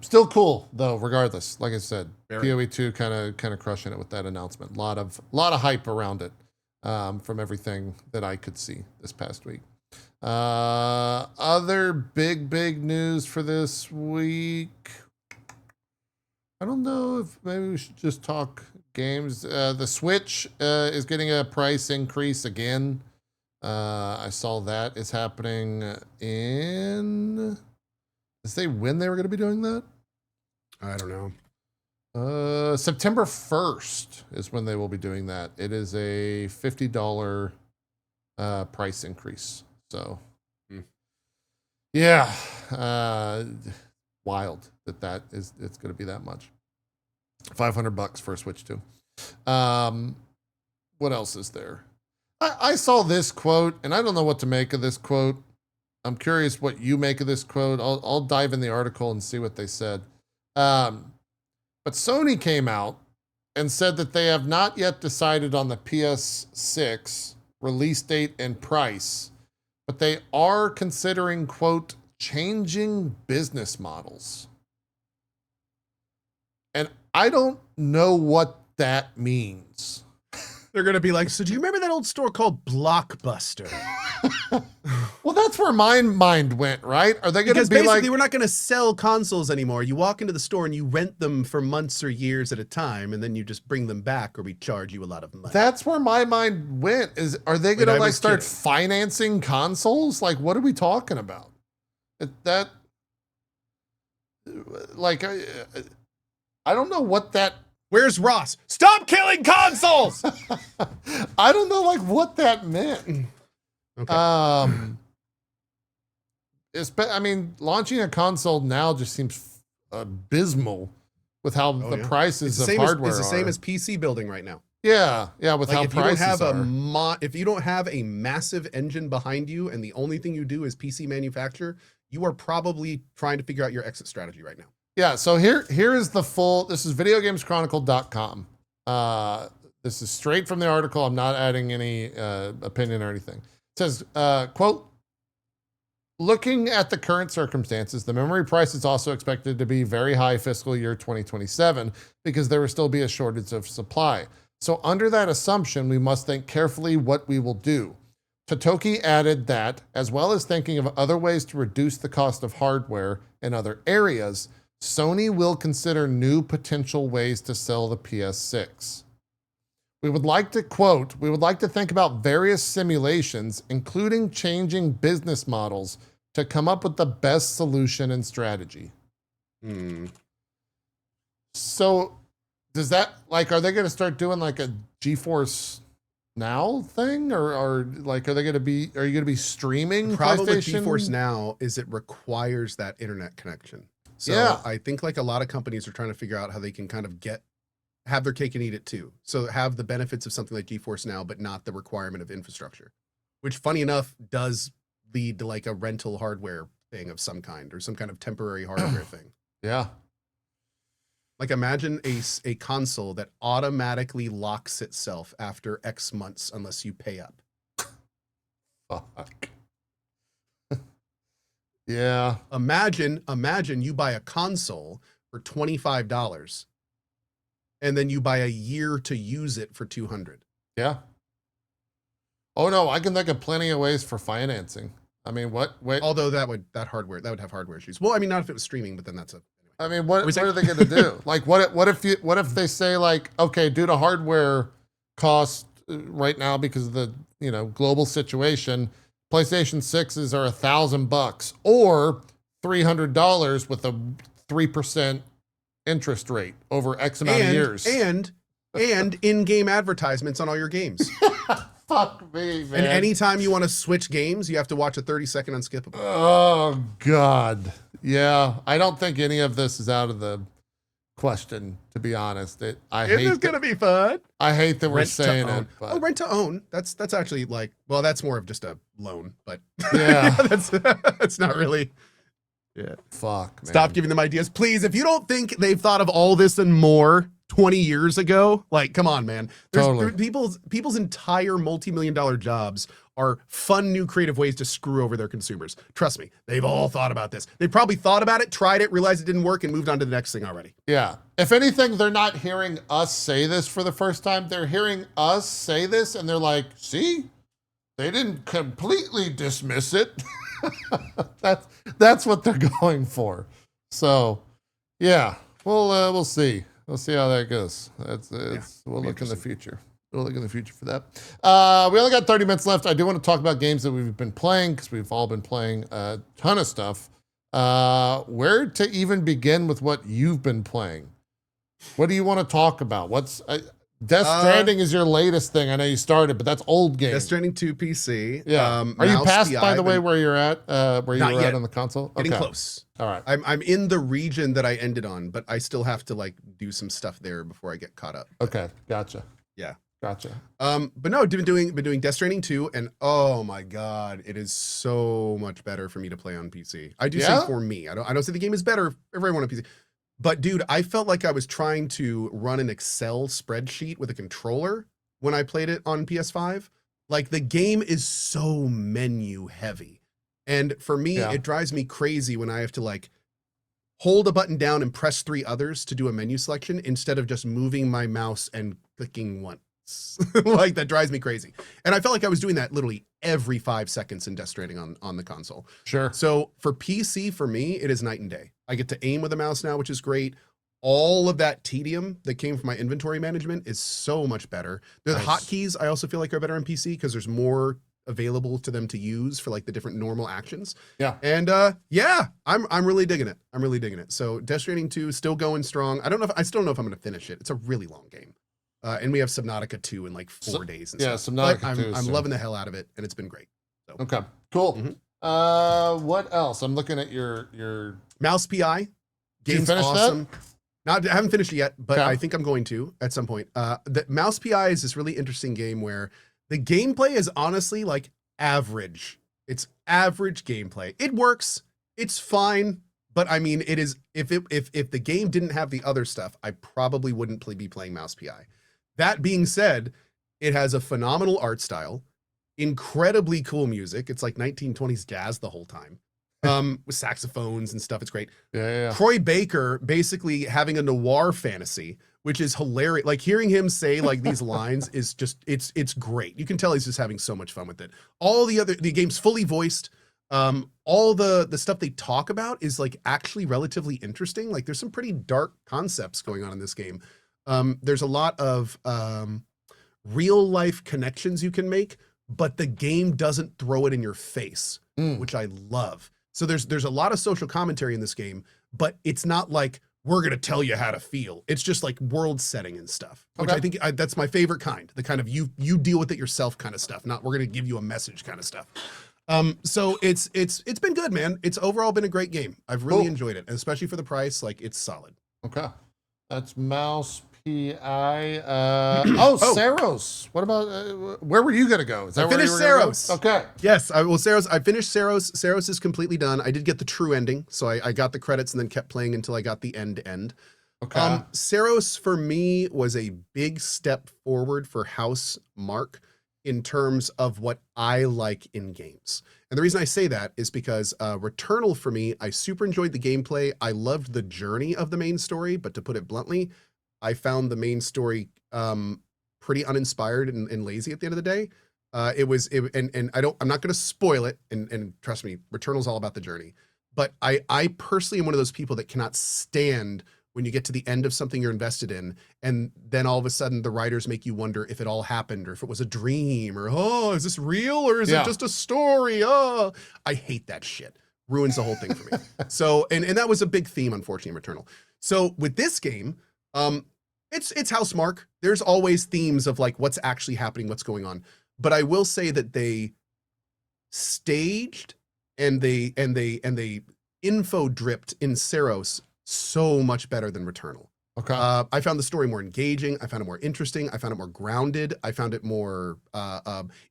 Still cool though, regardless. Like I said, Very. PoE 2 kind of crushing it with that announcement. A lot of hype around it from everything that I could see this past week. Other big news for this week. I don't know if maybe we should just talk games. The Switch is getting a price increase again. I saw that is happening in. Did they say when they were going to be doing that? I don't know. September 1st is when they will be doing that. It is a $50 price increase. So, yeah, wild that it's going to be that much. $500 for a Switch 2. What else is there? I saw this quote, and I don't know what to make of this quote. I'm curious what you make of this quote. I'll dive in the article and see what they said. But Sony came out and said that they have not yet decided on the PS6 release date and price, but they are considering, quote, changing business models. And I don't know what that means. They're going to be like, so do you remember that old store called Blockbuster? Well, that's where my mind went, right? Are they going to be basically, like, we're not going to sell consoles anymore. You walk into the store and you rent them for months or years at a time, and then you just bring them back or we charge you a lot of money. That's where my mind went. Are they going to like start financing consoles? Like, what are we talking about? I don't know what that. Where's Ross? Stop killing consoles! I don't know like what that meant. Okay. I mean, launching a console now just seems abysmal with how the prices of hardware are. It's the same as PC building right now. Yeah, with how prices are. If you don't have a massive engine behind you and the only thing you do is PC manufacture, you are probably trying to figure out your exit strategy right now. Yeah, so here is the full, this is videogameschronicle.com. This is straight from the article. I'm not adding any opinion or anything. It says, quote, looking at the current circumstances, the memory price is also expected to be very high fiscal year 2027 because there will still be a shortage of supply. So under that assumption, we must think carefully what we will do. Totoki added that, as well as thinking of other ways to reduce the cost of hardware in other areas, Sony will consider new potential ways to sell the PS6. We would like to think about various simulations, including changing business models to come up with the best solution and strategy. So does that, like, are they going to start doing like a GeForce Now thing? Or like, are you going to be streaming the problem PlayStation? with GeForce Now is it requires that internet connection. So yeah. I think like a lot of companies are trying to figure out how they can kind of have their cake and eat it too. So have the benefits of something like GeForce Now, but not the requirement of infrastructure, which funny enough does lead to like a rental hardware thing of some kind or some kind of temporary hardware thing. Yeah. Like imagine a console that automatically locks itself after X months unless you pay up. Fuck. Yeah. Imagine you buy a console for $25 and then you buy a year to use it for $200. Yeah. Oh no, I can think of plenty of ways for financing. I mean, Although that would have hardware issues. Well, I mean, not if it was streaming, but then that's I mean, what are they going to do? Like, what if they say like, okay, due to hardware cost right now because of the global situation, PlayStation 6s are $1,000 or $300 with a 3% interest rate over X amount of years, and in-game advertisements on all your games. Fuck me, man. And anytime you want to switch games, you have to watch a 30-second unskippable. Oh God, yeah. I don't think any of this is out of the question, to be honest. This is gonna be fun. I hate that we're saying it. But. Oh, rent to own. That's actually like, well, that's more of just a loan, but yeah, that's not really. Yeah. Fuck, man. Stop giving them ideas, please. If you don't think they've thought of all this and more, 20 years ago. Like, come on, man. Totally. People's entire multi-million-dollar jobs are fun new creative ways to screw over their consumers. Trust me, they've all thought about this. They probably thought about it, tried it, realized it didn't work, and moved on to the next thing already. Yeah. If anything, they're not hearing us say this for the first time. They're hearing us say this, and they're like, see? They didn't completely dismiss it. That's what they're going for. So, yeah, we'll see. We'll see how that goes. We'll look in the future. We'll look in the future for that. We only got 30 minutes left. I do want to talk about games that we've been playing because we've all been playing a ton of stuff. Where to even begin with what you've been playing? What do you want to talk about? Death Stranding is your latest thing. I know you started, but that's old game. Death Stranding 2 PC. Yeah. Are you past, by the way, where you're at? Where you were at on the console? Getting close. All right. I'm in the region that I ended on, but I still have to like do some stuff there before I get caught up. Okay. Gotcha. Yeah. Gotcha. But no, been doing Death Stranding 2, and oh my god, it is so much better for me to play on PC. I do say for me. I don't say the game is better for everyone on PC. But dude, I felt like I was trying to run an Excel spreadsheet with a controller when I played it on PS5. Like, the game is so menu heavy. And for me, it drives me crazy when I have to like hold a button down and press 3 others to do a menu selection instead of just moving my mouse and clicking once. Like, that drives me crazy. And I felt like I was doing that literally every 5 seconds in Death Stranding on the console. Sure. So for PC, for me, it is night and day. I get to aim with a mouse now, which is great. All of that tedium that came from my inventory management is so much better. The hotkeys, I also feel like, are better on PC because there's more available to them to use for like the different normal actions. Yeah. And I'm really digging it. I'm really digging it. So Death Stranding 2 still going strong. I still don't know if I'm going to finish it. It's a really long game. And we have Subnautica 2 in like 4 days. And stuff. Subnautica 2. I'm loving the hell out of it, and it's been great. So. Okay, cool. Mm-hmm. What else? I'm looking at your Mouse PI. Game's awesome. I haven't finished it yet, but I think I'm going to at some point. The Mouse PI is this really interesting game where the gameplay is honestly like average. It's average gameplay. It works. It's fine. But I mean, it is, if the game didn't have the other stuff, I probably wouldn't be playing Mouse PI. That being said, it has a phenomenal art style, incredibly cool music. It's like 1920s jazz the whole time, with saxophones and stuff. It's great. Yeah. Troy Baker basically having a noir fantasy, which is hilarious. Like, hearing him say like these lines is just, it's great. You can tell he's just having so much fun with it. The game's fully voiced. All the stuff they talk about is like actually relatively interesting. Like, there's some pretty dark concepts going on in this game. There's a lot of real life connections you can make, but the game doesn't throw it in your face, which I love. So there's a lot of social commentary in this game, but it's not like, we're going to tell you how to feel. It's just like world setting and stuff, which I think that's my favorite kind, the kind of you deal with it yourself kind of stuff, not we're going to give you a message kind of stuff. So it's been good, man. It's overall been a great game. I've really enjoyed it, and especially for the price, like, it's solid. Okay. That's Mouse PI. Saros. What about, where were you going to go? Is that I finished Saros. Okay. Yes, I finished Saros. Saros is completely done. I did get the true ending, so I got the credits and then kept playing until I got the end. Okay. Saros for me was a big step forward for House Mark in terms of what I like in games. And the reason I say that is because Returnal, for me, I super enjoyed the gameplay. I loved the journey of the main story, but to put it bluntly, I found the main story pretty uninspired and lazy at the end of the day. I'm not going to spoil it, and trust me, Returnal's all about the journey. But I personally am one of those people that cannot stand when you get to the end of something you're invested in, and then all of a sudden the writers make you wonder if it all happened, or if it was a dream, or, oh, is this real, or is it just a story? Oh, I hate that shit. Ruins the whole thing for me. So, and that was a big theme, unfortunately, in Returnal. So with this game, it's House Mark. There's always themes of like what's actually happening, what's going on. But I will say that they staged and they info dripped in Saros so much better than Returnal. Okay. I found the story more engaging. I found it more interesting. I found it more grounded. I found it more,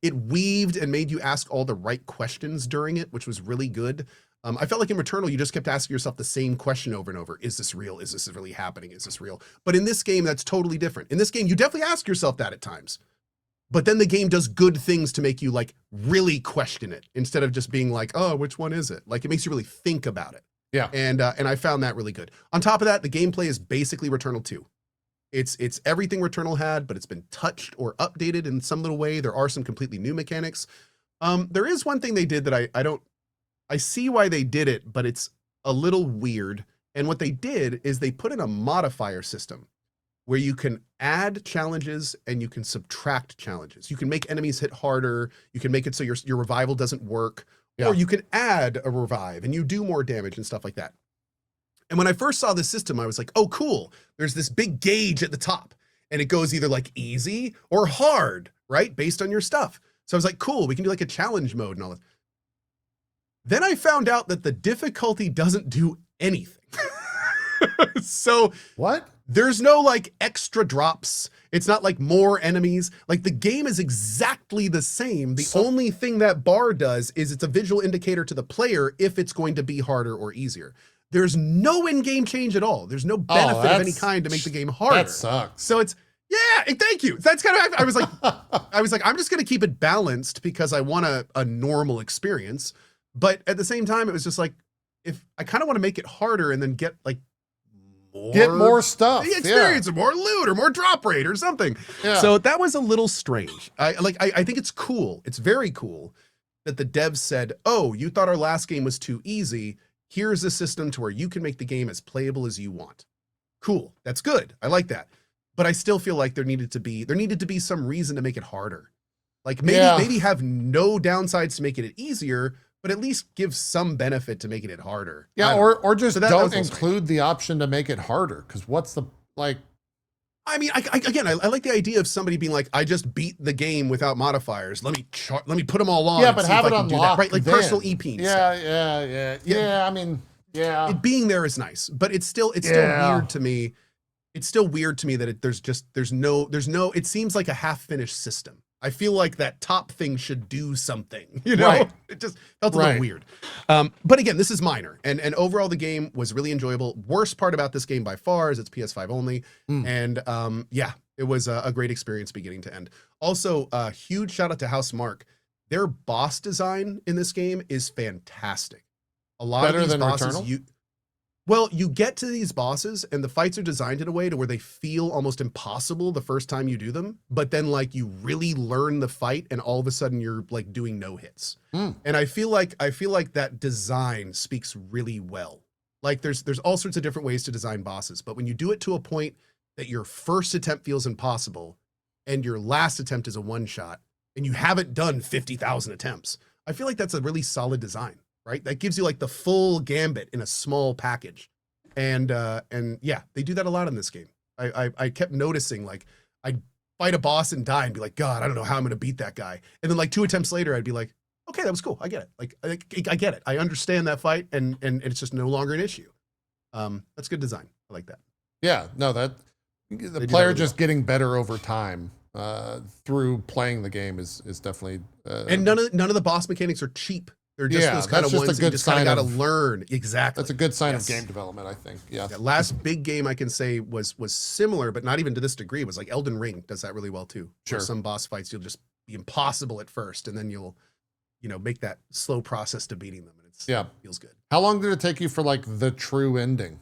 it weaved and made you ask all the right questions during it, which was really good. I felt like in Returnal, you just kept asking yourself the same question over and over. Is this real? Is this really happening? Is this real? But in this game, that's totally different. In this game, you definitely ask yourself that at times. But then the game does good things to make you like really question it instead of just being like, oh, which one is it? Like it makes you really think about it. Yeah. And I found that really good. On top of that, the gameplay is basically Returnal 2. It's everything Returnal had, but it's been touched or updated in some little way. There are some completely new mechanics. There is one thing they did that I see why they did it, but it's a little weird. And what they did is they put in a modifier system where you can add challenges and you can subtract challenges. You can make enemies hit harder. You can make it so your revival doesn't work, or you can add a revive and you do more damage and stuff like that. And when I first saw this system, I was like, oh, cool. There's this big gauge at the top and it goes either like easy or hard, right? Based on your stuff. So I was like, cool, we can do like a challenge mode and all that. Then I found out that the difficulty doesn't do anything. So What? there's no like extra drops. It's not like more enemies. Like the game is exactly the same. The only thing that bar does is it's a visual indicator to the player if it's going to be harder or easier. There's no in-game change at all. There's no benefit of any kind to make the game harder. That sucks. So it's, yeah, thank you. That's kind of, I was like, I'm just going to keep it balanced because I want a normal experience. But at the same time, it was just like, if I kind of want to make it harder and then get like more stuff, experience, or more loot, or more drop rate, or something. Yeah. So that was a little strange. I think it's cool. It's very cool that the devs said, "Oh, you thought our last game was too easy. Here's a system to where you can make the game as playable as you want." Cool. That's good. I like that. But I still feel like there needed to be some reason to make it harder. Like maybe have no downsides to making it easier, but at least give some benefit to making it harder. Yeah, or just So that don't was include the option to make it harder. Because what's the, like, I mean, I like the idea of somebody being like, I just beat the game without modifiers. Let me put them all on. yeah, and but see have if it I can do that. unlocked, Right? Like then. personal EP. Yeah. I mean, yeah. It being there is nice, but it's still weird to me. It's still weird to me that there's no. It seems like a half-finished system. I feel like that top thing should do something, you know? Right. It just felt a little weird. But again, this is minor. And overall, the game was really enjoyable. Worst part about this game by far is it's PS5 only. And yeah, it was a great experience beginning to end. Also, a huge shout out to House Mark. Their boss design in this game is fantastic. A lot Better of these than bosses, Returnal? you get to these bosses and the fights are designed in a way to where they feel almost impossible the first time you do them, but then like you really learn the fight and all of a sudden you're like doing no hits. And I feel like that design speaks really well. Like there's all sorts of different ways to design bosses, but when you do it to a point that your first attempt feels impossible and your last attempt is a one shot and you haven't done 50,000 attempts, I feel like that's a really solid design. Right? That gives you like the full gambit in a small package. And yeah, they do that a lot in this game. I kept noticing like I'd fight a boss and die and be like, God, I don't know how I'm going to beat that guy. And then like 2 attempts later, I'd be like, okay, that was cool. I get it. Like I get it. I understand that fight and it's just no longer an issue. That's good design. I like that. Yeah, no, the player just getting better over time through playing the game is definitely. And none of the boss mechanics are cheap. They're just those kind of ones that you just kind of got to learn. Exactly. That's a good sign of game development, I think. Yeah. Last big game I can say was similar, but not even to this degree. It was like Elden Ring does that really well too. Sure. Some boss fights you'll just be impossible at first, and then you'll, make that slow process to beating them, and it feels good. How long did it take you for like the true ending?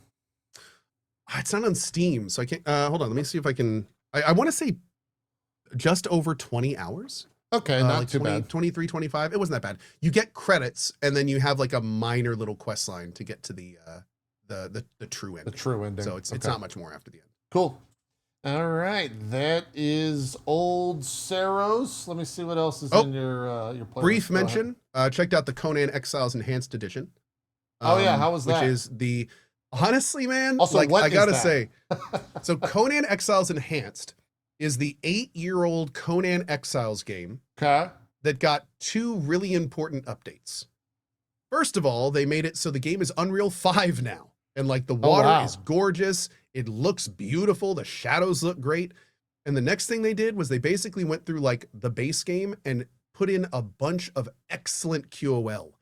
It's not on Steam, so I can't. Hold on, let me see if I can. I want to say just over 20 hours. Okay, not like too 20, bad. 23, 25. It wasn't that bad. You get credits, and then you have like a minor little quest line to get to the true ending. The true ending. So it's not much more after the end. Cool. All right, that is old SAROS. Let me see what else is in your playlist. Brief mention. Checked out the Conan Exiles Enhanced Edition. Oh yeah, how was that? Which is the honestly, man. Also, like, what I gotta is that? say, so Conan Exiles Enhanced is the 8-year-old Conan Exiles game that got 2 really important updates. First of all, they made it so the game is Unreal 5 now. And like the water is gorgeous. It looks beautiful. The shadows look great. And the next thing they did was they basically went through like the base game and put in a bunch of excellent QOL.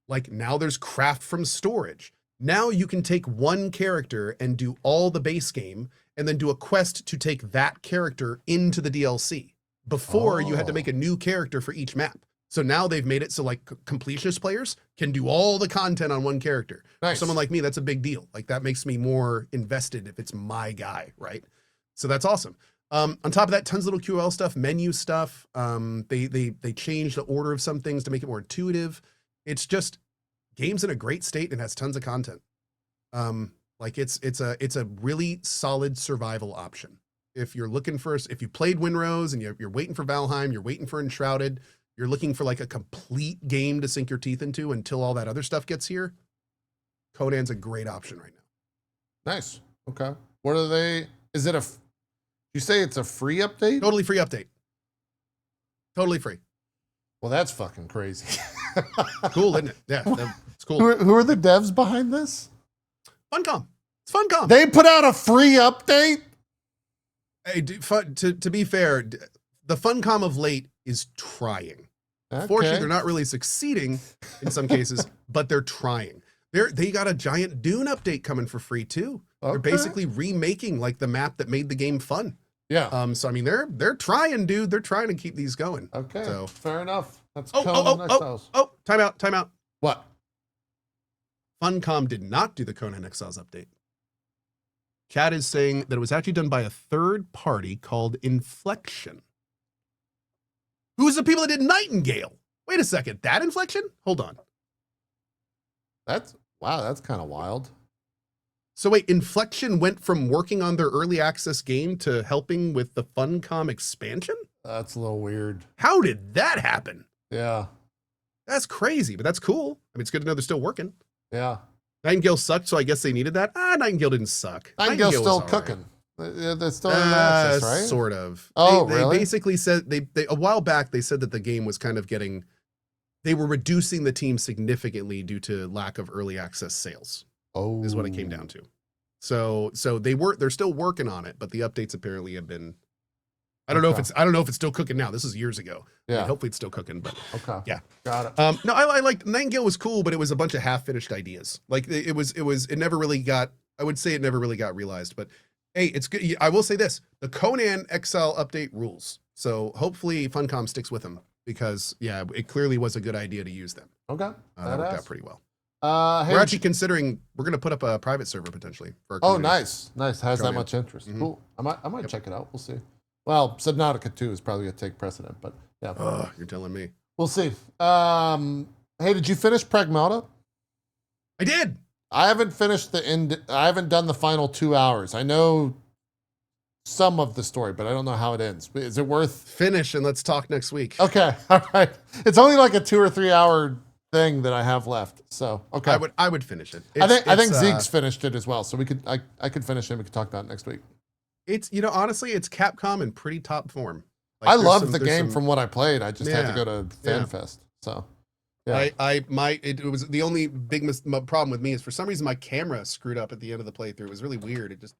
Like now there's craft from storage. Now you can take one character and do all the base game and then do a quest to take that character into the DLC. Before you had to make a new character for each map. So now they've made it so like completionist players can do all the content on one character. Nice. For someone like me, that's a big deal. Like that makes me more invested if it's my guy, right? So that's awesome. On top of that, tons of little QL stuff, menu stuff. They changed the order of some things to make it more intuitive. It's just game's in a great state and has tons of content. Like it's a really solid survival option. If you're looking for, if you played Windrose and you're waiting for Valheim, you're waiting for Enshrouded, you're looking for like a complete game to sink your teeth into until all that other stuff gets here, Conan's a great option right now. Nice. Okay. What are they? Is it you say it's a free update? Totally free update. Totally free. Well, that's fucking crazy. Cool, isn't it? Yeah, it's cool. Who are the devs behind this? Funcom. It's Funcom. They put out a free update? Hey, to be fair, the Funcom of late is trying. Okay. Fortunately, they're not really succeeding in some cases, but they're trying. They got a giant Dune update coming for free too. Okay. They're basically remaking like the map that made the game fun. Yeah. So I mean, they're trying, dude. They're trying to keep these going. Okay. So fair enough. That's Conan Exiles. time out. What? Funcom did not do the Conan Exiles update. Chat is saying that it was actually done by a third party called Inflection. Who's the people that did Nightingale? Wait a second, that Inflection? Hold on. Wow, that's kind of wild. So wait, Inflection went from working on their early access game to helping with the Funcom expansion? That's a little weird. How did that happen? Yeah. That's crazy, but that's cool. I mean, it's good to know they're still working. Yeah. Nightingale sucked, so I guess they needed that. Nightingale didn't suck. Nightingale's still was cooking. They're still in access, right? Sort of. Oh, they really? basically said they a while back they said that the game was kind of they were reducing the team significantly due to lack of early access sales. Oh, is what it came down to. So they're still working on it, but the updates apparently have been. I don't know if it's still cooking now. This is years ago. Yeah. I mean, hopefully it's still cooking, but okay. Yeah. Got it. No, I liked Nightingale was cool, but it was a bunch of half-finished ideas. Like it never really got. I would say it never really got realized, but. Hey, it's good. I will say this: the Conan Exile update rules. So hopefully Funcom sticks with them because it clearly was a good idea to use them. Okay, that worked out pretty well. Hey, we're actually considering we're going to put up a private server potentially for our community. Nice. Has that much interest? Mm-hmm. Cool. I might check it out. We'll see. Well, Subnautica 2 is probably going to take precedent, but yeah. You're telling me. We'll see. Hey, did you finish Pragmata? I did. I haven't finished I haven't done the final 2 hours. I know some of the story, but I don't know how it ends. Is it worth finish and let's talk next week? Okay. All right. It's only like a 2 or 3 hour thing that I have left. So, okay. I would finish it. I think Zeke's finished it as well. So I could finish it and we could talk about it next week. It's, honestly, it's Capcom in pretty top form. Like, I loved the game from what I played. I just had to go to FanFest. So yeah. It was the only big problem with me is for some reason my camera screwed up at the end of the playthrough. It was really weird. It just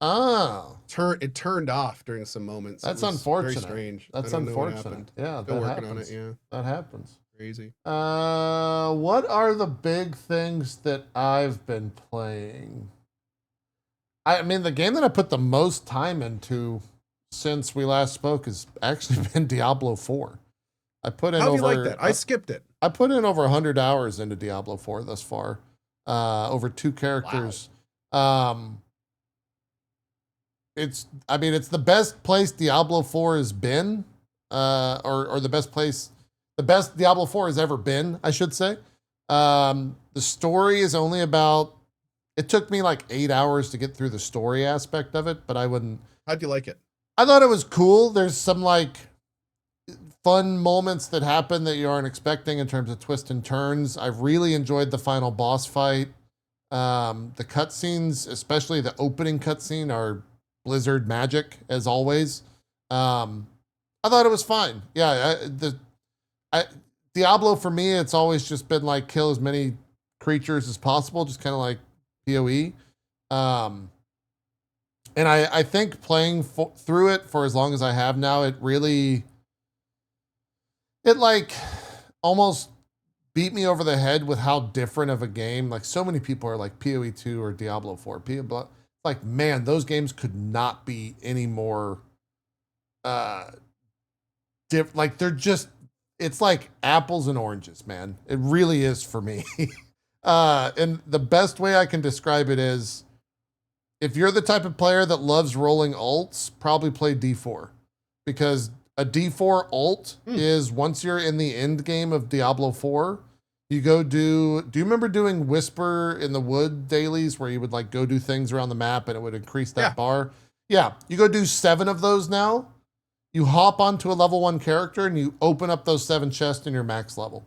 turned off during some moments. That's unfortunate. Very strange. That's unfortunate. Yeah, still working happens. on it. Yeah, that happens. Crazy. What are the big things that I've been playing? I mean, the game that I put the most time into since we last spoke has actually been Diablo 4. I put in How do you like that? I skipped it. I put in over 100 hours into Diablo 4 thus far, over 2 characters. Wow. It's the best place Diablo 4 has been, or the best Diablo 4 has ever been, I should say. The story is only it took me like 8 hours to get through the story aspect of it, but I wouldn't. How'd you like it? I thought it was cool. There's some like fun moments that happen that you aren't expecting in terms of twists and turns. I've really enjoyed the final boss fight. The cutscenes, especially the opening cutscene, are Blizzard magic as always. I thought it was fine. Yeah, Diablo for me, it's always just been like kill as many creatures as possible, just kind of like PoE. And I think playing through it for as long as I have now, it like almost beat me over the head with how different of a game. Like so many people are like PoE 2 or Diablo 4. Like, man, those games could not be any more like they're just, it's like apples and oranges, man. It really is for me. And the best way I can describe it is, if you're the type of player that loves rolling ults, probably play D4, because a D4 ult is, once you're in the end game of Diablo 4, you go do you remember doing Whisper in the Wood dailies where you would like go do things around the map and it would increase that bar? Yeah, you go do 7 of those now. You hop onto a level 1 character and you open up those 7 chests in your max level.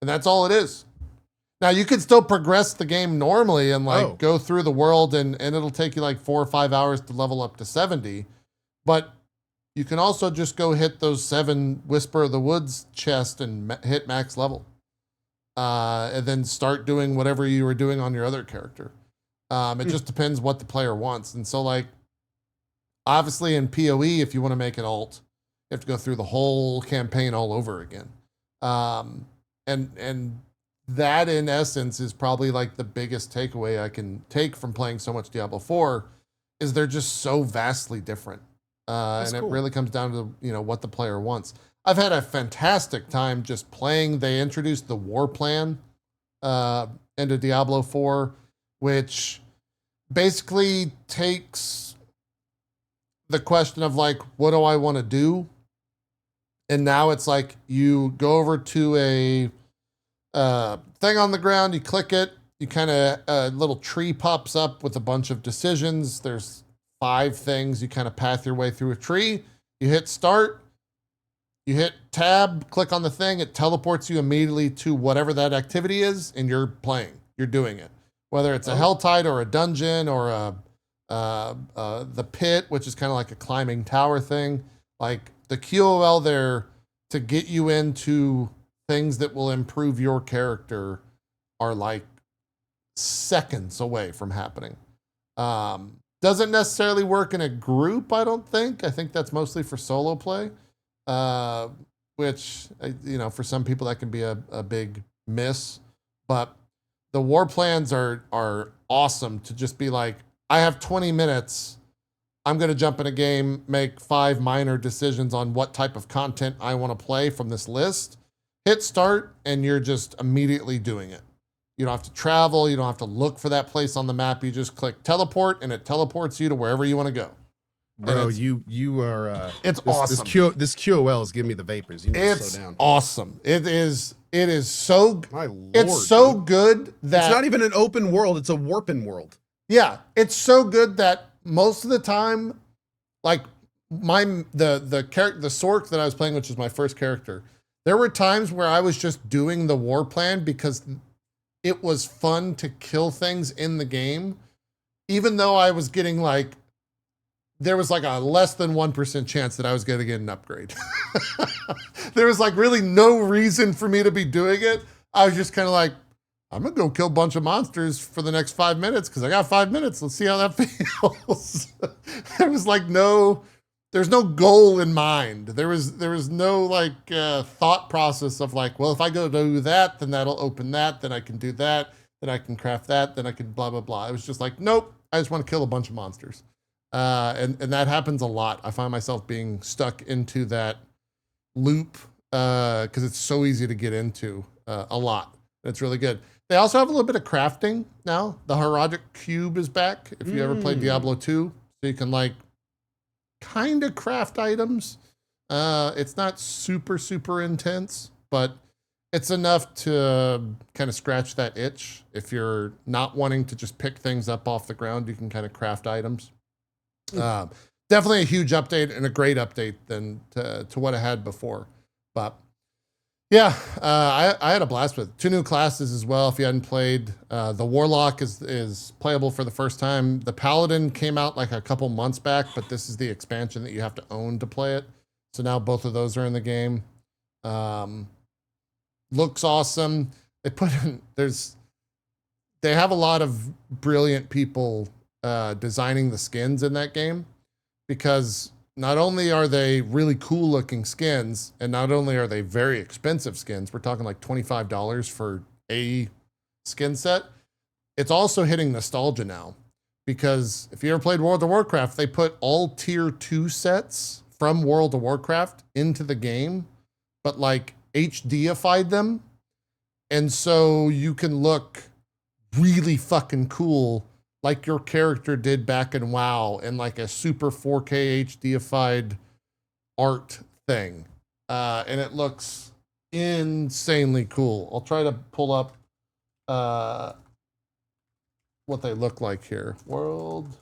And that's all it is. Now you could still progress the game normally and like go through the world and it'll take you like 4 or 5 hours to level up to 70. But you can also just go hit those 7 Whisper of the Woods chest and hit max level. And then start doing whatever you were doing on your other character. It just depends what the player wants. And so like, obviously in PoE, if you want to make it ult, you have to go through the whole campaign all over again. And that in essence is probably like the biggest takeaway I can take from playing so much Diablo 4, is they're just so vastly different. And cool. It really comes down to, you know, what the player wants. I've had a fantastic time just playing. They introduced the war plan into Diablo 4, which basically takes the question of like, what do I want to do? And now it's like you go over to a thing on the ground, you click it, you kind of, a little tree pops up with a bunch of decisions. There's 5 things. You kind of path your way through a tree. You hit start, you hit tab, click on the thing, it teleports you immediately to whatever that activity is, and you're playing, you're doing it. Whether it's a Helltide or a dungeon or the pit, which is kind of like a climbing tower thing. Like the QOL there to get you into things that will improve your character are like seconds away from happening. Doesn't necessarily work in a group, I don't think. I think that's mostly for solo play, which, you know, for some people that can be a big miss. But the war plans are awesome to just be like, I have 20 minutes. I'm going to jump in a game, make 5 minor decisions on what type of content I want to play from this list. Hit start, and you're just immediately doing it. You don't have to travel. You don't have to look for that place on the map. You just click teleport, and it teleports you to wherever you want to go. Bro, you are. It's awesome. This QOL is giving me the vapors. You need to slow down. Awesome. It is so. My Lord, it's so good that it's not even an open world. It's a warping world. Yeah, it's so good that most of the time, like the Sork that I was playing, which is my first character, there were times where I was just doing the war plan because it was fun to kill things in the game, even though I was getting like, there was like a less than 1% chance that I was going to get an upgrade. There was like really no reason for me to be doing it. I was just kind of like, I'm going to go kill a bunch of monsters for the next 5 minutes because I got 5 minutes. Let's see how that feels. There was like there's no goal in mind. There was no like thought process of like, well, if I go do that, then that'll open that, then I can do that, then I can craft that, then I can blah, blah, blah. It was just like, nope, I just want to kill a bunch of monsters. And that happens a lot. I find myself being stuck into that loop because it's so easy to get into a lot. It's really good. They also have a little bit of crafting now. The Herodic Cube is back. If you ever played Diablo 2, so you can like kind of craft items. It's not super, super intense, but it's enough to kind of scratch that itch. If you're not wanting to just pick things up off the ground, you can kind of craft items. Definitely a huge update and a great update than to what I had before. But yeah, I had a blast with it. 2 new classes as well. If you hadn't played, the Warlock is playable for the first time. The Paladin came out like a couple months back, but this is the expansion that you have to own to play it. So now both of those are in the game. Looks awesome. They have a lot of brilliant people designing the skins in that game, because not only are they really cool looking skins, and not only are they very expensive skins, we're talking like $25 for a skin set, it's also hitting nostalgia now. Because if you ever played World of Warcraft, they put all tier 2 sets from World of Warcraft into the game, but like HDified them. And so you can look really fucking cool like your character did back in WoW in like a super 4K HDified art thing. And it looks insanely cool. I'll try to pull up what they look like here. World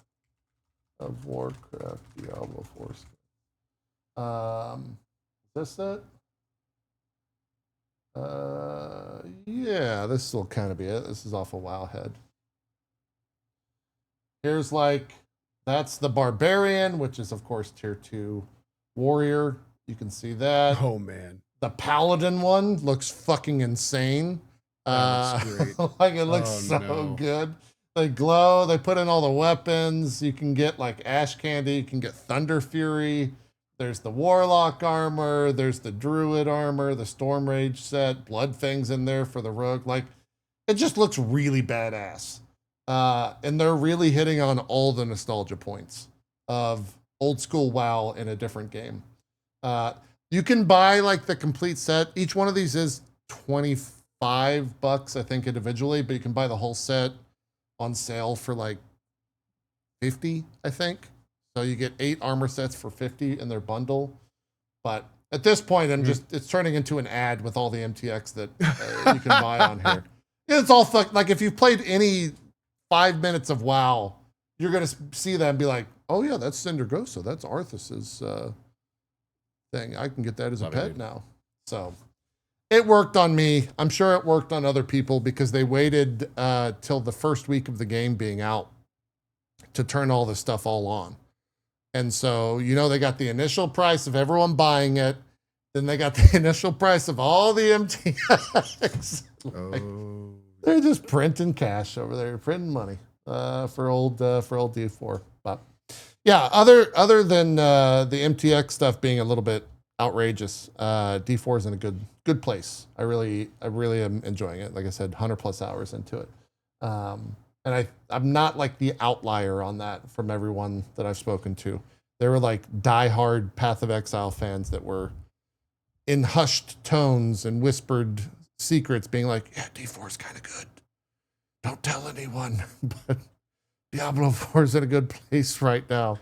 of Warcraft Diablo 4. Is this it? Yeah, this will kind of be it. This is off of Wowhead. Here's like, that's the Barbarian, which is of course tier 2 warrior. You can see that. Oh man. The Paladin one looks fucking insane. That looks great. Like it looks so good. They glow, they put in all the weapons. You can get like Ash Candy, you can get Thunder Fury. There's the Warlock armor, there's the Druid armor, the Storm Rage set, Blood Fangs in there for the Rogue. Like, it just looks really badass. And they're really hitting on all the nostalgia points of old school WoW in a different game. You can buy like the complete set. Each one of these is $25, I think, individually, but you can buy the whole set on sale for like 50, I think. So you get 8 armor sets for 50 in their bundle. But at this point, it's turning into an ad with all the MTX that you can buy on here. It's all like if you've played any 5 minutes of WoW, you're going to see that and be like, oh yeah, that's Cindergosa. That's Arthas's thing. I can get that as a pet now. So it worked on me. I'm sure it worked on other people because they waited till the first week of the game being out to turn all this stuff all on. And so, you know, they got the initial price of everyone buying it. Then they got the initial price of all the MTX. Like, they're just printing cash over there, printing money for old D4. But yeah, other than the MTX stuff being a little bit outrageous, D4 is in a good place. I really am enjoying it. Like I said, 100+ hours into it. And I'm not like the outlier on that from everyone that I've spoken to. There were like diehard Path of Exile fans that were in hushed tones and whispered secrets being like, yeah, D4 is kind of good. Don't tell anyone, but Diablo 4 is in a good place right now.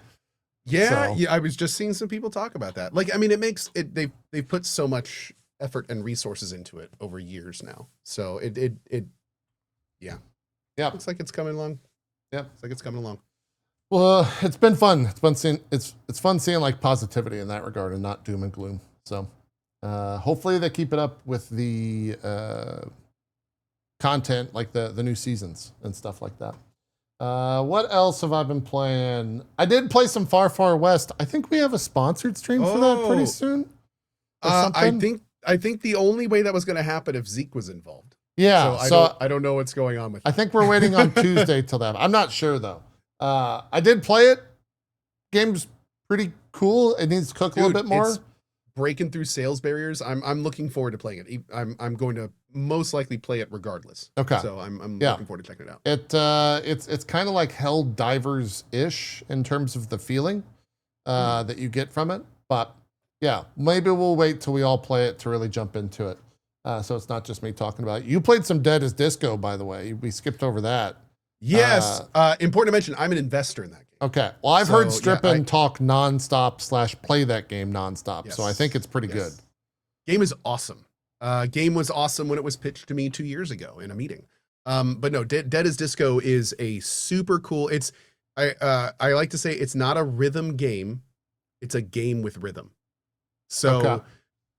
Yeah, I was just seeing some people talk about that. Like, I mean, it makes it, they've put so much effort and resources into it over years now. So yeah. Looks like it's coming along. Yeah, looks like it's coming along. Well, it's been fun. It's fun seeing like positivity in that regard and not doom and gloom. So hopefully they keep it up with the content, like the new seasons and stuff like that. What else have I been playing? I did play some Far Far West. I think we have a sponsored stream for that pretty soon. I think the only way that was going to happen if Zeke was involved. Yeah, so I don't know what's going on with that. I think we're waiting on Tuesday till that. I'm not sure though. I did play it. Game's pretty cool. It needs to cook a little bit more. It's breaking through sales barriers. I'm looking forward to playing it. I'm going to most likely play it regardless. Okay. So I'm looking forward to checking it out. It's kind of like Hell Divers-ish in terms of the feeling that you get from it. But yeah, maybe we'll wait till we all play it to really jump into it. So it's not just me talking about it. You played some Dead as Disco, by the way. We skipped over that. Yes. Important to mention, I'm an investor in that game. Okay. Well, I've heard Strippin talk nonstop / play that game nonstop. Yes. So I think it's pretty good. Game is awesome. Game was awesome when it was pitched to me 2 years ago in a meeting. But no, Dead as Disco is a super cool. I like to say it's not a rhythm game. It's a game with rhythm. So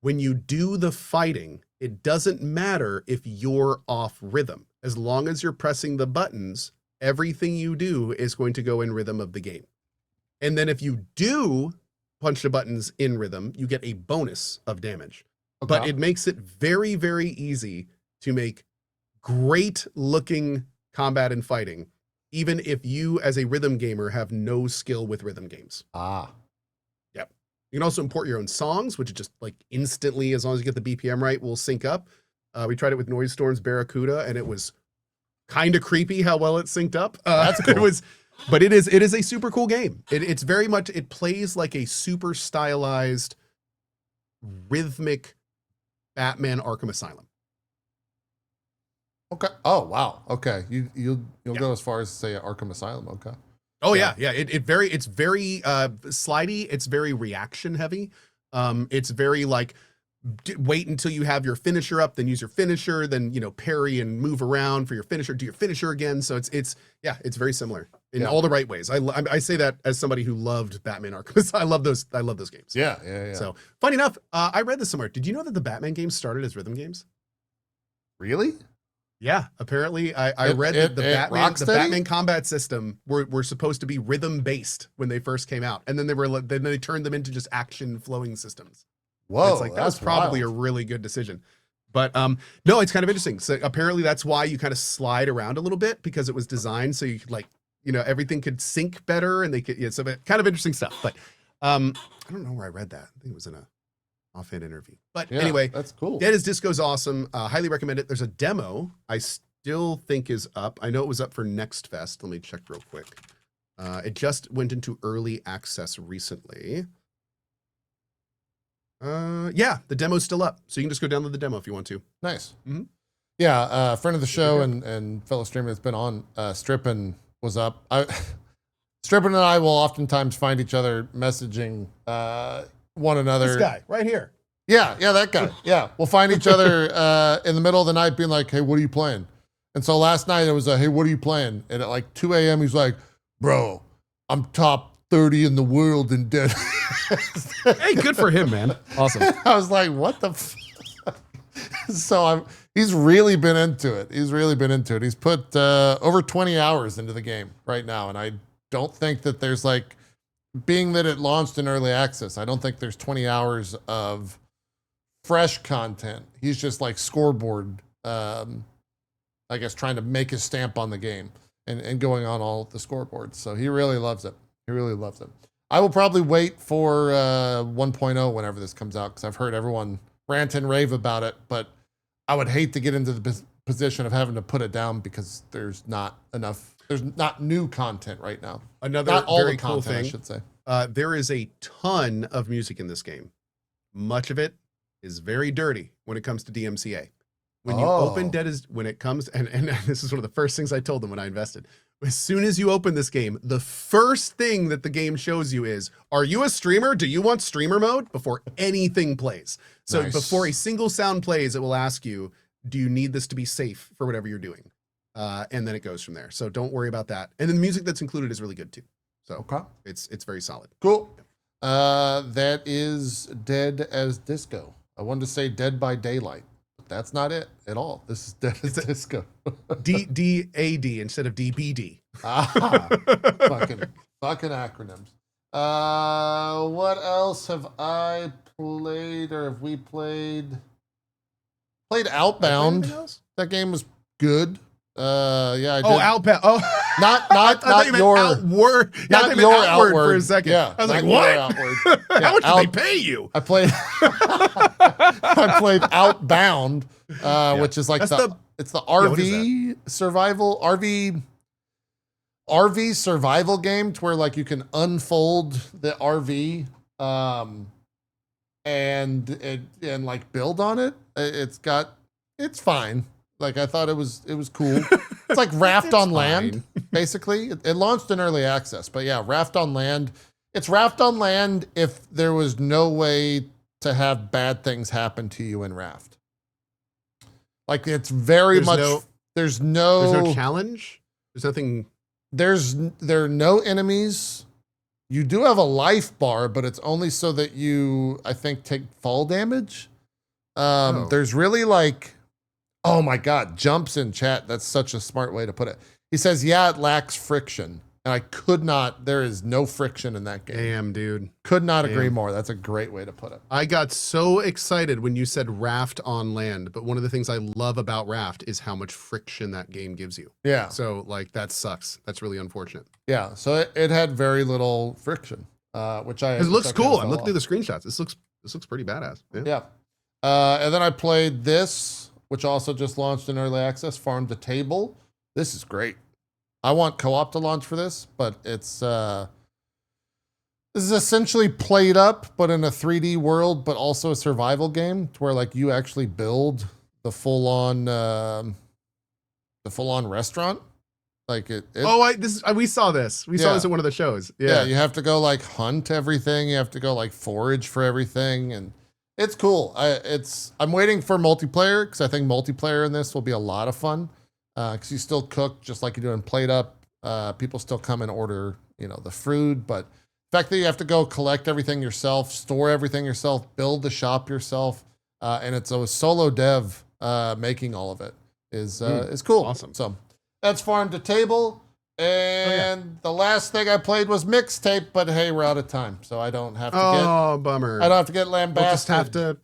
when you do the fighting, it doesn't matter if you're off rhythm. As long as you're pressing the buttons, everything you do is going to go in rhythm of the game. And then if you do punch the buttons in rhythm, you get a bonus of damage. Okay. But it makes it very, very easy to make great looking combat and fighting, even if you as a rhythm gamer have no skill with rhythm games. Yep. You can also import your own songs, which is just like instantly, as long as you get the BPM right, will sync up. We tried it with Noise Storm's Barracuda, and it was kind of creepy how well it synced up. That's cool. But it is a super cool game. It's very much, it plays like a super stylized, rhythmic Batman Arkham Asylum. Okay. Oh wow. Okay. You'll go as far as to say Arkham Asylum. Okay. Oh yeah. It's very slidey. It's very reaction heavy. It's very like wait until you have your finisher up, then use your finisher, then parry and move around for your finisher, do your finisher again. So it's very similar in all the right ways. I say that as somebody who loved Batman Arkham. I love those games. Yeah. So funny enough, I read this somewhere. Did you know that the Batman games started as rhythm games? Really? Yeah, apparently I read that the Batman combat system were supposed to be rhythm based when they first came out, and then they turned them into just action flowing systems. Whoa, it's like that was probably a really good decision. But no, it's kind of interesting. So apparently that's why you kind of slide around a little bit, because it was designed so you could everything could sync better, and they could so kind of interesting stuff. But I don't know where I read that. I think it was in a offhand interview. But anyway, that's cool. Dead as Disco's awesome. Highly recommend it. There's a demo I still think is up. I know it was up for Next Fest. Let me check real quick. It just went into early access recently. Yeah, the demo's still up. So you can just go download the demo if you want to. Nice. Mm-hmm. Yeah, friend of the show and fellow streamer that's been on, Strippin was up. Strippin and I will oftentimes find each other messaging one another. This guy right here. Yeah, that guy. Yeah, we'll find each other in the middle of the night being like, hey, what are you playing? And so last night it was hey, what are you playing? And at like 2 a.m. he's like, bro, I'm top 30 in the world in Dead. Hey, good for him, man. Awesome. I was like, what the So he's really been into it. He's put over 20 hours into the game right now. And I don't think that there's being that it launched in early access, I don't think there's 20 hours of fresh content. He's just like scoreboard, I guess, trying to make his stamp on the game and going on all the scoreboards. So he really loves it. I will probably wait for 1.0 whenever this comes out, because I've heard everyone rant and rave about it, but I would hate to get into the position of having to put it down because there's not new content right now. Not all very the cool content, thing, I should say. there is a ton of music in this game. Much of it is very dirty when it comes to DMCA. When you open when it comes, and this is one of the first things I told them when I invested. As soon as you open this game, the first thing that the game shows you is, are you a streamer? Do you want streamer mode? Before anything plays. So before a single sound plays, it will ask you, do you need this to be safe for whatever you're doing? And then it goes from there. So don't worry about that. And then the music that's included is really good too. So it's very solid. Cool. That is Dead as Disco. I wanted to say Dead by Daylight. That's not it at all. This is Dead as Disco. DAD instead of DBD. Fucking acronyms. What else have I played, or have we played? Played Outbound. That game was good. Yeah, I did. Oh, Outbound. Oh, not your Outward. Not your Outward for a second. Yeah, I was like, what? Yeah, how much did they pay you? I played Outbound, which is like it's the RV survival RV survival game, to where like you can unfold the RV and like build on it. It's fine. Like, I thought it was cool. It's like Raft on Land, basically. It launched in early access, but yeah, Raft on Land. It's Raft on Land if there was no way to have bad things happen to you in Raft. Like, it's very there's no challenge. There's nothing. There are no enemies. You do have a life bar, but it's only so that you, I think, take fall damage. There's really like, oh my God, jumps in chat. That's such a smart way to put it. He says, yeah, it lacks friction. And there is no friction in that game. Damn, dude. Could not agree more. That's a great way to put it. I got so excited when you said Raft on Land, but one of the things I love about Raft is how much friction that game gives you. Yeah. So, like, that sucks. That's really unfortunate. Yeah, so it had very little friction. which I. It looks which I cool. kinda I'm fell looking through off. the screenshots. This looks pretty badass. Yeah. Yeah. And then I played this, which also just launched in early access, Farm to Table. This is great. I want co-op to launch for this, but it's this is essentially played up, but in a 3D world, but also a survival game, to where like you actually build the full-on restaurant. Like we saw this. We saw this at one of the shows. Yeah, you have to go like hunt everything. You have to go like forage for everything, and it's cool. I'm waiting for multiplayer because I think multiplayer in this will be a lot of fun. Because you still cook just like you do in Plate Up. People still come and order, the food, but the fact that you have to go collect everything yourself, store everything yourself, build the shop yourself, and it's a solo dev making all of it is cool. Awesome. So that's Farm to Table. And the last thing I played was Mixtape, but hey, we're out of time, so I don't have to bummer. I don't have to get lambasted. We'll just have to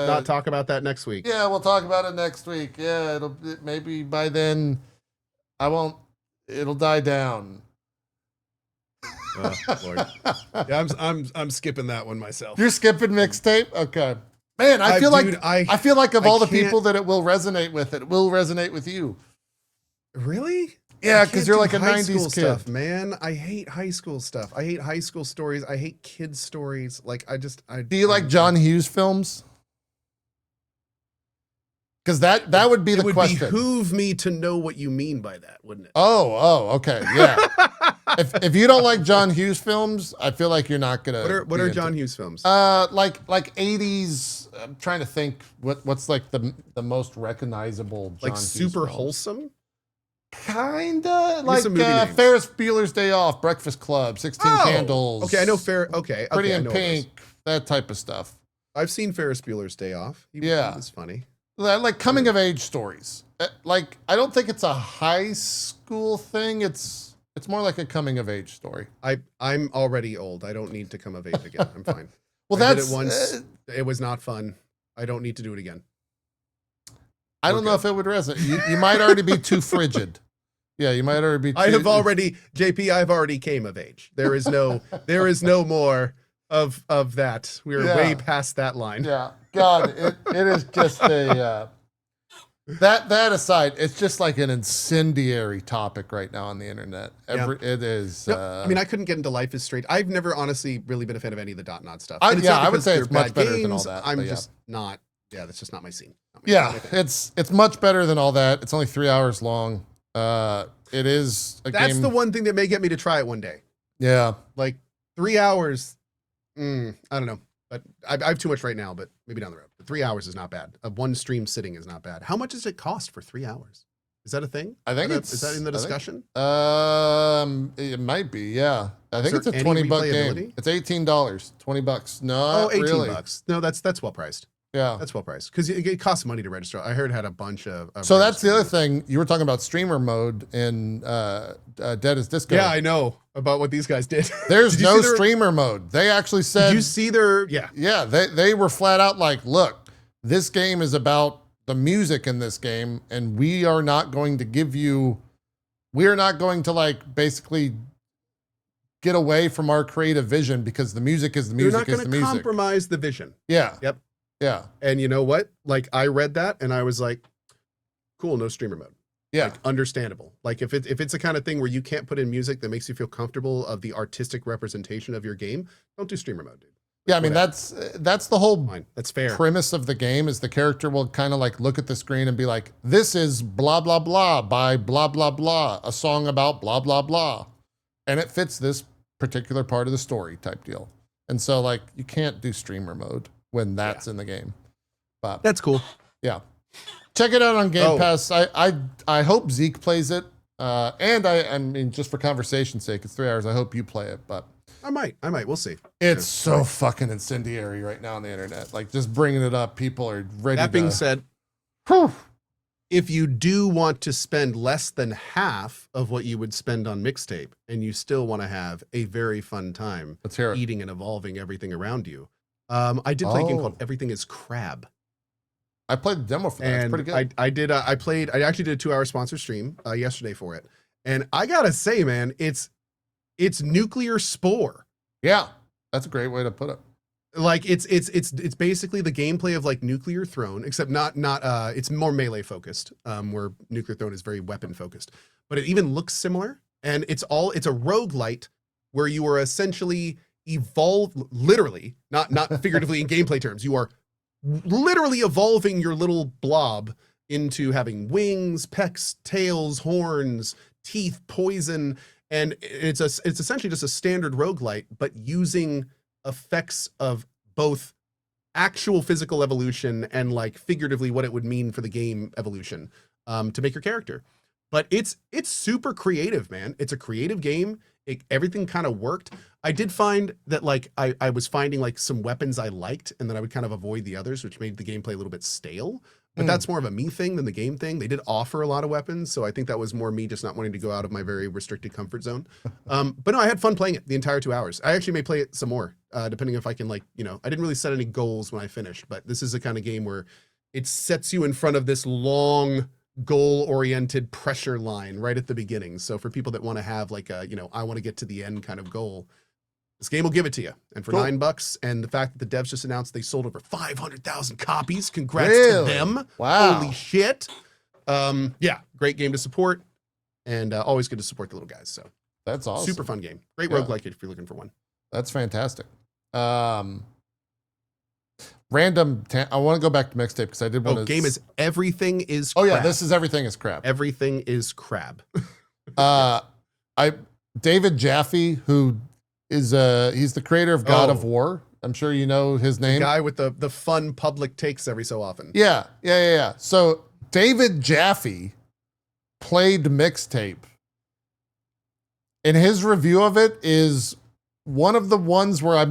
not talk about that next week. Yeah, we'll talk about it next week. Yeah, maybe by then it'll die down. Lord. Yeah, I'm skipping that one myself. You're skipping Mixtape? Okay. Man, I feel like of all the people that it will resonate with, it will resonate with you. Really? Yeah, because you're like a high 90s school kid. stuff, man. I hate high school stuff. I hate high school stories. I hate kids stories. Like Do you like John Hughes films? Because that would be the question. It would behoove me to know what you mean by that, wouldn't it? Oh, okay, yeah. if you don't like John Hughes films, I feel like you're not gonna. What are John Hughes films? Like 80s. I'm trying to think what's like the most recognizable. John Like Hughes super films. wholesome. Kinda like some movie names. Ferris Bueller's Day Off, Breakfast Club, 16 Candles. Okay, I know Pretty in Pink, that type of stuff. I've seen Ferris Bueller's Day Off. Yeah. It's funny. Like coming of age stories. Like I don't think it's a high school thing. It's more like a coming of age story. I'm already old. I don't need to come of age again. I'm fine. Well, I did it once. It was not fun. I don't need to do it again. I don't know if it would resonate. You might already be too frigid. Yeah, you might already be. I've already came of age. There is no more of that. We're way past that line. Yeah, God, it is just a. That aside, it's just like an incendiary topic right now on the internet. It is. I mean, I couldn't get into Life is Strange. I've never honestly really been a fan of any of the .NOT stuff. I would say it's much better than all that. I'm just not. Yeah, that's just not my scene. It's much better than all that. It's only 3 hours long. It is a game. That's the one thing that may get me to try it one day. Yeah. Like 3 hours. I don't know. But I have too much right now, but maybe down the road. But 3 hours is not bad. One stream sitting is not bad. How much does it cost for 3 hours? Is that a thing? I think is that in the discussion? It might be, yeah. I think it's a $20 game. It's $18, $20. No, $18. Really. No, that's well priced. Yeah. That's well priced. Because it costs money to register. I heard it had a bunch of so that's the other thing. You were talking about streamer mode in Dead as Disco. Yeah, I know about what these guys did. There's no streamer mode. They actually said. Did you see their? Yeah. Yeah. They were flat out like, look, this game is about the music in this game, and we are not going to give you. We're not going to like basically get away from our creative vision because the music is the music. You're not going to compromise the vision. Yeah. Yep. Yeah. And you know what? Like I read that and I was like, cool, no streamer mode. Yeah. Like, understandable. Like if it's a kind of thing where you can't put in music that makes you feel comfortable of the artistic representation of your game, don't do streamer mode, dude. Yeah, I mean that's the whole Fine. That's fair. Premise of the game is the character will kind of like look at the screen and be like, this is blah blah blah by blah blah blah, a song about blah blah blah. And it fits this particular part of the story type deal. And so like you can't do streamer mode when that's in the game. But that's cool. Yeah. Check it out on Game Pass. I hope Zeke plays it. And I mean, just for conversation's sake, it's 3 hours. I hope you play it, but I might. We'll see. It's so fucking incendiary right now on the internet. Like just bringing it up, people are ready. That being said, if you do want to spend less than half of what you would spend on Mixtape, and you still want to have a very fun time eating and evolving everything around you, I did play a game called Everything is Crab. I played the demo for that. And it's pretty good. I actually did a 2 hour sponsor stream yesterday for it. And I gotta say, man, it's nuclear spore. Yeah. That's a great way to put it. Like it's basically the gameplay of like Nuclear Throne, except not it's more melee focused, where Nuclear Throne is very weapon focused, but it even looks similar. And it's a roguelite where you are essentially literally, not figuratively in gameplay terms. You are literally evolving your little blob into having wings, pecks, tails, horns, teeth, poison, and it's essentially just a standard roguelite, but using effects of both actual physical evolution and like figuratively what it would mean for the game evolution, to make your character. But it's super creative, man. It's a creative game. Everything kind of worked. I did find that like I was finding like some weapons I liked, and then I would kind of avoid the others, which made the gameplay a little bit stale. But that's more of a me thing than the game thing. They did offer a lot of weapons, so I think that was more me just not wanting to go out of my very restricted comfort zone. But no, I had fun playing it the entire 2 hours. I actually may play it some more, depending if I can, like, you know, I didn't really set any goals when I finished, but this is the kind of game where it sets you in front of this long goal-oriented pressure line right at the beginning. So for people that want to have like a, you know, I want to get to the end kind of goal, this game will give it to you. And for $9, and the fact that the devs just announced they sold over 500,000 copies, congrats to them. Wow. Holy shit. Yeah, great game to support, and always good to support the little guys. So that's awesome. Super fun game. Great roguelike if you're looking for one. That's fantastic. I want to go back to Mixtape because I did want to. Game is Everything is Oh Crab. yeah, this is Everything is Crab. Everything is Crab. David Jaffe, who is he's the creator of God of War. I'm sure you know his name. The guy with the fun public takes every so often. Yeah. So David Jaffe played Mixtape, and his review of it is one of the ones where I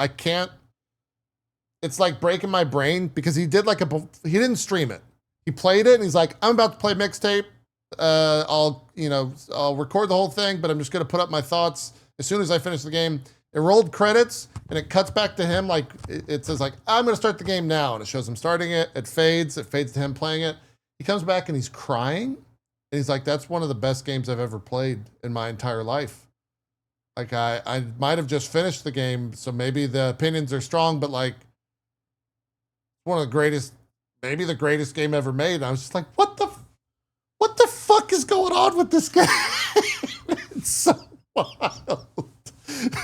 can't. It's like breaking my brain because he didn't stream it. He played it and he's like, I'm about to play Mixtape. I'll record the whole thing, but I'm just going to put up my thoughts as soon as I finish the game. It rolled credits and it cuts back to him. Like it says like, I'm going to start the game now. And it shows him starting it. It fades to him playing it. He comes back and he's crying. And he's like, that's one of the best games I've ever played in my entire life. Like I might have just finished the game. So maybe the opinions are strong, but like, one of the greatest, maybe the greatest game ever made. And I was just like, what the fuck is going on with this game? It's so wild.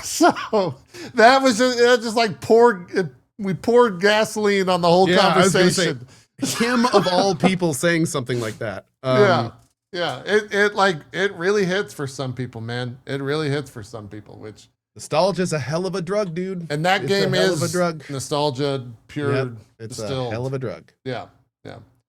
So that was just like we poured gasoline on the whole conversation. Him of all people saying something like that. It really hits for some people, man. It really hits for some people, which nostalgia's a hell of a drug, dude. And that game is a drug. Nostalgia, pure. Yep, it's distilled. a hell of a drug. Yeah.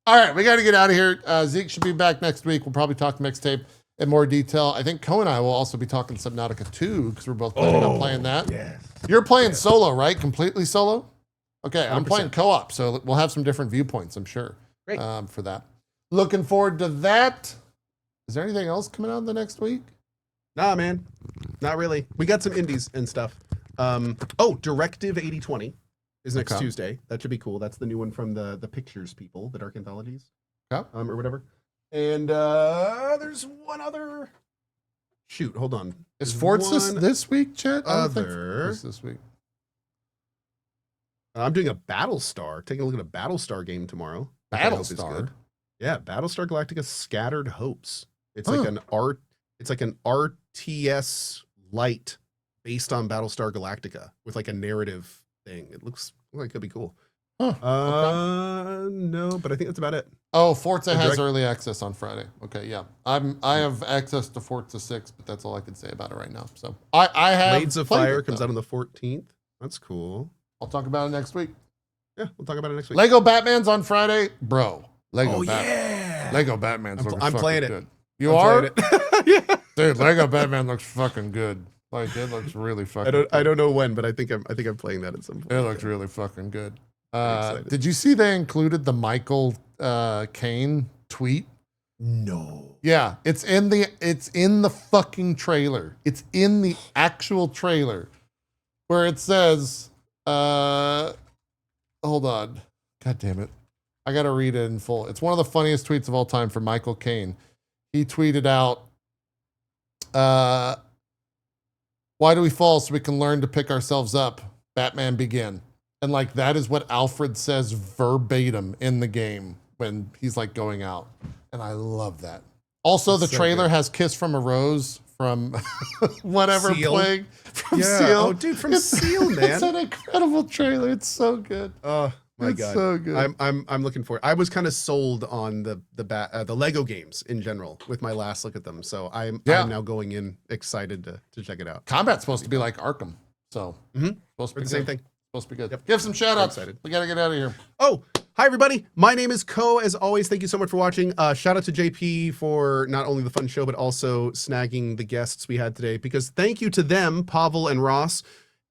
All right, we got to get out of here. Zeke should be back next week. We'll probably talk Mixtape in more detail. I think Cohen and I will also be talking Subnautica 2 because we're both planning on playing that. Yes. You're playing solo, right? Completely solo? Okay, 100%. I'm playing co-op, so we'll have some different viewpoints, I'm sure, Great. For that. Looking forward to that. Is there anything else coming out the next week? Nah, man. Not really. We got some indies and stuff. Directive 8020 is next Tuesday. That should be cool. That's the new one from the Pictures people, the Dark Anthologies. Yeah. Or whatever. And there's one other. Shoot, hold on. Is Forza this week, Chet? I don't think Forza's this week. I'm doing a Battlestar. Taking a look at a Battlestar game tomorrow. Battlestar? Yeah, Battlestar Galactica Scattered Hopes. It's like an art. It's like an RTS light based on Battlestar Galactica with like a narrative thing. It looks like it could be cool. Okay. No, but I think that's about it. Oh, Forza has early access on Friday. Okay, yeah. I have access to Forza 6, but that's all I can say about it right now. So I have Blades of Fire comes out on the 14th. That's cool. I'll talk about it next week. Yeah, we'll talk about it next week. Lego Batman's on Friday, bro. Batman. Yeah. Lego Batman's looking fucking playing good. It. You are? Yeah. Dude, Lego Batman looks fucking good. Like it looks really fucking good. I don't know when, but I think I'm playing that at some point. It looks really fucking good. Did you see they included the Michael Caine tweet? No. Yeah, it's in the fucking trailer. It's in the actual trailer where it says, hold on. God damn it. I got to read it in full. It's one of the funniest tweets of all time from Michael Caine. He tweeted out, Why do we fall? So we can learn to pick ourselves up. Batman Begin. And like that is what Alfred says verbatim in the game when he's like going out. And I love that. Also, the trailer has Kiss from a Rose from whatever Seal. playing from Yeah. Seal. Oh, dude, from Seal, man. It's an incredible trailer. It's so good. Oh my It's god, so good. I'm looking for it. I was kind of sold on the Lego games in general with my last look at them, so I'm now going in excited to check it out. Combat's supposed to be like Arkham, so supposed to For be the same good. thing. Supposed to be good. Yep. Give some shout outs. excited. We gotta get out of here. Oh, hi everybody. My name is Ko. As always, thank you so much for watching. Shout out to JP for not only the fun show, but also snagging the guests we had today, because thank you to them, Pavel and Ross.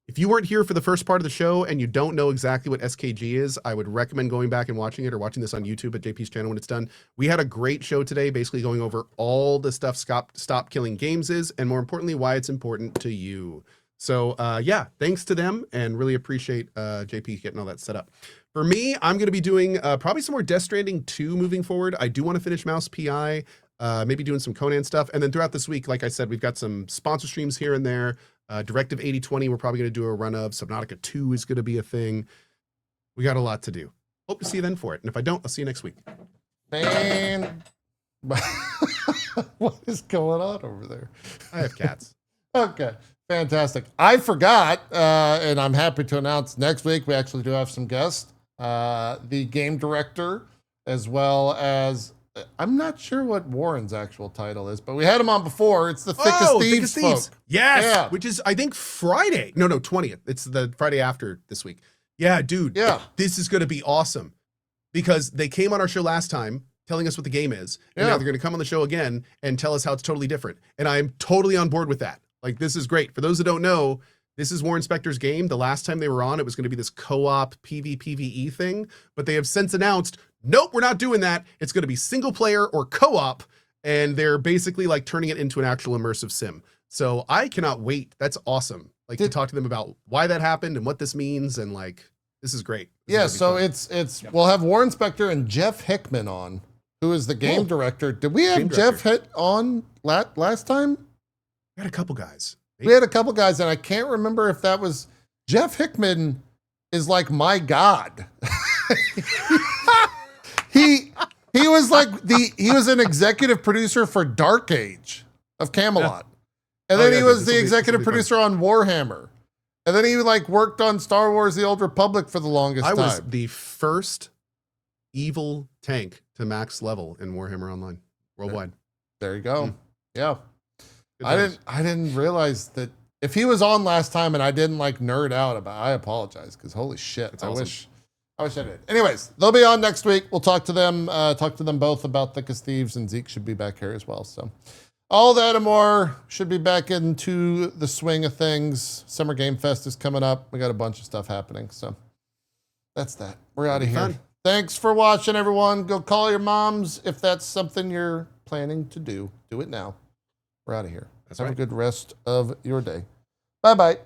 If you weren't here for the first part of the show and you don't know exactly what SKG is, I would recommend going back and watching it, or watching this on YouTube at JP's channel when it's done. We had a great show today, basically going over all the stuff Stop Killing Games is, and more importantly, why it's important to you. So yeah, thanks to them, and really appreciate JP getting all that set up. For me, I'm going to be doing probably some more Death Stranding 2 moving forward. I do want to finish Mouse PI, maybe doing some Conan stuff. And then throughout this week, like I said, we've got some sponsor streams here and there. Directive 8020, we're probably going to do a run of. Subnautica 2 is going to be a thing. We got a lot to do. Hope to see you then for it. And if I don't, I'll see you next week. Man, what is going on over there? I have cats. Okay, fantastic. I forgot, and I'm happy to announce next week we actually do have some guests. The game director, as well as, I'm not sure what Warren's actual title is, but we had him on before. It's the Thickest Thieves folk. Yes, Yeah. which is, I think, Friday. No, 20th. It's the Friday after this week. Yeah, dude. Yeah. This is going to be awesome, because they came on our show last time telling us what the game is, and now they're going to come on the show again and tell us how it's totally different. And I'm totally on board with that. Like, this is great. For those that don't know, this is Warren Spector's game. The last time they were on, it was going to be this co-op PvPvE thing, but they have since announced, nope, we're not doing that. It's going to be single player or co-op, and they're basically like turning it into an actual immersive sim. So I cannot wait. That's awesome. Like, to talk to them about why that happened and what this means, and like, this is great. This Yeah, is gonna be so fun. it's we'll have Warren Spector and Jeff Hickman on, who is the game director. Did we have Game Jeff director. on last time? We had a couple guys. We had a couple guys, and I can't remember if that was Jeff Hickman. Is like my god. he was like he was an executive producer for Dark Age of Camelot, and then yeah, he dude, was this'll the be executive fun. producer on Warhammer, and then he like worked on Star Wars: The Old Republic for the longest I time. was the first evil tank to max level in Warhammer Online worldwide. There you go. Mm. Yeah. Good I times. didn't realize that if he was on last time and I didn't like nerd out about it, I apologize, because holy shit. That's I awesome. wish I did. Anyways, they'll be on next week. We'll talk to them both about Thickest Thieves, and Zeke should be back here as well. So all that and more should be back into the swing of things. Summer Game Fest is coming up. We got a bunch of stuff happening. So that's that. We're out of here. Fun. Thanks for watching, everyone. Go call your moms if that's something you're planning to do. Do it now. We're out of here. That's Have right. a good rest of your day. Bye-bye.